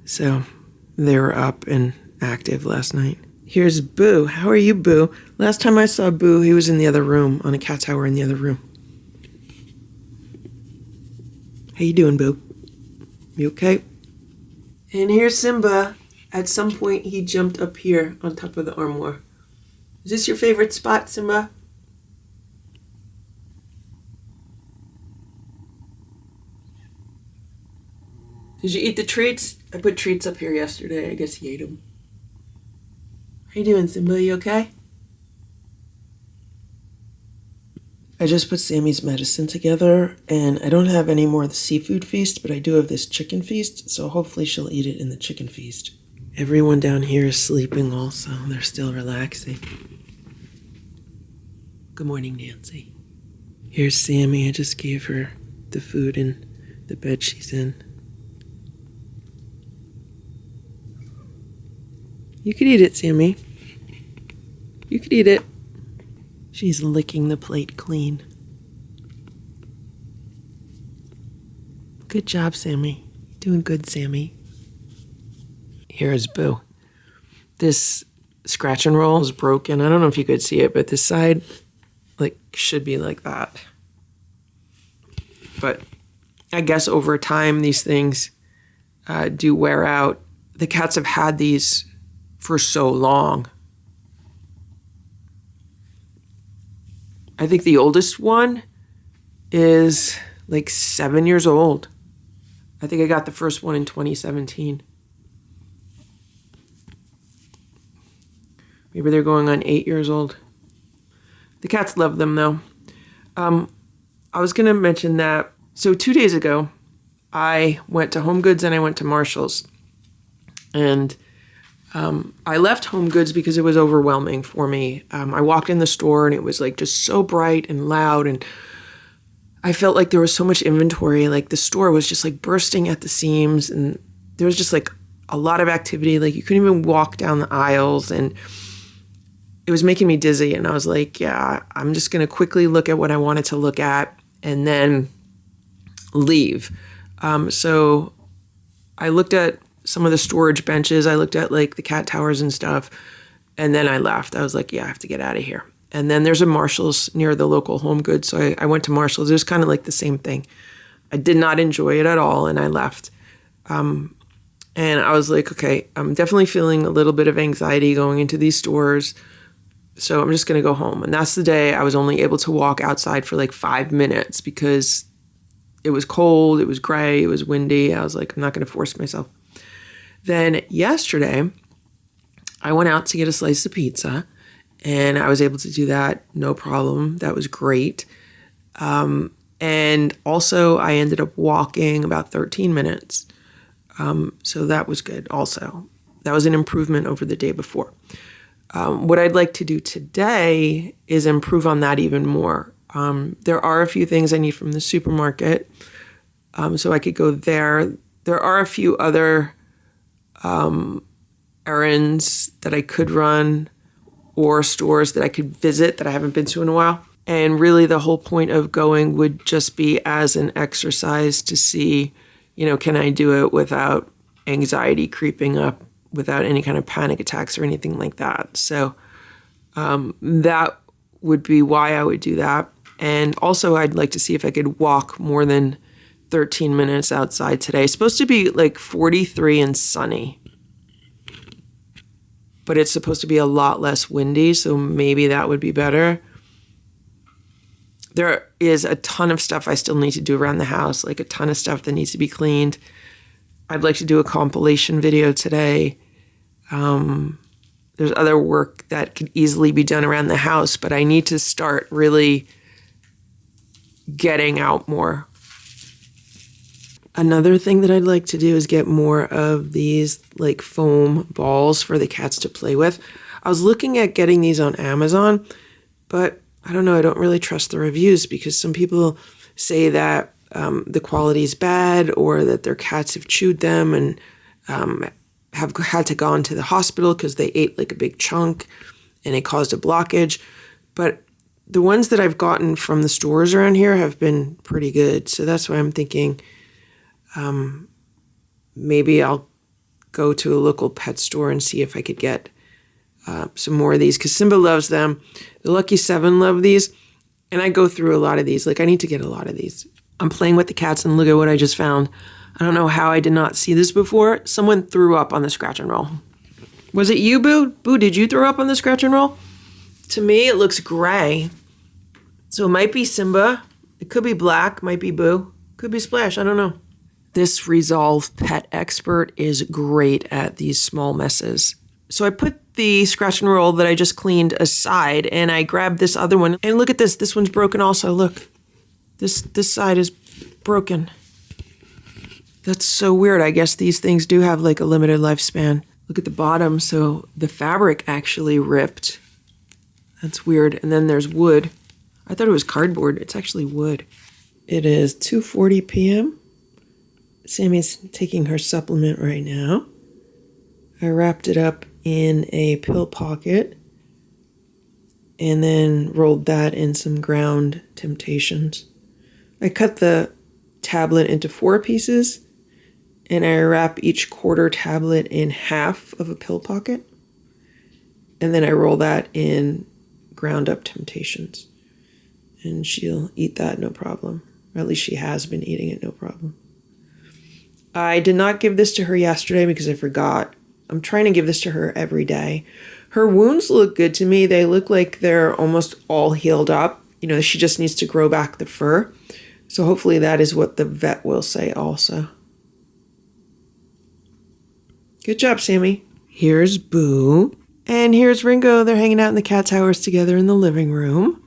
so they were up and active last night. Here's Boo. How are you, Boo? Last time I saw Boo, he was in the other room, on a cat tower in the other room. How you doing, Boo? You okay? And here's Simba. At some point, he jumped up here on top of the armoire. Is this your favorite spot, Simba? Did you eat the treats? I put treats up here yesterday. I guess he ate them. How you doing, Simba? You okay? I just put Sammy's medicine together, and I don't have any more of the seafood feast, but I do have this chicken feast, so hopefully she'll eat it in the chicken feast. Everyone down here is sleeping also. They're still relaxing. Good morning, Nancy. Here's Sammy. I just gave her the food in the bed she's in. You could eat it, Sammy. You could eat it. She's licking the plate clean. Good job, Sammy. Doing good, Sammy. Here's Boo. This scratch and roll is broken. I don't know if you could see it, but this side, should be like that. But I guess over time, these things do wear out. The cats have had these for so long. I think the oldest one is 7 years old. I think I got the first one in 2017. Maybe they're going on 8 years old. The cats love them, though. I was going to mention that. So 2 days ago, I went to Home Goods and I went to Marshall's. And I left Home Goods because it was overwhelming for me. I walked in the store and it was just so bright and loud, and I felt like there was so much inventory. The store was just bursting at the seams, and there was just a lot of activity. You couldn't even walk down the aisles, and it was making me dizzy. And I was yeah, I'm just going to quickly look at what I wanted to look at and then leave. So I looked at some of the storage benches. I looked at the cat towers and stuff, and then I left. I was yeah, I have to get out of here. And then there's a Marshall's near the local Home Goods, so I went to Marshall's. It was kind of the same thing. I did not enjoy it at all, and I left. And I was okay, I'm definitely feeling a little bit of anxiety going into these stores, so I'm just going to go home. And that's the day I was only able to walk outside for 5 minutes because it was cold, it was gray, it was windy. I was like, I'm not going to force myself. Then yesterday, I went out to get a slice of pizza, and I was able to do that, no problem. That was great. And also, I ended up walking about 13 minutes. So that was good also. That was an improvement over the day before. What I'd like to do today is improve on that even more. There are a few things I need from the supermarket, so I could go there. There are a few other errands that I could run or stores that I could visit that I haven't been to in a while. And really the whole point of going would just be as an exercise to see, can I do it without anxiety creeping up, without any kind of panic attacks or anything like that. So that would be why I would do that. And also I'd like to see if I could walk more than 13 minutes outside today. It's supposed to be like 43 and sunny, but it's supposed to be a lot less windy, so maybe that would be better. There is a ton of stuff I still need to do around the house, like a ton of stuff that needs to be cleaned. I'd like to do a compilation video today. There's other work that could easily be done around the house, but I need to start really getting out more. Another thing that I'd like to do is get more of these like foam balls for the cats to play with. I was looking at getting these on Amazon, but I don't know, I don't really trust the reviews because some people say that the quality is bad or that their cats have chewed them and have had to go into the hospital because they ate like a big chunk and it caused a blockage. But the ones that I've gotten from the stores around here have been pretty good. So that's why I'm thinking maybe I'll go to a local pet store and see if I could get some more of these because Simba loves them. The Lucky 7 love these, and I go through a lot of these. Like, I need to get a lot of these. I'm playing with the cats, and look at what I just found. I don't know how I did not see this before. Someone threw up on the scratch and roll. Was it you, Boo? Boo, did you throw up on the scratch and roll? To me, it looks gray. So it might be Simba. It could be black. Might be Boo. Could be Splash. I don't know. This Resolve Pet Expert is great at these small messes. So I put the scratch and roll that I just cleaned aside, and I grabbed this other one. And look at this. This one's broken also. Look. This side is broken. That's so weird. I guess these things do have like a limited lifespan. Look at the bottom. So the fabric actually ripped. That's weird. And then there's wood. I thought it was cardboard. It's actually wood. It is 2:40 p.m. Sammy's taking her supplement right now. I wrapped it up in a pill pocket and then rolled that in some ground Temptations. I cut the tablet into 4 pieces and I wrap each quarter tablet in half of a pill pocket. And then I roll that in ground up Temptations. And she'll eat that no problem. Or at least she has been eating it no problem. I did not give this to her yesterday because I forgot. I'm trying to give this to her every day. Her wounds look good to me. They look like they're almost all healed up. She just needs to grow back the fur. So hopefully that is what the vet will say also. Good job, Sammy. Here's Boo. And here's Ringo. They're hanging out in the cat towers together in the living room.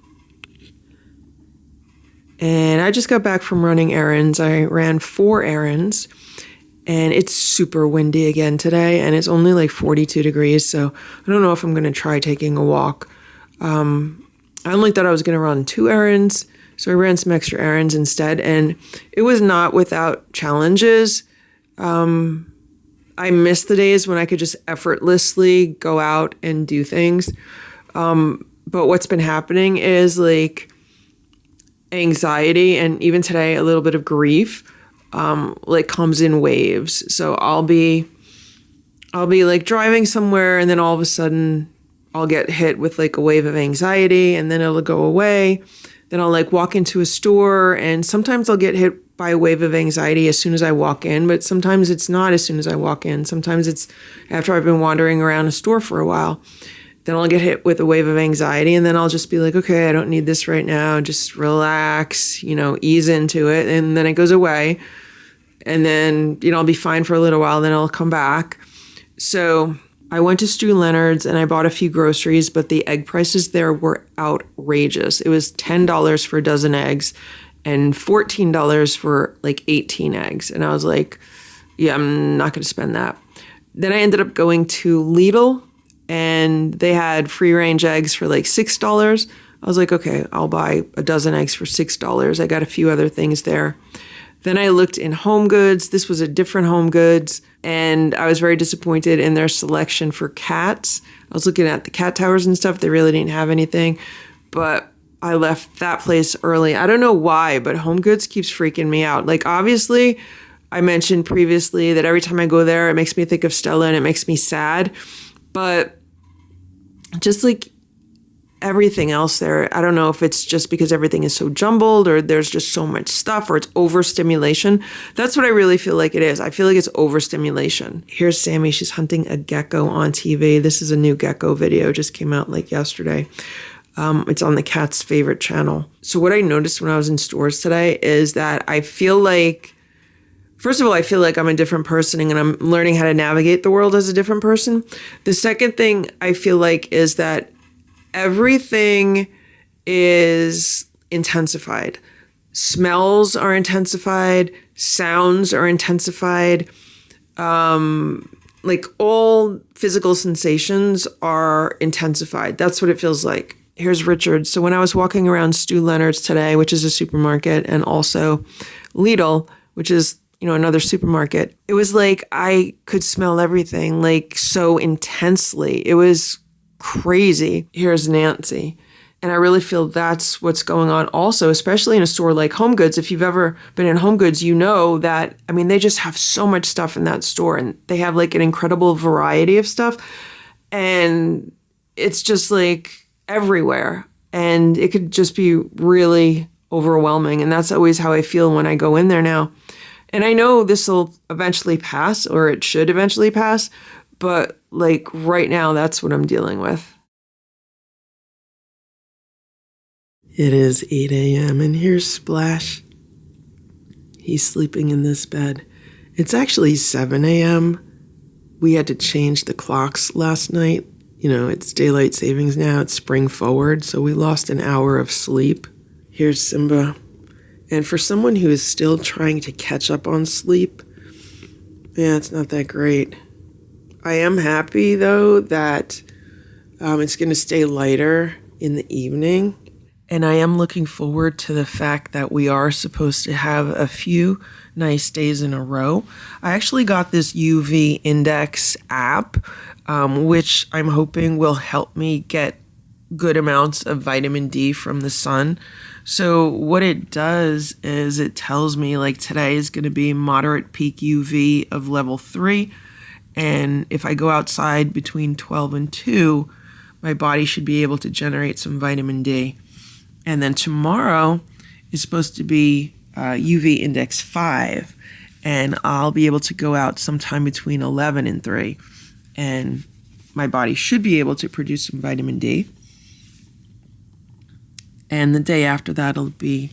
And I just got back from running errands. I ran 4 errands. And it's super windy again today. And it's only like 42 degrees. So I don't know if I'm going to try taking a walk. I only thought I was going to run 2 errands. So I ran some extra errands instead, and it was not without challenges. I miss the days when I could just effortlessly go out and do things. But what's been happening is like anxiety and even today a little bit of grief like comes in waves. So I'll be like driving somewhere and then all of a sudden I'll get hit with like a wave of anxiety and then it'll go away. Then I'll like walk into a store and sometimes I'll get hit by a wave of anxiety as soon as I walk in, but sometimes it's not as soon as I walk in. Sometimes it's after I've been wandering around a store for a while. then I'll get hit with a wave of anxiety, and then I'll just be like, okay, I don't need this right now. Just relax, ease into it. And then it goes away. And then, I'll be fine for a little while. Then I'll come back. So I went to Stu Leonard's and I bought a few groceries, but the egg prices there were outrageous. It was $10 for a dozen eggs and $14 for like 18 eggs. And I was like, yeah, I'm not going to spend that. Then I ended up going to Lidl, and they had free range eggs for like $6. I was like, okay, I'll buy a dozen eggs for $6. I got a few other things there. Then I looked in Home Goods. This was a different Home Goods, and I was very disappointed in their selection for cats. I was looking at the cat towers and stuff. They really didn't have anything, but I left that place early. I don't know why, but Home Goods keeps freaking me out. Like, obviously, I mentioned previously that every time I go there, it makes me think of Stella and it makes me sad. But just like everything else there, I don't know if it's just because everything is so jumbled or there's just so much stuff or it's overstimulation. That's what I really feel like it is. I feel like it's overstimulation. Here's Sammy. She's hunting a gecko on TV. This is a new gecko video. Just came out like yesterday. It's on the cat's favorite channel. So what I noticed when I was in stores today is that I feel like, first of all, I feel like I'm a different person and I'm learning how to navigate the world as a different person. The second thing I feel like is that everything is intensified. Smells are intensified. Sounds are intensified. Like all physical sensations are intensified. That's what it feels like. Here's Richard. So when I was walking around Stu Leonard's today, which is a supermarket, and also Lidl, which is another supermarket, it was like I could smell everything like so intensely. It was crazy. Here's Nancy. And I really feel that's what's going on also, especially in a store like Home Goods. If you've ever been in Home Goods, you know that, they just have so much stuff in that store and they have like an incredible variety of stuff. And it's just like everywhere. And it could just be really overwhelming. And that's always how I feel when I go in there now. And I know this will eventually pass, or it should eventually pass, but like right now, that's what I'm dealing with. It is 8 a.m. and here's Splash. He's sleeping in this bed. It's actually 7 a.m. We had to change the clocks last night. It's daylight savings now. It's spring forward, so we lost an hour of sleep. Here's Simba. And for someone who is still trying to catch up on sleep, yeah, it's not that great. I am happy, though, that it's going to stay lighter in the evening. And I am looking forward to the fact that we are supposed to have a few nice days in a row. I actually got this UV Index app, which I'm hoping will help me get good amounts of vitamin D from the sun. So what it does is it tells me like today is going to be moderate peak UV of level 3. And if I go outside between 12 and 2, my body should be able to generate some vitamin D. And then tomorrow is supposed to be UV index 5. And I'll be able to go out sometime between 11 and 3. And my body should be able to produce some vitamin D. And the day after that, it'll be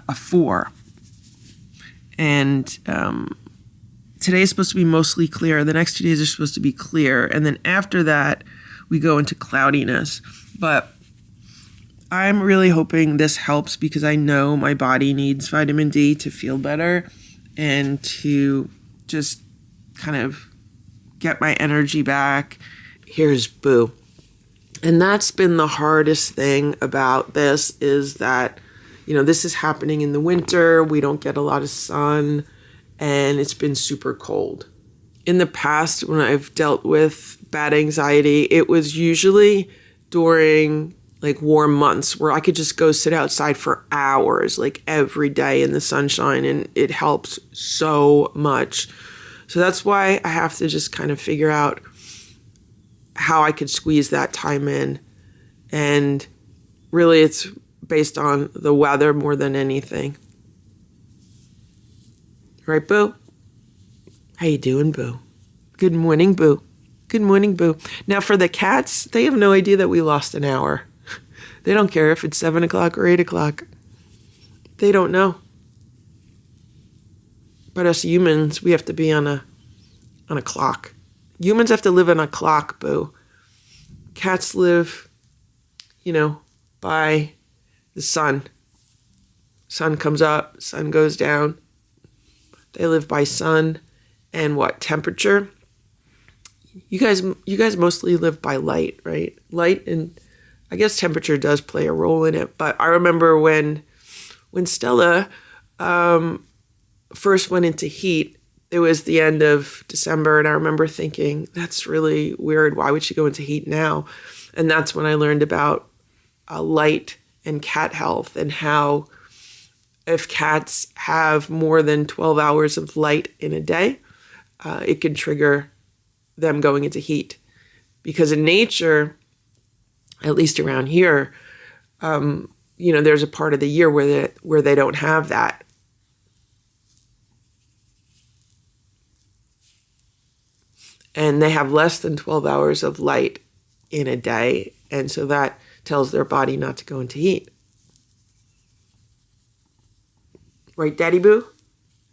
a 4. And today is supposed to be mostly clear. The next 2 days are supposed to be clear. And then after that, we go into cloudiness. But I'm really hoping this helps because I know my body needs vitamin D to feel better and to just kind of get my energy back. Here's Boo. And that's been the hardest thing about this is that, this is happening in the winter. We don't get a lot of sun and it's been super cold. In the past, when I've dealt with bad anxiety, it was usually during like warm months where I could just go sit outside for hours, like every day in the sunshine. And it helps so much. So that's why I have to just kind of figure out how I could squeeze that time in. And really it's based on the weather more than anything. Right, Boo? How you doing, Boo? Good morning, Boo. Good morning, Boo. Now for the cats, they have no idea that we lost an hour. They don't care if it's 7 o'clock or 8 o'clock. They don't know. But us humans, we have to be on a clock. Humans have to live on a clock, Boo. Cats live, by the sun. Sun comes up, sun goes down. They live by sun and what? Temperature. You guys mostly live by light, right? Light, and I guess temperature does play a role in it. But I remember when Stella first went into heat, it was the end of December, and I remember thinking, that's really weird. Why would she go into heat now? And that's when I learned about light and cat health, and how if cats have more than 12 hours of light in a day, it can trigger them going into heat. Because in nature, at least around here, there's a part of the year where they don't have that. And they have less than 12 hours of light in a day. And so that tells their body not to go into heat. Right, Daddy Boo?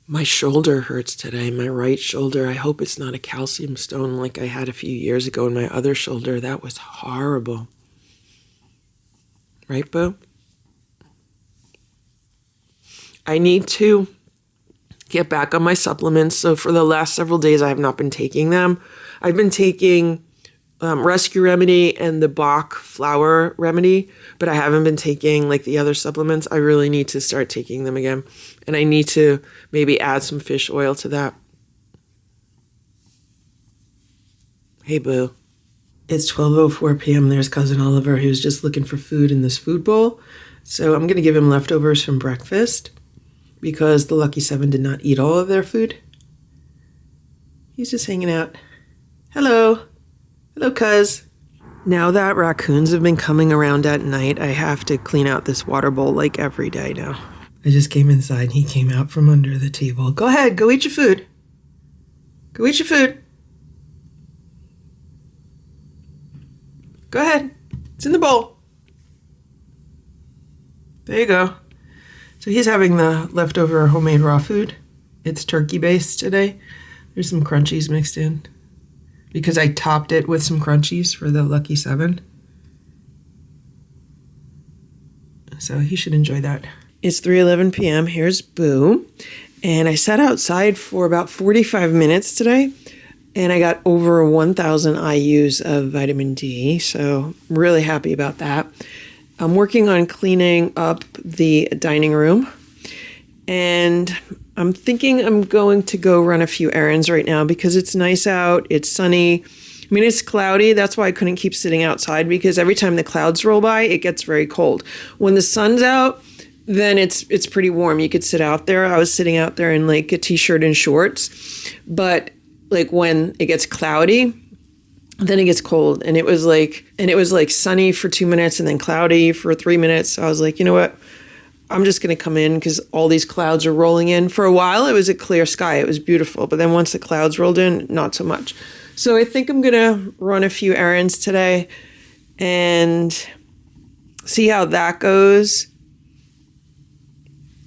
My shoulder hurts today, my right shoulder. I hope it's not a calcium stone like I had a few years ago in my other shoulder. That was horrible. Right, Boo? I need to get back on my supplements. So for the last several days, I have not been taking them. I've been taking Rescue Remedy and the Bach Flower Remedy, but I haven't been taking like the other supplements. I really need to start taking them again. And I need to maybe add some fish oil to that. Hey, Boo. It's 12:04 p.m. There's Cousin Oliver. He was just looking for food in this food bowl. So I'm going to give him leftovers from breakfast because the Lucky Seven did not eat all of their food. He's just hanging out. Hello. Hello, cuz. Now that raccoons have been coming around at night, I have to clean out this water bowl like every day now. I just came inside and he came out from under the table. Go ahead, go eat your food. Go eat your food. Go ahead. It's in the bowl. There you go. So he's having the leftover homemade raw food. It's turkey based today. There's some crunchies mixed in because I topped it with some crunchies for the Lucky Seven. So he should enjoy that. It's 3:11 p.m. Here's Boo. And I sat outside for about 45 minutes today. And I got over 1,000 IUs of vitamin D. So I'm really happy about that. I'm working on cleaning up the dining room. And I'm thinking I'm going to go run a few errands right now because it's nice out. It's sunny. I mean, it's cloudy. That's why I couldn't keep sitting outside, because every time the clouds roll by, it gets very cold. When the sun's out, then it's pretty warm. You could sit out there. I was sitting out there in like a t-shirt and shorts. But like when it gets cloudy, then it gets cold. And it was like sunny for 2 minutes and then cloudy for 3 minutes. So I was like, you know what? I'm just going to come in because all these clouds are rolling in. For a while, it was a clear sky. It was beautiful. But then once the clouds rolled in, not so much. So I think I'm going to run a few errands today and see how that goes.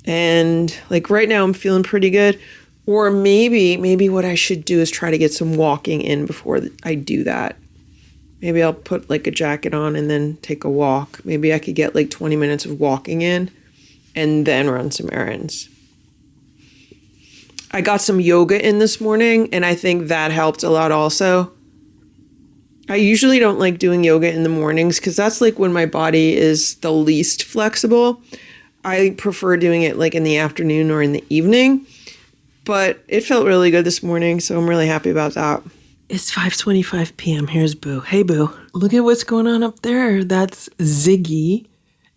And like right now, I'm feeling pretty good. Or maybe what I should do is try to get some walking in before I do that. Maybe I'll put like a jacket on and then take a walk. Maybe I could get like 20 minutes of walking in and then run some errands. I got some yoga in this morning, and I think that helped a lot also. I usually don't like doing yoga in the mornings because that's like when my body is the least flexible. I prefer doing it like in the afternoon or in the evening. But it felt really good this morning, so I'm really happy about that. It's 5:25 p.m. Here's Boo. Hey, Boo. Look at what's going on up there. That's Ziggy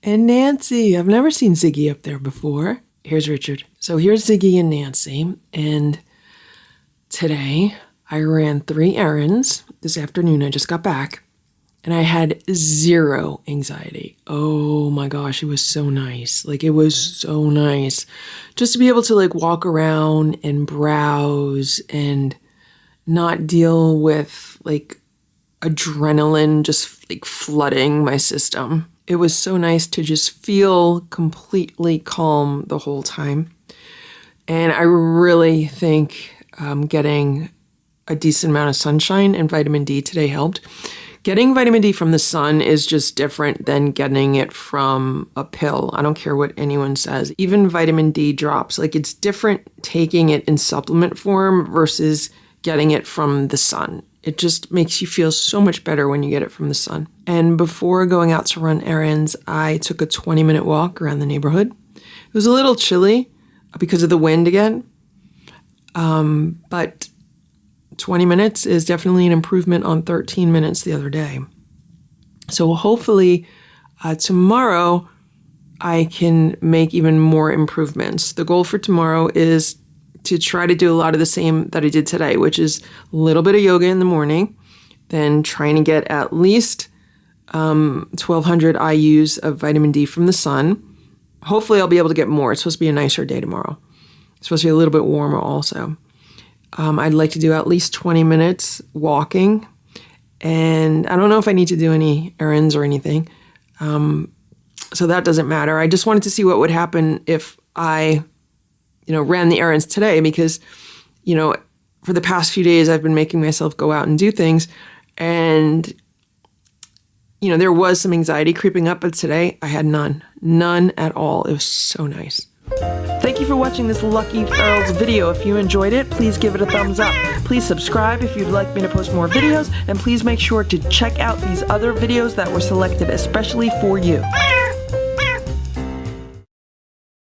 and Nancy. I've never seen Ziggy up there before. Here's Richard. So here's Ziggy and Nancy. And today I ran 3 errands. This afternoon I just got back. And I had 0 anxiety. Oh my gosh, it was so nice. Like, it was so nice just to be able to like walk around and browse and not deal with like adrenaline just like flooding my system. It was so nice to just feel completely calm the whole time. And I really think getting a decent amount of sunshine and vitamin D today helped. Getting vitamin D from the sun is just different than getting it from a pill. I don't care what anyone says. Even vitamin D drops, like it's different taking it in supplement form versus getting it from the sun. It just makes you feel so much better when you get it from the sun. And before going out to run errands, I took a 20-minute walk around the neighborhood. It was a little chilly because of the wind again, but 20 minutes is definitely an improvement on 13 minutes the other day. So hopefully tomorrow I can make even more improvements. The goal for tomorrow is to try to do a lot of the same that I did today, which is a little bit of yoga in the morning, then trying to get at least 1,200 IUs of vitamin D from the sun. Hopefully I'll be able to get more. It's supposed to be a nicer day tomorrow. It's supposed to be a little bit warmer also. I'd like to do at least 20 minutes walking, and I don't know if I need to do any errands or anything, so that doesn't matter. I just wanted to see what would happen if I, ran the errands today, because, for the past few days I've been making myself go out and do things, and, there was some anxiety creeping up, but today I had none at all. It was so nice. Thank you for watching this Lucky Ferals video. If you enjoyed it, please give it a thumbs up. Please subscribe if you'd like me to post more videos, and please make sure to check out these other videos that were selected especially for you.